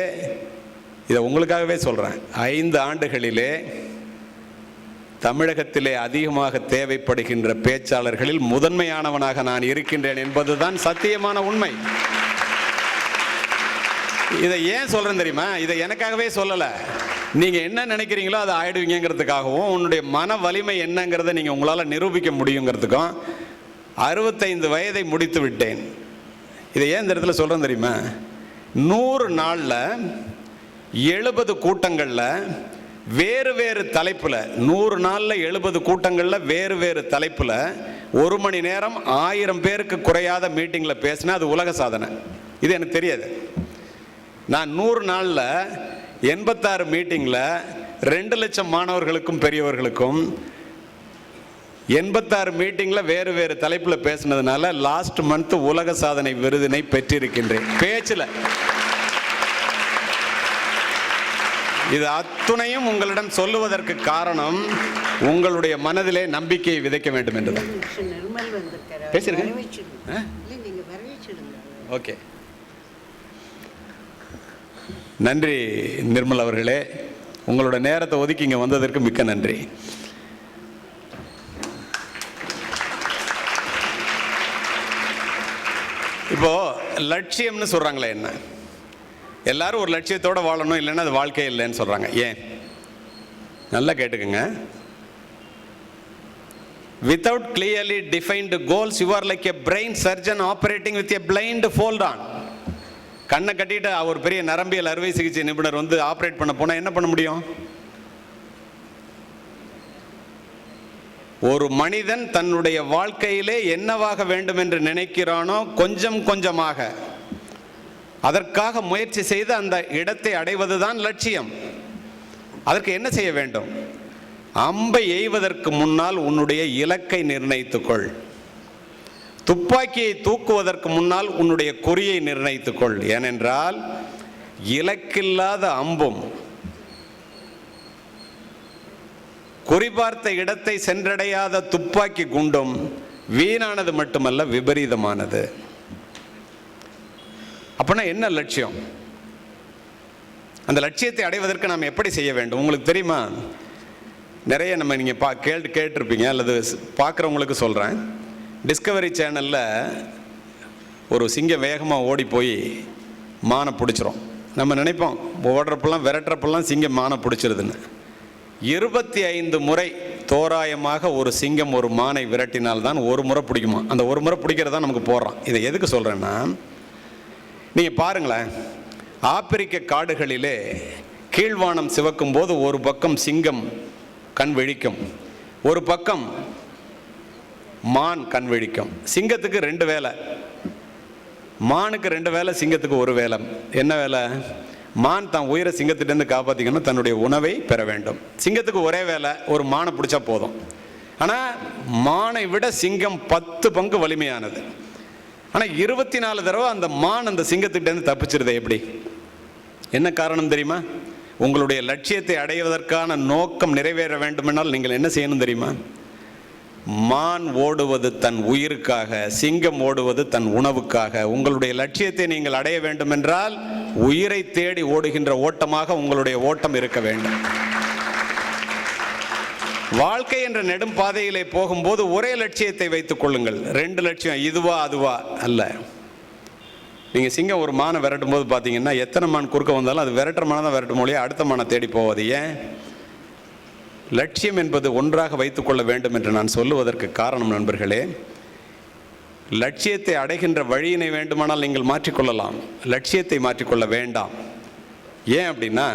இதை உங்களுக்காகவே சொல்கிறேன். 5 ஆண்டுகளிலே தமிழகத்திலே அதிகமாக தேவைப்படுகின்ற பேச்சாளர்களில் முதன்மையானவனாக நான் இருக்கின்றேன் என்பதுதான் சத்தியமான உண்மை. இதை ஏன் சொல்கிறேன் தெரியுமா? இதை எனக்காகவே சொல்லலை. நீங்கள் என்ன நினைக்கிறீங்களோ அதை ஆயிடுவீங்கிறதுக்காகவும், உன்னுடைய மன வலிமை என்னங்கிறத நீங்கள் உங்களால் நிரூபிக்க முடியுங்கிறதுக்கும் 65 வயதை முடித்து விட்டேன். இதை ஏன் இந்த இடத்துல சொல்கிறேன் தெரியுமா? 100 நாளில் 70 கூட்டங்களில் வேறு வேறு தலைப்பில், 100 நாளில் 70 கூட்டங்களில் வேறு வேறு தலைப்பில் 1 மணி நேரம் 1000 பேருக்கு குறையாத மீட்டிங்கில் பேசினா அது உலக சாதனை. இது எனக்கு தெரியாது. நான் 100 நாளில் 86 மீட்டிங்கில் 2 லட்சம் மாணவர்களுக்கும் பெரியவர்களுக்கும் 86 மீட்டிங்கில் வேறு வேறு தலைப்பில் பேசினதுனால லாஸ்ட் மந்த் உலக சாதனை விருதினை பெற்றிருக்கின்றேன் பேச்சில். இது அத்துணையும் உங்களிடம் சொல்லுவதற்கு காரணம் உங்களுடைய மனதிலே நம்பிக்கையை விதைக்க வேண்டும் என்றுதான். பேசிருக்கேன். ஓகே, நன்றி நிர்மல் அவர்களே. உங்களோட நேரத்தை ஒதுக்கி இங்கே வந்ததற்கு மிக்க நன்றி. இப்போ லட்சியம்னு சொல்றாங்களே, என்ன எல்லாரும் ஒரு லட்சியத்தோட வாழணும், இல்லைன்னா அது வாழ்க்கை இல்லைன்னு சொல்றாங்க. ஏன்? நல்லா கேட்டுக்கங்க. Without clearly defined goals, you are like a brain surgeon operating with a blind fold on. கண்ணை கட்டிட்டு ஒரு பெரிய நரம்பியல் அறுவை சிகிச்சை நிபுணர் வந்து ஆப்ரேட் பண்ண போனால் என்ன பண்ண முடியும்? ஒரு மனிதன் தன்னுடைய வாழ்க்கையிலே என்னவாக வேண்டும் என்று நினைக்கிறானோ கொஞ்சம் கொஞ்சமாக அதற்காக முயற்சி செய்து அந்த இடத்தை அடைவதுதான் லட்சியம். அதற்கு என்ன செய்ய வேண்டும்? அம்பை எய்வதற்கு முன்னால் உன்னுடைய இலக்கை நிர்ணயித்துக்கொள். துப்பாக்கியை தூக்குவதற்கு முன்னால் உன்னுடைய குறியை நிர்ணயித்துக்கொள். ஏனென்றால் இலக்கில்லாத அம்பும் குறிபார்த்த இடத்தை சென்றடையாத துப்பாக்கி குண்டும் வீணானது மட்டுமல்ல, விபரீதமானது. அப்படின்னா என்ன லட்சியம்? அந்த லட்சியத்தை அடைவதற்கு நாம் எப்படி செய்ய வேண்டும்? உங்களுக்கு தெரியுமா? நிறைய நீங்கள் கேட்டிருப்பீங்க, அல்லது பார்க்குறவங்களுக்கு சொல்கிறேன். டிஸ்கவரி சேனலில் ஒரு சிங்கம் வேகமாக ஓடி போய் மானை பிடிச்சிரும். நம்ம நினைப்போம் ஓடுறப்பெல்லாம் விரட்டுறப்பெல்லாம் சிங்கம் மானை பிடிச்சிருதுன்னு. 25 முறை தோராயமாக ஒரு சிங்கம் ஒரு மானை விரட்டினால்தான் ஒரு முறை பிடிக்குமா. அந்த ஒரு முறை பிடிக்கிறதா நமக்கு போடுறான். இதை எதுக்கு சொல்கிறேன்னா, நீங்கள் பாருங்களேன், ஆப்பிரிக்க காடுகளிலே கீழ்வானம் சிவக்கும் போது ஒரு பக்கம் சிங்கம் கண் விழிக்கும், ஒரு பக்கம் மான் கண் விழிக்கும். சிங்கத்துக்கு 2 வேலை, மானுக்கு 2 வேலை, சிங்கத்துக்கு 1 வேலை. என்ன வேலை? மான் தான் உயிரை சிங்கத்திட்டேருந்து காப்பாற்றிக்கணும், தன்னுடைய உணவை பெற வேண்டும். சிங்கத்துக்கு ஒரே வேலை, ஒரு மானை பிடிச்சா போதும். ஆனால் மானை விட சிங்கம் 10 பங்கு வலிமையானது. ஆனால் 24 தடவை அந்த மான் அந்த சிங்கத்திட்டேருந்து தப்பிச்சிருது. எப்படி? என்ன காரணம் தெரியுமா? உங்களுடைய லட்சியத்தை அடைவதற்கான நோக்கம் நிறைவேற வேண்டுமென்றால் நீங்கள் என்ன செய்யணும் தெரியுமா? மான் ஓடுவது தன் உயிருக்காக, சிங்கம் ஓடுவது தன் உணவுக்காக. உங்களுடைய லட்சியத்தை நீங்கள் அடைய வேண்டும் என்றால் உயிரை தேடி ஓடுகின்ற ஓட்டமாக உங்களுடைய ஓட்டம் இருக்க வேண்டும். வாழ்க்கை என்ற நெடும் பாதையிலே போகும்போது ஒரே லட்சியத்தை வைத்துக் கொள்ளுங்கள். 2 லட்சியம், இதுவா அதுவா அல்ல. நீங்கள் சிங்கம் ஒரு மானை விரட்டும் போது பார்த்தீங்கன்னா எத்தனை மான் குறுக்க வந்தாலும் அது விரட்டுற மானை தான் விரட்டும் மொழியாக அடுத்த மானை தேடி போவது. ஏன்? லட்சியம் என்பது ஒன்றாக வைத்துக்கொள்ள வேண்டும் என்று நான் சொல்லுவதற்கு காரணம், நண்பர்களே, லட்சியத்தை அடைகின்ற வழியினை வேண்டுமானால் நீங்கள் மாற்றிக்கொள்ளலாம், லட்சியத்தை மாற்றிக்கொள்ள வேண்டாம். ஏன் அப்படின்னா,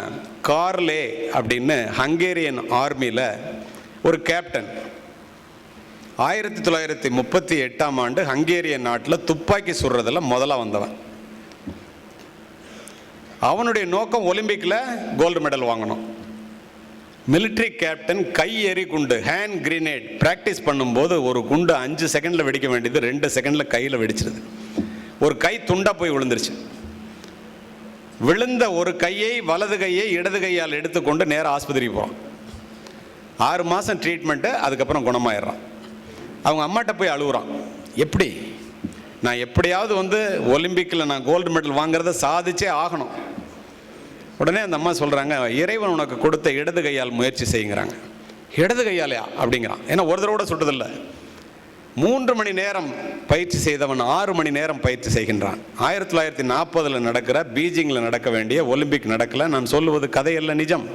கார்லே அப்படின்னு ஹங்கேரியன் ஆர்மியில் ஒரு கேப்டன் 1938ஆம் ஆண்டு ஹங்கேரியன் நாட்டில் துப்பாக்கி சுடுறதில் முதலாக வந்தவன். அவனுடைய நோக்கம் ஒலிம்பிக்கில் கோல்டு மெடல் வாங்கணும். மிலிட்ரி கேப்டன் கை எறி குண்டு, ஹேண்ட் கிரினேட் பிராக்டிஸ் பண்ணும்போது ஒரு குண்டு 5 செகண்டில் வெடிக்க வேண்டியது 2 செகண்டில் கையில் வெடிச்சிருது. ஒரு கை துண்டாக போய் விழுந்துருச்சு. விழுந்த ஒரு கையை, வலது கையை இடது கையால் எடுத்துக்கொண்டு நேராக ஆஸ்பத்திரிக்கு போகிறான். 6 மாதம் ட்ரீட்மெண்ட்டு, அதுக்கப்புறம் குணமாயிடுறான். அவங்க அம்மாட்ட போய் அழுகுறான். எப்படி? நான் எப்படியாவது ஒலிம்பிக்கில் நான் கோல்டு மெடல் வாங்கிறத சாதிச்சே ஆகணும். உடனே அந்த அம்மா சொல்கிறாங்க, இறைவன் உனக்கு கொடுத்த இடது கையால் முயற்சி செய்யுங்கிறாங்க. இடது கையாலையா அப்படிங்கிறான். ஏன்னா ஒரு தடவை சுட்டதில்லை. 3 மணி நேரம் பயிற்சி செய்தவன் 6 மணி நேரம் பயிற்சி செய்கின்றான். 1940 நடக்கிற பீஜிங்கில் நடக்க வேண்டிய ஒலிம்பிக் நடக்கலை. நான் சொல்லுவது கதையல்ல, நிஜம்.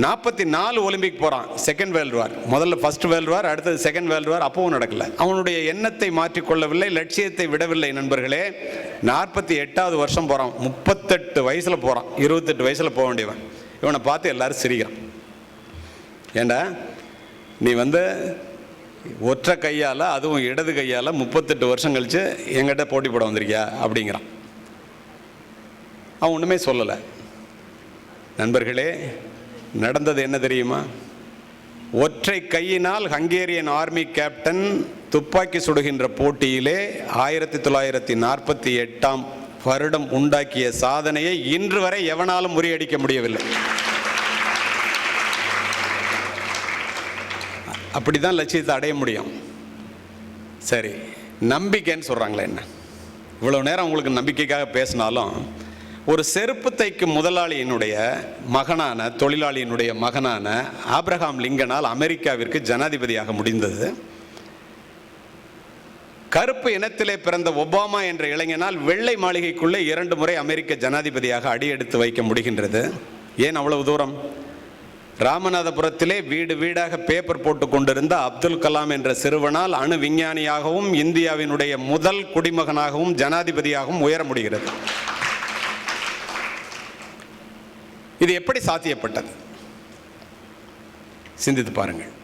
44 ஒலிம்பிக் போகிறான். செகண்ட் வேர்ல்டு வார், முதல்ல ஃபர்ஸ்ட் வேர்ல்டு வார், அடுத்தது செகண்ட் வேர்ல்டு வார். அப்பவும் நடக்கலை. அவனுடைய எண்ணத்தை மாற்றிக்கொள்ளவில்லை, லட்சியத்தை விடவில்லை. நண்பர்களே, 48வது வருஷம் போகிறான். 38 வயசில் போகிறான். 28 வயசில் போக வேண்டியவன். இவனை பார்த்து எல்லாரும் சிரிக்கிறான். ஏண்டா நீ ஒற்றை கையால், அதுவும் இடது கையால் 38 வருஷம் கழித்து எங்கிட்ட போட்டி போட வந்திருக்கியா அப்படிங்கிறான். அவன் ஒன்றுமே சொல்லலை. நண்பர்களே, நடந்தது என்ன தெரியுமா? ஒற்றை கையினால் ஹங்கேரியன் ஆர்மி கேப்டன் துப்பாக்கி சுடுகின்ற போட்டியிலே 1948ஆம் வருடம் உண்டாக்கிய சாதனையை இன்று வரை எவனாலும் முறியடிக்க முடியவில்லை. அப்படிதான் லட்சியத்தை அடைய முடியும். சரி, நம்பிக்கைன்னு சொல்கிறாங்களே என்ன? இவ்வளவு நேரம் உங்களுக்கு நம்பிக்கைக்காக பேசினாலும், ஒரு செருப்பு தைக்கும் முதலாளியினுடைய மகனான, தொழிலாளியினுடைய மகனான ஆப்ரஹாம் லிங்கனால் அமெரிக்காவிற்கு ஜனாதிபதியாக முடிந்தது. கருப்பு இனத்திலே பிறந்த ஒபாமா என்ற இளைஞனால் வெள்ளை மாளிகைக்குள்ளே 2 முறை அமெரிக்க ஜனாதிபதியாக அடியெடுத்து வைக்க முடிகின்றது. ஏன் அவ்வளவு தூரம்? ராமநாதபுரத்திலே வீடு வீடாக பேப்பர் போட்டு கொண்டிருந்த அப்துல் கலாம் என்ற சிறுவனால் அணு விஞ்ஞானியாகவும் இந்தியாவினுடைய முதல் குடிமகனாகவும் ஜனாதிபதியாகவும் உயர முடிகிறது. இது எப்படி சாத்தியப்பட்டது? சிந்தித்து பாருங்கள்.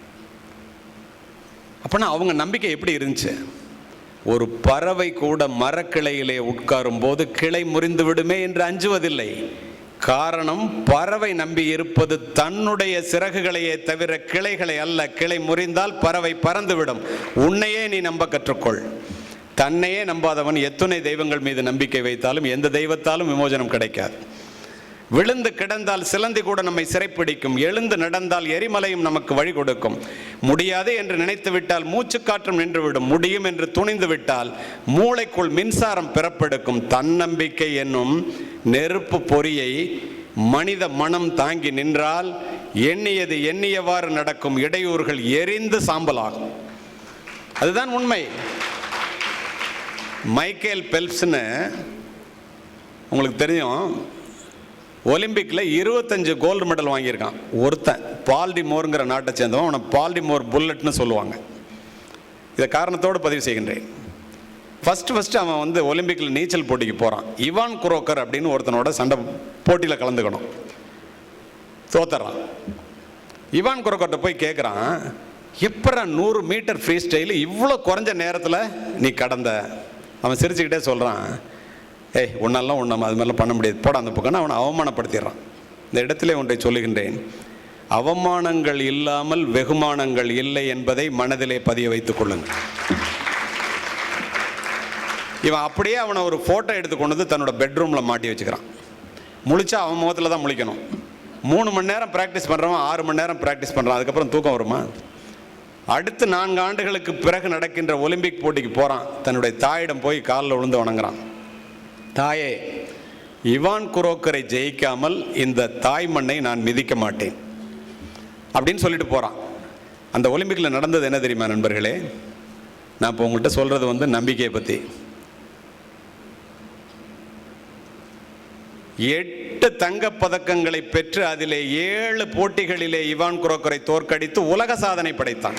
அப்பனா அவங்க நம்பிக்கை எப்படி இருந்துச்சு? ஒரு பறவை கூட மரக்கிளையிலே உட்காரும் போது கிளை முறிந்து விடுமே என்று அஞ்சுவதில்லை. காரணம், பறவை நம்பி இருப்பது தன்னுடைய சிறகுகளையே தவிர கிளைகளை அல்ல. கிளை முறிந்தால் பறவை பறந்துவிடும். உன்னையே நீ நம்ப கற்றுக்கொள். தன்னையே நம்பாதவன் எத்தனை தெய்வங்கள் மீது நம்பிக்கை வைத்தாலும் எந்த தெய்வத்தாலும் விமோசனம் கிடைக்காது. விழுந்து கிடந்தால் சிலந்தி கூட நம்மை சிறைப்பிடிக்கும். எழுந்து நடந்தால் எரிமலையும் நமக்கு வழி கொடுக்கும். முடியாது என்று நினைத்து விட்டால் மூச்சுக்காற்றும் நின்றுவிடும். முடியும் என்று துணிந்து விட்டால் மூளைக்குள் மின்சாரம் பிறப்பெடுக்கும். தன்னம்பிக்கை என்னும் நெருப்பு பொறியை மனித மனம் தாங்கி நின்றால் எண்ணியது எண்ணியவாறு நடக்கும். இடையூறுகள் எரிந்து சாம்பலாகும். அதுதான் உண்மை. மைக்கேல் பெல்ப்ஸ்னு உங்களுக்கு தெரியும், ஒலிம்பிக்கில் 25 கோல்டு மெடல் வாங்கியிருக்கான் ஒருத்தன். பால்டிமோருங்கிற நாட்டை சேர்ந்தவன். அவனை பால்டிமோர் புல்லட்னு சொல்லுவாங்க. இதை காரணத்தோடு பதிவு செய்கின்றேன். ஃபஸ்ட்டு அவன் வந்து ஒலிம்பிக்கில் நீச்சல் போட்டிக்கு போகிறான். இவான் குரோக்கர் அப்படின்னு ஒருத்தனோட சண்டை போட்டியில் கலந்துக்கணும். தோத்துறான். இவான் குரோக்கர்கிட்ட போய் கேட்குறான், எப்படா 100 மீட்டர் ஃப்ரீ ஸ்டைல் இவ்வளோ குறைஞ்ச நேரத்தில் நீ கடந்த? அவன் சிரிச்சுக்கிட்டே சொல்கிறான், ஏய் உன்னெல்லாம் அது மாதிரிலாம் பண்ண முடியாது, போட அந்த பக்கம். அவனை அவமானப்படுத்திடுறான். இந்த இடத்துல ஒன்றை சொல்லுகின்றேன், அவமானங்கள் இல்லாமல் வெகுமானங்கள் இல்லை என்பதை மனதிலே பதிய வைத்துக் கொள்ளுங்கள். இவன் அப்படியே அவனை ஒரு ஃபோட்டோ எடுத்து கொண்டு வந்து தன்னோட பெட்ரூமில் மாட்டி வச்சுக்கிறான். முழிச்சா அவன் முகத்தில் தான் முழிக்கணும். 3 மணி நேரம் ப்ராக்டிஸ் பண்ணுறவன் 6 மணி நேரம் ப்ராக்டிஸ் பண்ணுறான். அதுக்கப்புறம் தூக்கம் வருமா? அடுத்து 4 ஆண்டுகளுக்கு பிறகு நடக்கின்ற ஒலிம்பிக் போட்டிக்கு போகிறான். தன்னுடைய தாயிடம் போய் காலில் விழுந்து வணங்குறான். தாயே, இவான் குரோக்கரை ஜெயிக்காமல் இந்த தாய் மண்ணை நான் மிதிக்க மாட்டேன் அப்படின்னு சொல்லிட்டு போகிறான். அந்த ஒலிம்பிக்கில் நடந்தது என்ன தெரியுமா நண்பர்களே? நான் இப்போ உங்கள்கிட்ட சொல்கிறது வந்து நம்பிக்கையை பற்றி. 8 தங்கப் பதக்கங்களை பெற்று அதிலே 7 போட்டிகளிலே இவான் குரோக்கரை தோற்கடித்து உலக சாதனை படைத்தான்.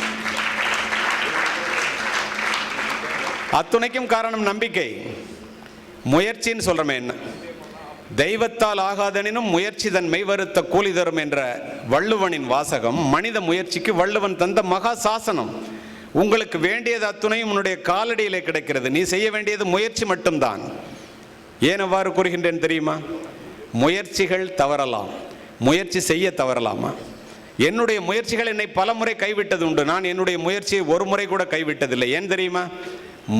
அத்துணைக்கும் காரணம் நம்பிக்கை. முயற்சின்னு சொல்றமே என்ன? தெய்வத்தால் ஆகாதெனினும் முயற்சி தன் மெய்வருத்த கூலி தரும் என்ற வள்ளுவனின் வாசகம் மனித முயற்சிக்கு வள்ளுவன் தந்த மகா சாசனம். உங்களுக்கு வேண்டியது அத்துணையும் உன்னுடைய காலடியிலே கிடைக்கிறது. நீ செய்ய வேண்டியது முயற்சி மட்டும்தான். ஏன் அவ்வாறு கூறுகின்றேன் தெரியுமா? முயற்சிகள் தவறலாம், முயற்சி செய்ய தவறலாமா? என்னுடைய முயற்சிகள் என்னை பல முறை கைவிட்டது உண்டு. நான் என்னுடைய முயற்சியை ஒரு முறை கூட கைவிட்டதில்லை. ஏன் தெரியுமா?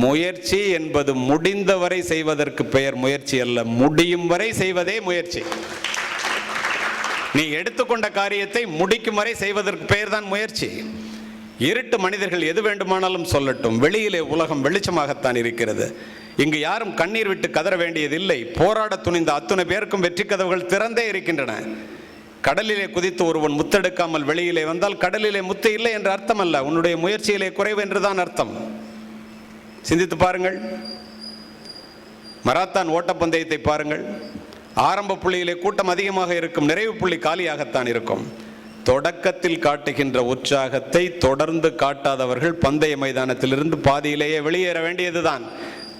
முயற்சி என்பது முடிந்தவரை செய்வதற்கு பெயர் முயற்சி அல்ல, முடியும் வரை செய்வதே முயற்சி. நீ எடுத்துக்கொண்ட காரியத்தை முடிக்கும் வரை செய்வதற்கு பெயர் தான் முயற்சி. இருட்டு மனிதர்கள் எது வேண்டுமானாலும் சொல்லட்டும், வெளியிலே உலகம் வெளிச்சமாகத்தான் இருக்கிறது. இங்கு யாரும் கண்ணீர் விட்டு கதற வேண்டியதில்லை. போராட துணிந்த அத்துணை பேருக்கும் வெற்றி கதவுகள் திறந்தே இருக்கின்றன. கடலிலே குதித்து ஒருவன் முத்தெடுக்காமல் வெளியிலே வந்தால் கடலிலே முத்து இல்லை என்று அர்த்தம் அல்ல, உன்னுடைய முயற்சியிலே குறைவு என்றுதான் அர்த்தம். சிந்தித்து பாருங்கள். மராத்தான் ஓட்டப்பந்தயத்தை பாருங்கள். ஆரம்ப புள்ளியிலே கூட்டம் அதிகமாக இருக்கும், நிறைவு புள்ளி காலியாகத்தான் இருக்கும். தொடக்கத்தில் காட்டுகின்ற உற்சாகத்தை தொடர்ந்து காட்டாதவர்கள் பந்தய மைதானத்திலிருந்து பாதியிலேயே வெளியேற வேண்டியதுதான்.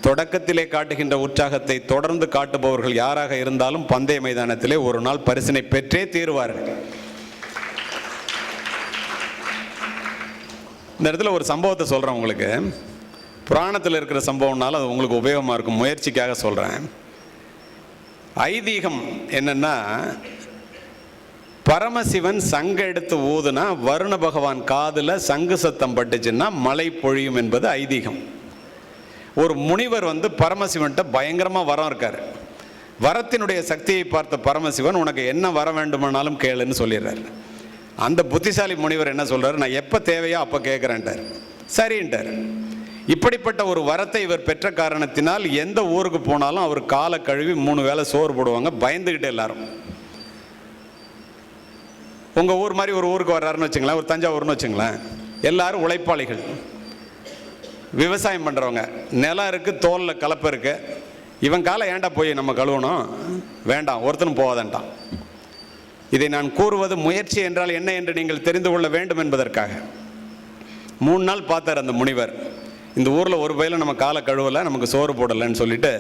தொடக்கத்திலே காட்டுகின்ற உற்சாகத்தை தொடர்ந்து காட்டுபவர்கள் யாராக இருந்தாலும் பந்தய மைதானத்திலே ஒரு நாள் பரிசினை பெற்றே தீருவார்கள். இந்த இடத்துல ஒரு சம்பவத்தை சொல்றேன் உங்களுக்கு. புராணத்தில் இருக்கிற சம்பவம்னால அது உங்களுக்கு உபயோகமாக இருக்கும், முயற்சிக்காக சொல்கிறேன். ஐதீகம் என்னன்னா, பரமசிவன் சங்க எடுத்து ஊதுனா வருண பகவான் காதில் சங்கு சத்தம் பட்டுச்சுன்னா மழை பொழியும் என்பது ஐதீகம். ஒரு முனிவர் வந்து பரமசிவன்கிட்ட பயங்கரமாக வரம் இருக்கார். வரத்தினுடைய சக்தியை பார்த்த பரமசிவன், உனக்கு என்ன வர வேண்டுமானாலும் கேளுன்னு சொல்லிடுறார். அந்த புத்திசாலி முனிவர் என்ன சொல்கிறார், நான் எப்போ தேவையோ அப்போ கேட்குறேன்ட்டார். சரின்ட்டார். இப்படிப்பட்ட ஒரு வரத்தை இவர் பெற்ற காரணத்தினால் எந்த ஊருக்கு போனாலும் அவர் காலை கழுவி 3 வேளை சோறு போடுவாங்க, பயந்துக்கிட்டு எல்லாரும். உங்கள் ஊர் மாதிரி ஒரு ஊருக்கு வர்றாருன்னு வச்சுங்களேன், ஒரு தஞ்சாவூர்னு வச்சுங்களேன், எல்லாரும் உழைப்பாளிகள், விவசாயம் பண்ணுறவங்க, நிலம் இருக்குது, தோலில் கலப்பு இருக்குது. இவன் காலை ஏண்டா போய் நம்ம கழுவணும், வேண்டாம் ஒருத்தனும் போகாதன்ட்டான். இதை நான் கூறுவது முயற்சி என்றால் என்ன என்று நீங்கள் தெரிந்து கொள்ள வேண்டும் என்பதற்காக. 3 நாள் பார்த்தார் அந்த முனிவர். இந்த ஊரில் ஒரு பயில நம்ம காலை கழுவலை, நமக்கு சோறு போடலைன்னு சொல்லிட்டு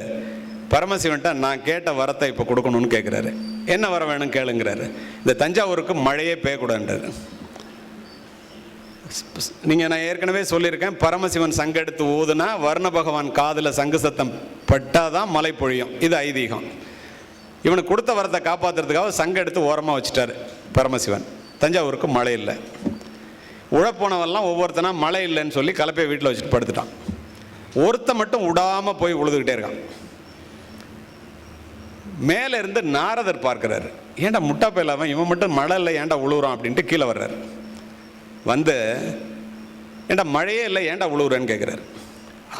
பரமசிவன்ட்ட நான் கேட்ட வரத்தை இப்போ கொடுக்கணும்னு கேட்குறாரு. என்ன வர வேணும் கேளுங்கிறாரு. இந்த தஞ்சாவூருக்கு மழையே பெய்யக்கூடாதுன்றாரு. நான் ஏற்கனவே சொல்லியிருக்கேன், பரமசிவன் சங்கு எடுத்து ஊதுனா வர்ண பகவான் காதில் சங்கு சத்தம் பட்டாதான் மழை பொழியும். இது ஐதீகம். இவனுக்கு கொடுத்த வரத்தை காப்பாற்றுறதுக்காக சங்கு எடுத்து ஓரமாக வச்சுட்டார் பரமசிவன். தஞ்சாவூருக்கு மழை இல்லை. உழப்போனவெல்லாம் ஒவ்வொருத்தனா மழை இல்லைன்னு சொல்லி கலப்பையை வீட்டில் வச்சுட்டு படுத்துட்டான். ஒருத்த மட்டும் விடாமல் போய் உழுதுகிட்டே இருக்கான். மேலே இருந்து நாரதர் பார்க்குறாரு. ஏன்டா முட்டா பயிலாம இவன் மட்டும் மழை இல்லை ஏன்டா உழுவுறான் அப்படின்ட்டு கீழே வர்றாரு. வந்து ஏன்டா மழையே இல்லை ஏன்டா உழுவுறேன்னு கேட்குறாரு.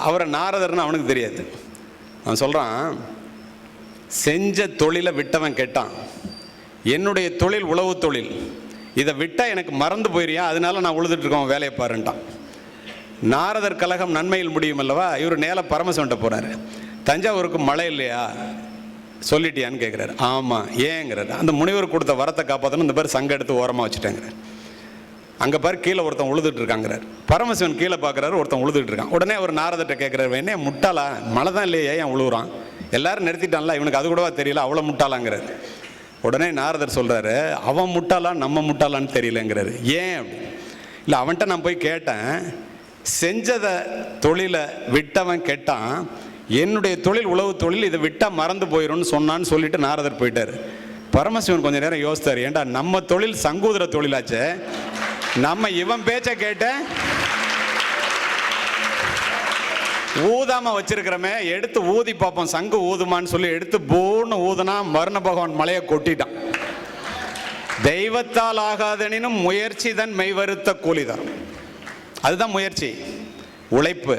அவரை நாரதர்னு அவனுக்கு தெரியாது. அவன் சொல்கிறான், செஞ்ச தொழிலை விட்டவன் கேட்டான், என்னுடைய தொழில் உழவு தொழில், இதை விட்டால் எனக்கு மறந்து போயிறியா, அதனால நான் உழுதுட்டுருக்கோம், வேலையை பாருன்ட்டான். நாரதர் கலகம் நன்மையில் முடியும் அல்லவா. இவர் நேர பரமசிவன்ட்ட போகிறாரு. தஞ்சாவூருக்கு மழை இல்லையா சொல்லிட்டியான்னு கேட்குறாரு. ஆமாம். ஏங்கிறாரு. அந்த முனிவர் கொடுத்த வரத்தை காப்பாற்றணும், இந்த பேர் சங்க எடுத்து ஓரமாக வச்சுட்டேங்கிறார். அங்கே பாரு கீழே ஒருத்தன் உழுதுட்டு இருக்காங்கிறார். பரமசிவன் கீழே பார்க்குறாரு, ஒருத்தன் உழுதுட்டு இருக்கான். உடனே அவர் நாரதர்கிட்ட கேட்குறாரு, என்ன முட்டாளா, மழை தான் இல்லையே ஏன் உழுவுறான், எல்லாரும் நிறுத்திட்டான்ல, இவனுக்கு அது கூடவா தெரியல, அவ்வளோ முட்டாளாங்கிறாரு. உடனே நாரதர் சொல்கிறாரு, அவன் முட்டாளா நம்ம முட்டாளான்னு தெரியலங்கிறாரு. ஏன் அப்படி? இல்லை, அவன்கிட்ட நான் போய் கேட்டேன், செஞ்சதை தொழிலை விட்டவன் கேட்டான், என்னுடைய தொழில் உழவு தொழில், இதை விட்டால் மறந்து போயிடும்னு சொன்னான்னு சொல்லிட்டு நாரதர் போயிட்டார். பரமசிவன் கொஞ்சம் நேரம் யோசித்தார். ஏண்டா நம்ம தொழில் சங்கூதர தொழிலாச்சே, நம்ம இவன் பேச்சை கேட்ட ஊதாம வச்சிருக்கிறமே, எடுத்து ஊதி பார்ப்போம் சங்கு ஊதுமான்னு சொல்லி எடுத்து போன்னு ஊதுனா மரண பகவான் மலையை கொட்டிட்டான். தெய்வத்தால் ஆகாதனினும் முயற்சி தன் மெய்வருத்த கூலிதான். அதுதான் முயற்சி, உழைப்பு.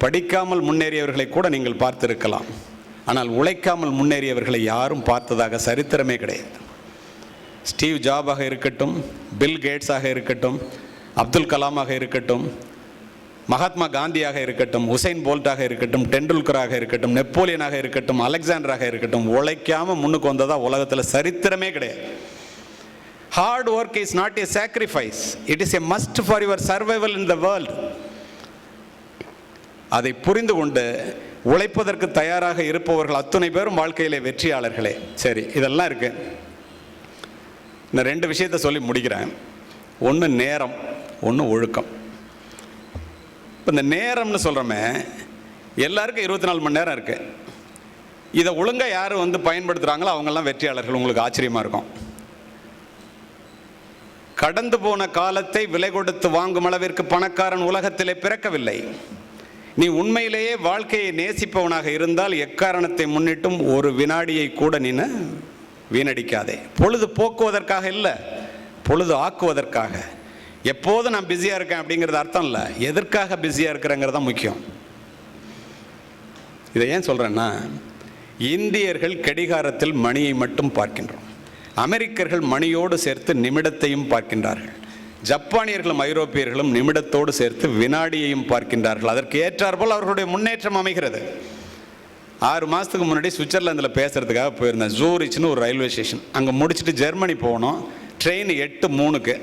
படிக்காமல் முன்னேறியவர்களை கூட நீங்கள் பார்த்திருக்கலாம், ஆனால் உழைக்காமல் முன்னேறியவர்களை யாரும் பார்த்ததாக சரித்திரமே கிடையாது. ஸ்டீவ் ஜாபாக இருக்கட்டும், பில் கேட்ஸாக இருக்கட்டும், அப்துல் கலாமாக இருக்கட்டும், மகாத்மா காந்தியாக இருக்கட்டும், உசைன் போல்ட்டாக இருக்கட்டும், டெண்டுல்கராக இருக்கட்டும், நெப்போலியனாக இருக்கட்டும், அலெக்சாண்டராக இருக்கட்டும், உழைக்காம முன்னுக்கு வந்ததா உலகத்தில் சரித்திரமே கிடையாது. Hard work is not a sacrifice, it is a must for your survival in the world. அதை புரிந்து கொண்டு உழைப்பதற்கு தயாராக இருப்பவர்கள் அத்தனை பேரும் வாழ்க்கையிலே வெற்றியாளர்களே. சரி, இதெல்லாம் இருக்கு. நான் 2 விஷயத்தை சொல்லி முடிக்கிறேன். ஒன்று நேரம், ஒன்று ஒழுக்கம். இப்போ இந்த நேரம்னு சொல்கிறோமே, எல்லாருக்கும் 24 மணி நேரம் இருக்குது. இதை ஒழுங்காக யார் பயன்படுத்துகிறாங்களோ அவங்கெல்லாம் வெற்றியாளர்கள். உங்களுக்கு ஆச்சரியமாக இருக்கும். கடந்து போன காலத்தை விலை கொடுத்து வாங்கும் அளவிற்கு பணக்காரன் உலகத்திலே பிறக்கவில்லை. நீ உண்மையிலேயே வாழ்க்கையை நேசிப்பவனாக இருந்தால் எக்காரணத்தை முன்னிட்டும் ஒரு வினாடியை கூட நீ வீணடிக்காதே. பொழுது போக்குவதற்காக இல்லை, பொழுது ஆக்குவதற்காக. எப்போதும் நான் பிஸியாக இருக்கேன் அப்படிங்கிறது அர்த்தம் இல்லை, எதற்காக பிஸியாக இருக்கிறேங்கிறது தான் முக்கியம். இதை ஏன் சொல்கிறேன்னா, இந்தியர்கள் கடிகாரத்தில் மணியை மட்டும் பார்க்கின்றோம், அமெரிக்கர்கள் மணியோடு சேர்த்து நிமிடத்தையும் பார்க்கின்றார்கள், ஜப்பானியர்களும் ஐரோப்பியர்களும் நிமிடத்தோடு சேர்த்து வினாடியையும் பார்க்கின்றார்கள். அதற்கு ஏற்றாற்போல் அவர்களுடைய முன்னேற்றம் அமைகிறது. 6 மாதத்துக்கு முன்னாடி சுவிட்சர்லாந்தில் பேசுகிறதுக்காக போயிருந்தேன். ஜூரிச்னு ஒரு ரயில்வே ஸ்டேஷன். அங்கே முடிச்சுட்டு ஜெர்மனி போகணும். ட்ரெயின் 8:03.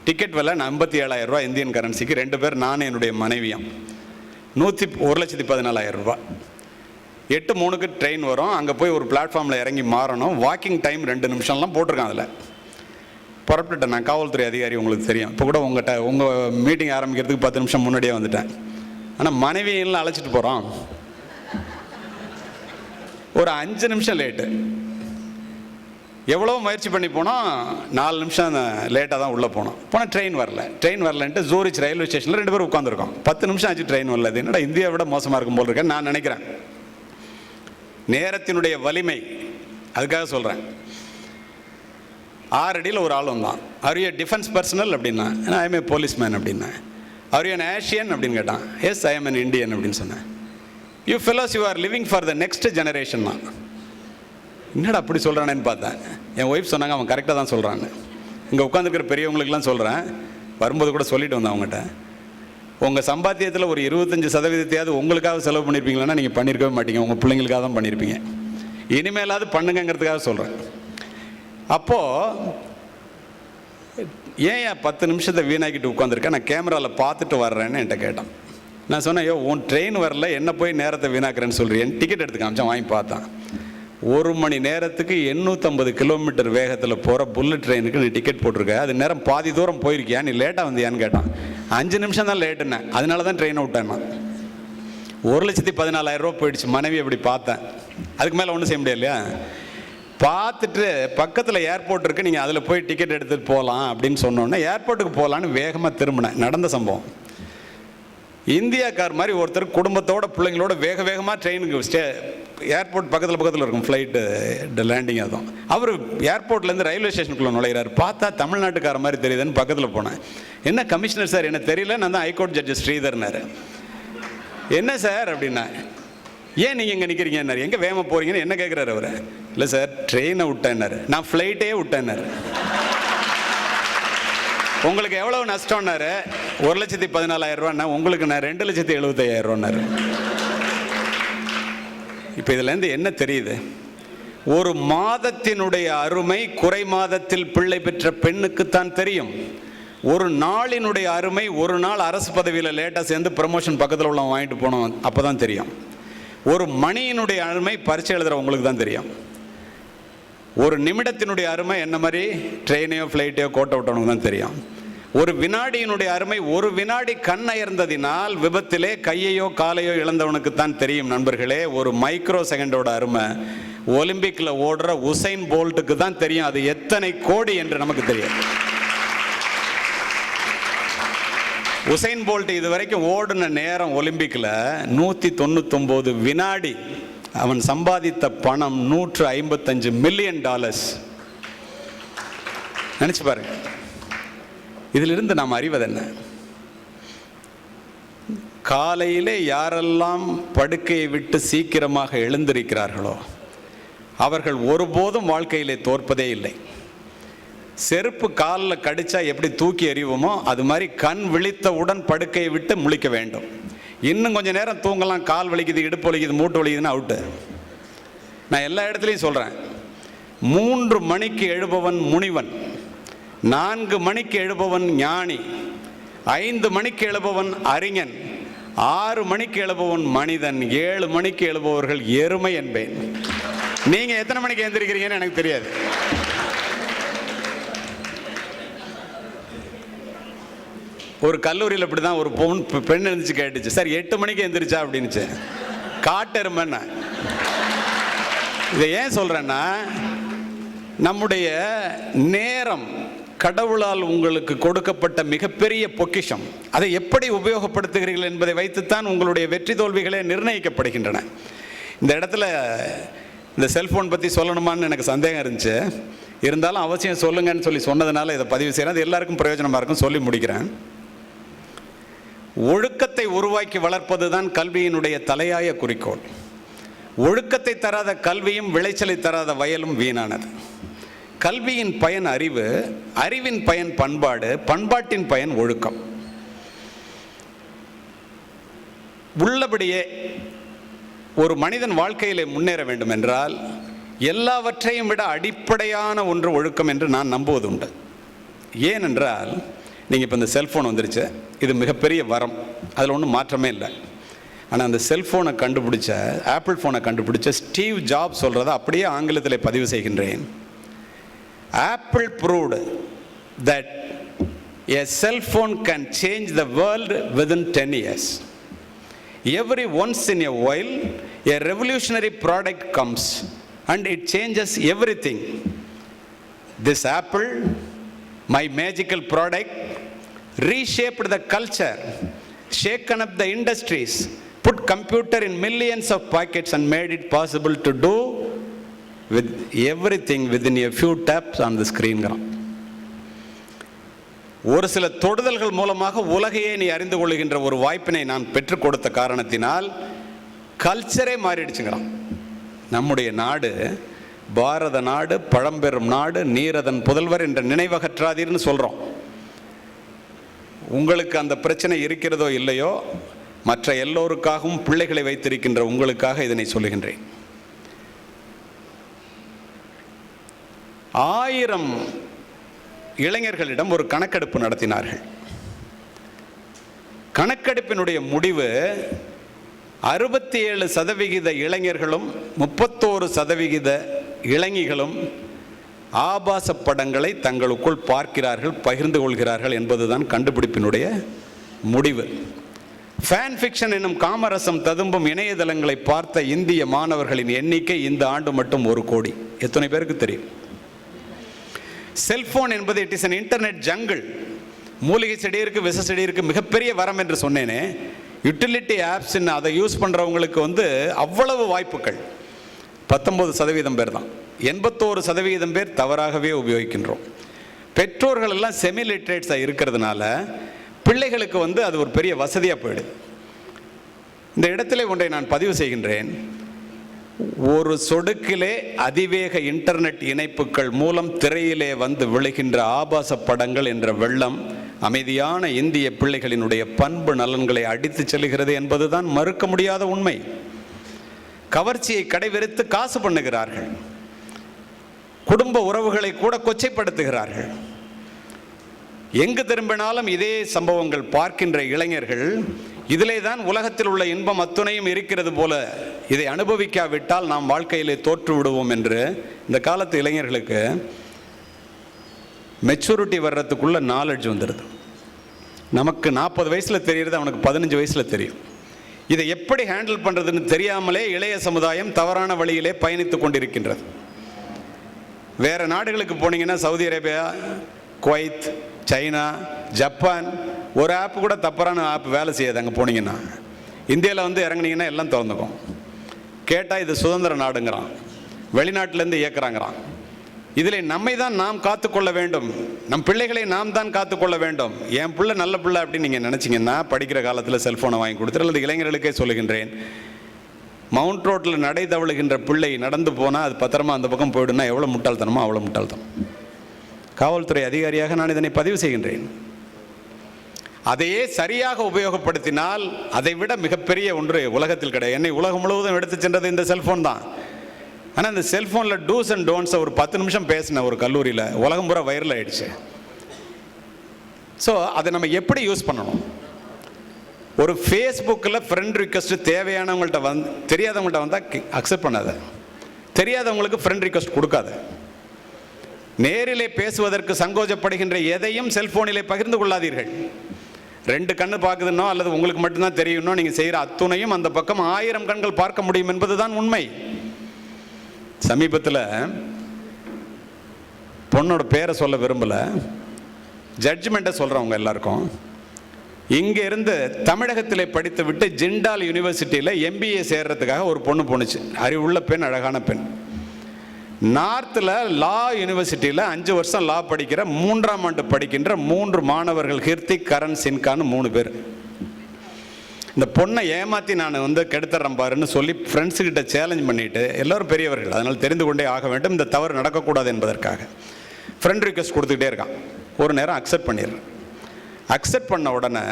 டிக்கெட் விலை 57,000 ரூபா இந்தியன் கரன்சிக்கு. 2 பேர், நான் என்னுடைய மனைவியும். 1,14,000 ரூபா. 8:03 ட்ரெயின் வரும். அங்கே போய் ஒரு பிளாட்ஃபார்மில் இறங்கி மாறணும். வாக்கிங் டைம் 2 நிமிஷம்லாம் போட்டிருக்கான். அதில் புறப்பட்டுட்டேன். நான் காவல்துறை அதிகாரி, உங்களுக்கு தெரியும். இப்போ கூட உங்கள் மீட்டிங் ஆரம்பிக்கிறதுக்கு 10 நிமிஷம் முன்னாடியே வந்துட்டேன். ஆனால் மனைவியெல்லாம் அழைச்சிட்டு போகிறோம். ஒரு 5 நிமிஷம் லேட்டு. எவ்வளோ முயற்சி பண்ணி போனோம், 4 நிமிஷம் லேட்டாக தான் உள்ளே போனோம். போனால் ட்ரெயின் வரலன்ட்டு ஜூரிச் ரயில்வே ஸ்டேஷனில் 2 பேர் உட்காந்துருக்கோம். 10 நிமிஷம் ஆச்சு, ட்ரெயின் வரல. என்னடா இந்தியாவை விட மோசமாக இருக்கும் போல் இருக்கேன்னு நான் நினைக்கிறேன். நேரத்தினுடைய வலிமை, அதுக்காக சொல்கிறேன். 6 அடியில் ஒரு ஆள் வந்தான். ஆர் யூ டிஃபென்ஸ் பர்சனல் அப்படின்னா, ஐ எம் ஏ போலீஸ்மேன் அப்படின்னா. ஆர் யூ அன் ஏஷியன் அப்படின்னு கேட்டான். Yes, I am an Indian அப்படின்னு சொன்னேன். You fellows you are living for the next generation தான். என்னடா அப்படி சொல்கிறானேன்னு பார்த்தேன். என் ஒய்ஃப் சொன்னாங்க, அவன் கரெக்டாக தான் சொல்கிறான்னு. இங்கே உட்காந்துருக்கிற பெரியவங்களுக்குலாம் சொல்கிறேன், வரும்போது கூட சொல்லிட்டு வந்தேன் அவங்ககிட்ட. உங்கள் சம்பாத்தியத்தில் ஒரு 25% உங்களுக்காக செலவு பண்ணியிருப்பீங்களா? நீங்கள் பண்ணியிருக்கவே மாட்டீங்க, உங்கள் பிள்ளைங்களுக்காக தான் பண்ணியிருப்பீங்க. இனிமேலாவது பண்ணுங்கிறதுக்காக சொல்கிறேன். அப்போது ஏன் 10 நிமிஷத்தை வீணாக்கிட்டு உட்காந்துருக்கேன், நான் கேமராவில் பார்த்துட்டு வர்றேன்னு என்கிட்ட கேட்டான். நான் சொன்னேன், ஐயோ உன் ட்ரெயின் வரல, என்ன போய் நேரத்தை வீணாக்குறேன்னு சொல்கிறேன். டிக்கெட் எடுத்து காமிச்சான், வாங்கி பார்த்தான். 1 மணி நேரத்துக்கு 850 கிலோமீட்டர் வேகத்தில் போகிற புல்லட் ட்ரெயினுக்கு நீ டிக்கெட் போட்டிருக்க, அது நேரம் பாதி தூரம் போயிருக்கியா, நீ லேட்டாக வந்தியான்னு கேட்டான். 5 நிமிஷம் தான் லேட்டுன்னேன், அதனால தான் ட்ரெயினை விட்டேன். நான் 1,14,000 ரூபா போயிடுச்சு. மனைவி அப்படி பார்த்தேன், அதுக்கு மேலே ஒன்றும் செய்ய முடியாது இல்லையா. பார்த்துட்டு பக்கத்தில் ஏர்போர்ட் இருக்குது, நீங்கள் அதில் போய் டிக்கெட் எடுத்துகிட்டு போகலாம் அப்படின்னு சொன்னோன்னே ஏர்போர்ட்டுக்கு போகலான்னு வேகமாக திரும்பினேன். நடந்த சம்பவம். இந்தியாக்கார் மாதிரி ஒருத்தர் குடும்பத்தோட பிள்ளைங்களோட வேக வேகமாக ட்ரெயினுக்கு ஏர்போர்ட் பக்கத்தில் இருக்கும் ஃப்ளைட்டு லேண்டிங். அதுவும் அவர் ஏர்போர்ட்லேருந்து ரயில்வே ஸ்டேஷனுக்குள்ளே நுழைகிறார். பார்த்தா தமிழ்நாட்டுக்கார மாதிரி தெரியுதுன்னு பக்கத்தில் போனேன். என்ன கமிஷனர் சார், என்ன தெரியல, நான் தான் ஹைகோர்ட் ஜட்ஜு ஸ்ரீதர்னார். என்ன சார் அப்படின்னா, ஏன் நீங்கள் இங்கே நிற்கிறீங்கன்னாரு. எங்கே வேகமாக போகிறீங்கன்னு என்ன கேட்குறாரு அவர். இல்லை சார் ட்ரெயினை விட்டேன்னாரு. நான் ஃப்ளைட்டே விட்டேன்னாரு. உங்களுக்கு எவ்வளவு நஷ்டம்னாரு. 1,14,000 ரூபான்னா, உங்களுக்கு நான் 2,75,000 ரூபான்னாரு. இப்போ இதுலேருந்து என்ன தெரியுது, ஒரு மாதத்தினுடைய அருமை குறை மாதத்தில் பிள்ளை பெற்ற பெண்ணுக்குத்தான் தெரியும். ஒரு நாளினுடைய அருமை, ஒரு நாள் அரசு பதவியில் லேட்டாக சேர்ந்து ப்ரமோஷன் பக்கத்தில் உள்ள வாங்கிட்டு போனோம் அப்போ தான் தெரியும். ஒரு மணியினுடைய அருமை பரீட்சை எழுதுகிறவங்களுக்கு தான் தெரியும். ஒரு நிமிடத்தினுடைய அருமை என்ன மாதிரி ட்ரெயினையோ ஃப்ளைட்டையோ கோட்டை விட்டவனுக்கு தான் தெரியும். ஒரு வினாடியினுடைய அருமை, ஒரு வினாடி கண் அயர்ந்ததினால் விபத்திலே கையையோ காலையோ இழந்தவனுக்கு தான் தெரியும். நண்பர்களே, ஒரு மைக்ரோ செகண்டோட அருமை ஒலிம்பிக்கில் ஓடுற உசைன் போல்ட்டுக்கு தான் தெரியும். அது எத்தனை கோடி என்று நமக்கு தெரியும். உசைன் போல்ட் இதுவரைக்கும் ஓடின நேரம் ஒலிம்பிக்கில் 199 வினாடி. அவன் சம்பாதித்த பணம் $155 மில்லியன். நினைச்சு பாருங்க. இதிலிருந்து நாம் அறிவது என்ன? காலையிலே யாரெல்லாம் படுக்கையை விட்டு சீக்கிரமாக எழுந்திருக்கிறார்களோ அவர்கள் ஒருபோதும் வாழ்க்கையிலே தோற்பதே இல்லை. செருப்பு காலில் கடிச்சா எப்படி தூக்கி எறிவோமோ அது மாதிரி கண் விழித்தவுடன் படுக்கையை விட்டு முழிக்க வேண்டும். இன்னும் கொஞ்சம் நேரம் தூங்கலாம், கால் வலிக்குது, இடுப்பு வலிக்குது, மூட்டு வலிக்குதுன்னு அவுட்டு. நான் எல்லா இடத்துலையும் சொல்கிறேன், 3 மணிக்கு எழுபவன் முனிவன், 4 மணிக்கு எழுபவன் ஞானி, 5 மணிக்கு எழுபவன் அறிஞன், 6 மணிக்கு எழுபவன் மனிதன், 7 மணிக்கு எழுபவர்கள் எருமை என்பேன். நீங்கள் எத்தனை மணிக்கு எழுந்திருக்கிறீங்கன்னு எனக்கு தெரியாது. ஒரு கல்லூரியில் இப்படி தான் ஒரு பெண் எழுந்துச்சு, கேட்டுச்சு, சார் 8 மணிக்கு எழுந்திரிச்சா அப்படின்னுச்சு. காட்டெருமைன்னு. இதை ஏன் சொல்கிறேன்னா, நம்முடைய நேரம் கடவுளால் உங்களுக்கு கொடுக்கப்பட்ட மிகப்பெரிய பொக்கிஷம். அதை எப்படி உபயோகப்படுத்துகிறீர்கள் என்பதை வைத்துத்தான் உங்களுடைய வெற்றி தோல்விகளே நிர்ணயிக்கப்படுகின்றன. இந்த இடத்துல இந்த செல்ஃபோன் பற்றி சொல்லணுமான்னு எனக்கு சந்தேகம் இருந்துச்சு. இருந்தாலும் அவசியம் சொல்லுங்கன்னு சொல்லி சொன்னதுனால இதை பதிவு செய்கிறேன். அது எல்லாருக்கும் பிரயோஜனமாக இருக்கும், சொல்லி முடிக்கிறேன். ஒழுக்கத்தை உருவாக்கி வளர்ப்பது தான் கல்வியினுடைய தலையாய குறிக்கோள். ஒழுக்கத்தை தராத கல்வியும் விளைச்சலை தராத வயலும் வீணானது. கல்வியின் பயன் அறிவு, அறிவின் பயன் பண்பாடு, பண்பாட்டின் பயன் ஒழுக்கம். உள்ளபடியே ஒரு மனிதன் வாழ்க்கையிலே முன்னேற வேண்டும் என்றால் எல்லாவற்றையும் விட அடிப்படையான ஒன்று ஒழுக்கம் என்று நான் நம்புவது உண்டு. ஏனென்றால், நீங்கள் இப்போ இந்த செல்ஃபோன் வந்துருச்சு, இது மிகப்பெரிய வரம், அதில் ஒன்றும் மாற்றமே இல்லை. ஆனால் அந்த செல்ஃபோனை கண்டுபிடிச்ச, ஆப்பிள் ஃபோனை கண்டுபிடிச்ச ஸ்டீவ் ஜாப்ஸ் சொல்கிறத அப்படியே ஆங்கிலத்தில் பதிவு செய்கின்றேன். Apple proved that a cell phone can change the world within 10 years. Every once in a while, a revolutionary product comes and it changes everything. This Apple, my magical product, reshaped the culture, shaken up the industries, put computer in millions of pockets and made it possible to do with everything within a few taps on the screen. ஒரு சில தொடுதல்கள் மூலமாக உலகையே நீ அறிந்து கொள்கின்ற ஒரு வாய்ப்பினை நான் பெற்றுக் கொடுத்த காரணத்தினால் கல்ச்சரே மாறிடுச்சுங்கிறான். நம்முடைய நாடு பாரத நாடு, பழம்பெரும் நாடு, நீரதன் புதல்வர் என்ற நினைவகற்றாதீர்னு சொல்கிறோம். உங்களுக்கு அந்த பிரச்சனை இருக்கிறதோ இல்லையோ, மற்ற எல்லோருக்காகவும் பிள்ளைகளை வைத்திருக்கின்ற உங்களுக்காக இதனை சொல்லுகின்றேன். 1000 இளைஞர்களிடம் ஒரு கணக்கெடுப்பு நடத்தினார்கள். கணக்கெடுப்பினுடைய முடிவு 67% இளைஞர்களும் 31% இளைஞிகளும் ஆபாச படங்களை தங்களுக்குள் பார்க்கிறார்கள், பகிர்ந்து கொள்கிறார்கள் என்பதுதான் கண்டுபிடிப்பினுடைய முடிவு. ஃபேன் ஃபிக்ஷன் என்னும் காமரசம் ததும்பும் இணையதளங்களை பார்த்த இந்திய மாணவர்களின் எண்ணிக்கை இந்த ஆண்டு மட்டும் 1 கோடி. எத்தனை பேருக்கு தெரியும்? செல்போன் என்பது it is an internet jungle. மூலிகை செடி இருக்கு, விஷ செடி இருக்கு, மிகப்பெரிய வரம் என்று சொன்னேனே. யூட்டிலிட்டி ஆப்ஸ் அதை யூஸ் பண்ணுறவங்களுக்கு அவ்வளவு வாய்ப்புகள். 19% பேர் தான். 81% பேர் தவறாகவே உபயோகிக்கின்றோம். பெற்றோர்கள் எல்லாம் செமி லிட்ரேட்ஸாக இருக்கிறதுனால பிள்ளைகளுக்கு அது ஒரு பெரிய வசதியாக போயிடுது. இந்த இடத்திலே ஒன்றை நான் பதிவு செய்கின்றேன். ஒரு சொடுக்கிலே அதிவேக இன்டர்நெட் இணைப்புகள் மூலம் திரையிலே வந்து விழுகின்ற ஆபாச படங்கள் என்ற வெள்ளம் அமைதியான இந்திய பிள்ளைகளினுடைய பண்பு நலன்களை அடித்து செல்கிறது என்பதுதான் மறுக்க முடியாத உண்மை. கவர்ச்சியை கடைவிரித்து காசு பண்ணுகிறார்கள். குடும்ப உறவுகளை கூட கொச்சைப்படுத்துகிறார்கள். எங்கு திரும்பினாலும் இதே சம்பவங்கள் பார்க்கின்ற இளைஞர்கள் இதிலே தான் உலகத்தில் உள்ள இன்பம் அத்துணையும் இருக்கிறது போல, இதை அனுபவிக்காவிட்டால் நாம் வாழ்க்கையிலே தோற்று விடுவோம் என்று இந்த காலத்து இளைஞர்களுக்கு மெச்சூரிட்டி வர்றதுக்குள்ள நாலேஜ் வந்துடுது. நமக்கு 40 வயசில் தெரிகிறது, அவனுக்கு 15 வயசில் தெரியும். இதை எப்படி ஹேண்டில் பண்ணுறதுன்னு தெரியாமலே இளைய சமுதாயம் தவறான வழியிலே பயணித்து கொண்டிருக்கின்றது. வேறு நாடுகளுக்கு போனீங்கன்னா Saudi Arabia, Kuwait, China, Japan, ஒரு ஆப் கூட தப்பான ஆப் வேலை செய்யாது. அங்கே போனீங்கன்னா இந்தியாவில் இறங்குனீங்கன்னா எல்லாம் திறந்துக்கும். கேட்டால் இது சுதந்திர நாடுங்கிறான், வெளிநாட்டிலேருந்து இயக்குறாங்கிறான். இதில் நம்மை தான் நாம் காத்துக்கொள்ள வேண்டும், நம் பிள்ளைகளை நாம் தான் காத்துக்கொள்ள வேண்டும். என் பிள்ளை நல்ல பிள்ளை அப்படின்னு நீங்கள் நினச்சிங்கன்னா படிக்கிற காலத்தில் செல்ஃபோனை வாங்கி கொடுத்துரு. அல்லது இளைஞர்களுக்கே சொல்லுகின்றேன், மவுண்ட் ரோட்டில் நடை தவழுகின்ற பிள்ளை நடந்து போனால் அது பத்திரமா அந்த பக்கம் போயிடுன்னா எவ்வளோ முட்டாள்தனமோ அவ்வளோ முட்டாள்தனம். காவல்துறை அதிகாரியாக நான் இதனை பதிவு செய்கின்றேன். அதையே சரியாக உபயோகப்படுத்தினால் அதை விட மிகப்பெரிய ஒன்று உலகத்தில் கிடையாது. என்னை உலகம் முழுவதும் எடுத்து சென்றது இந்த செல்ஃபோன் தான். ஆனால் இந்த செல்ஃபோனில் டூஸ் அண்ட் டோன்ட்ஸை ஒரு 10 நிமிஷம் பேசின ஒரு கல்லூரியில் உலகம் பூரா வைரல் ஆகிடுச்சு. ஸோ அதை நம்ம எப்படி யூஸ் பண்ணணும்? ஒரு ஃபேஸ்புக்கில் ஃப்ரெண்ட் ரிக்வெஸ்ட் தேவையானவங்கள்ட்ட தெரியாதவங்கள்ட்ட வந்தால் அக்செப்ட் பண்ணாத, தெரியாதவங்களுக்கு ஃப்ரெண்ட் ரிக்வெஸ்ட் கொடுக்காத. நேரிலே பேசுவதற்கு சங்கோஜப்படுகின்ற எதையும் செல்போனிலே பகிர்ந்து கொள்ளாதீர்கள். 2 கண்ணு பார்க்குதுன்னோ அல்லது உங்களுக்கு மட்டும்தான் தெரியும்னோ நீங்கள் செய்கிற அத்துணையும் அந்த பக்கம் 1000 கண்கள் பார்க்க முடியும் என்பதுதான் உண்மை. சமீபத்தில் பொண்ணோட பேரை சொல்ல விரும்பலை, ஜட்ஜ்மெண்ட்டை சொல்கிறவங்க எல்லாருக்கும், இங்கே இருந்து தமிழகத்திலே படித்து விட்டு ஜிண்டால் யூனிவர்சிட்டியில் MBA சேர்றதுக்காக ஒரு பொண்ணு போணுச்சு. அறிவுள்ள பெண், அழகான பெண். நார்த்தில் லா யூனிவர்சிட்டியில் 5 வருஷம் லா படிக்கிற 3ஆம் ஆண்டு படிக்கின்ற 3 மாணவர்கள், ஹிர்திக், கரண், சின்கான்னு 3 பேர். இந்த பொண்ணை ஏமாற்றி நான் கெடுத்துறேன் பாருன்னு சொல்லி ஃப்ரெண்ட்ஸுக்கிட்ட சேலஞ்ச் பண்ணிவிட்டு, எல்லோரும் பெரியவர்கள் அதனால் தெரிந்து கொண்டே ஆக வேண்டும், இந்த தவறு நடக்கக்கூடாது என்பதற்காக ஃப்ரெண்ட் ரிக்வெஸ்ட் கொடுத்துக்கிட்டே இருக்கான். ஒரு நேரம் அக்செப்ட் பண்ணிடுறேன். அக்செப்ட் பண்ண உடனே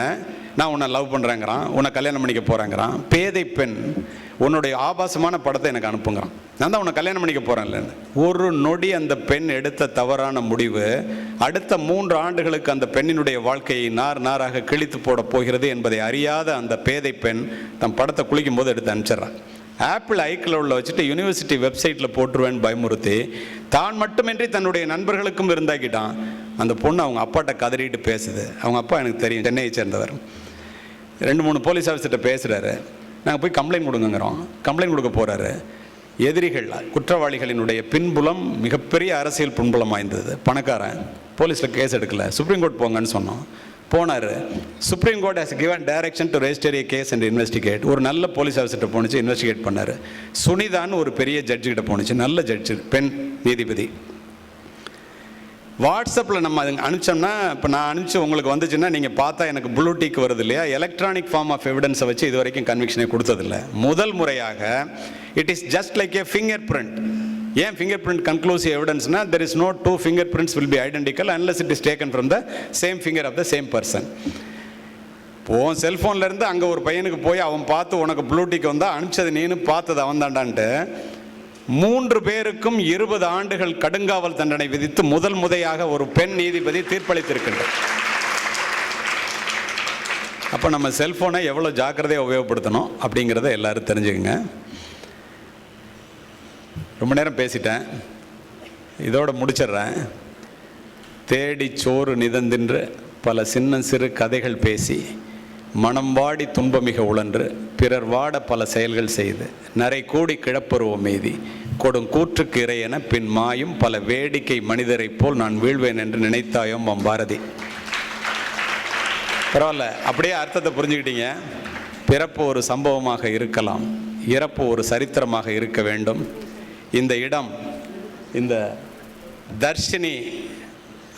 நான் உன்னை லவ் பண்ணுறேங்கிறான், உன்னை கல்யாணம் பண்ணிக்க போகிறேங்கிறான். பேதை பெண், உன்னுடைய ஆபாசமான படத்தை எனக்கு அனுப்புங்கிறான். நான் தான் உன்னை கல்யாணம் பண்ணிக்க போகிறேன்லன்னு. ஒரு நொடி அந்த பெண் எடுத்த தவறான முடிவு அடுத்த 3 ஆண்டுகளுக்கு அந்த பெண்ணினுடைய வாழ்க்கையை நார் நாராக கிழித்து போட போகிறது என்பதை அறியாத அந்த பேதை பெண் தன் படத்தை குளிக்கும் போது எடுத்து அனுப்பிச்சிட்றான். ஆப்பிள் ஐக்ளவுடில் வச்சுட்டு யூனிவர்சிட்டி வெப்சைட்டில் போட்டுருவேன்னு பயமுறுத்தி தான் மட்டுமின்றி தன்னுடைய நண்பர்களுக்கும் இருந்தாக்கிட்டான். அந்த பொண்ணு அவங்க அப்பாட்ட கதறிட்டு பேசுது. அவங்க அப்பா எனக்கு தெரியும், சென்னையை சேர்ந்தவர். 2-3 போலீஸ் ஆஃபீஸர்கிட்ட பேசுகிறாரு. நாங்கள் போய் கம்ப்ளைண்ட் கொடுங்கிறோம். கம்ப்ளைண்ட் கொடுக்க போகிறாரு. எதிரிகள், குற்றவாளிகளினுடைய பின்புலம் மிகப்பெரிய அரசியல் பின்புலம் வாய்ந்தது. பணக்காரன். போலீஸில் கேஸ் எடுக்கலை. சுப்ரீம் கோர்ட் போங்கன்னு சொன்னோம். போனார். Supreme court has given direction to register a case and investigate. ஒரு நல்ல போலீஸ் ஆஃபீஸர்கிட்ட போணுச்சு, இன்வெஸ்டிகேட் பண்ணார். சுனிதான்னு ஒரு பெரிய ஜட்ஜுக்கிட்ட போணுச்சு, நல்ல ஜட்ஜு, பெண் நீதிபதி. வாட்ஸ்அப்பில் நம்ம அது அனுப்பிச்சோம்னா, இப்போ நான் அனுப்பிச்சு உங்களுக்கு வந்துச்சுன்னா நீங்கள் பார்த்தா எனக்கு ப்ளூ டிக் வருது இல்லையா? எலக்ட்ரானிக் ஃபார்ம் ஆஃப் எவிடன்ஸை வச்சு இது வரைக்கும் கன்விக்ஷனே கொடுத்ததில்லை. முதல் முறையாக it is just like a fingerprint. ஏன் ஃபிங்கர் பிரிண்ட் கன்க்ளூசிவ் எவிடன்ஸ்னா, there is no 2 fingerprints will be identical unless it is taken from the same finger of the same person. உன் செல்ஃபோன்லேருந்து அங்கே ஒரு பையனுக்கு போய் அவன் பார்த்து உனக்கு ப்ளூ டிக் வந்தால் அனுப்பிச்சது நீனு பார்த்தது அவன் தாண்டான்ட்டு 3 பேருக்கும் 20 ஆண்டுகள் கடுங்காவல் தண்டனை விதித்து முதல் முறையாக ஒரு பெண் நீதிபதி தீர்ப்பளித்திருக்கின்றார். அப்போ நம்ம செல்ஃபோனை எவ்வளோ ஜாக்கிரதையாக உபயோகப்படுத்தணும் அப்படிங்கிறத எல்லாரும் தெரிஞ்சுக்கங்க. ரொம்ப நேரம் பேசிட்டேன், இதோட முடிச்சிடுறேன். தேடி சோறு நிதந்தின்று பல சின்ன சிறு கதைகள் பேசி மனம் வாடி துன்பமிக உழன்று பிறர் வாட பல செயல்கள் செய்து நரை கூடி கிழப்பருவம் மீதி கொடும் கூற்றுக்கு இறையென பின் மாயும் பல வேடிக்கை மனிதரைப் போல் நான் வீழ்வேன் என்று நினைத்தாயோம் பாரதி. பரவாயில்ல, அப்படியே அர்த்தத்தை புரிஞ்சுக்கிட்டீங்க. பிறப்பு ஒரு சம்பவமாக இருக்கலாம், இறப்பு ஒரு சரித்திரமாக இருக்க வேண்டும். இந்த இடம், இந்த தர்ஷினி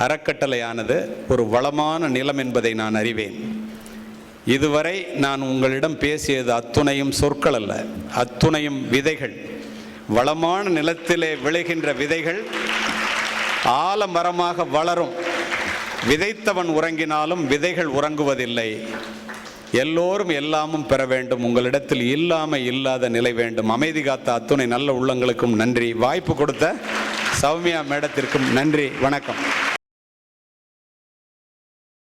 அறக்கட்டளையானது ஒரு வளமான நிலம் என்பதை நான் அறிவேன். இதுவரை நான் உங்களிடம் பேசியது அத்துணையும் சொற்கள் அல்ல, அத்துணையும் விதைகள். வளமான நிலத்திலே விளைகின்ற விதைகள் ஆலமரமாக வளரும். விதைத்தவன் உறங்கினாலும் விதைகள் உறங்குவதில்லை. எல்லோரும் எல்லாமும் பெற வேண்டும். உங்களிடத்தில் இல்லாத நிலை வேண்டும். அமைதி காத்த அத்துணை நல்ல உள்ளங்களுக்கும் நன்றி. வாய்ப்பு கொடுத்த சௌமியா மேடத்திற்கும் நன்றி. வணக்கம்.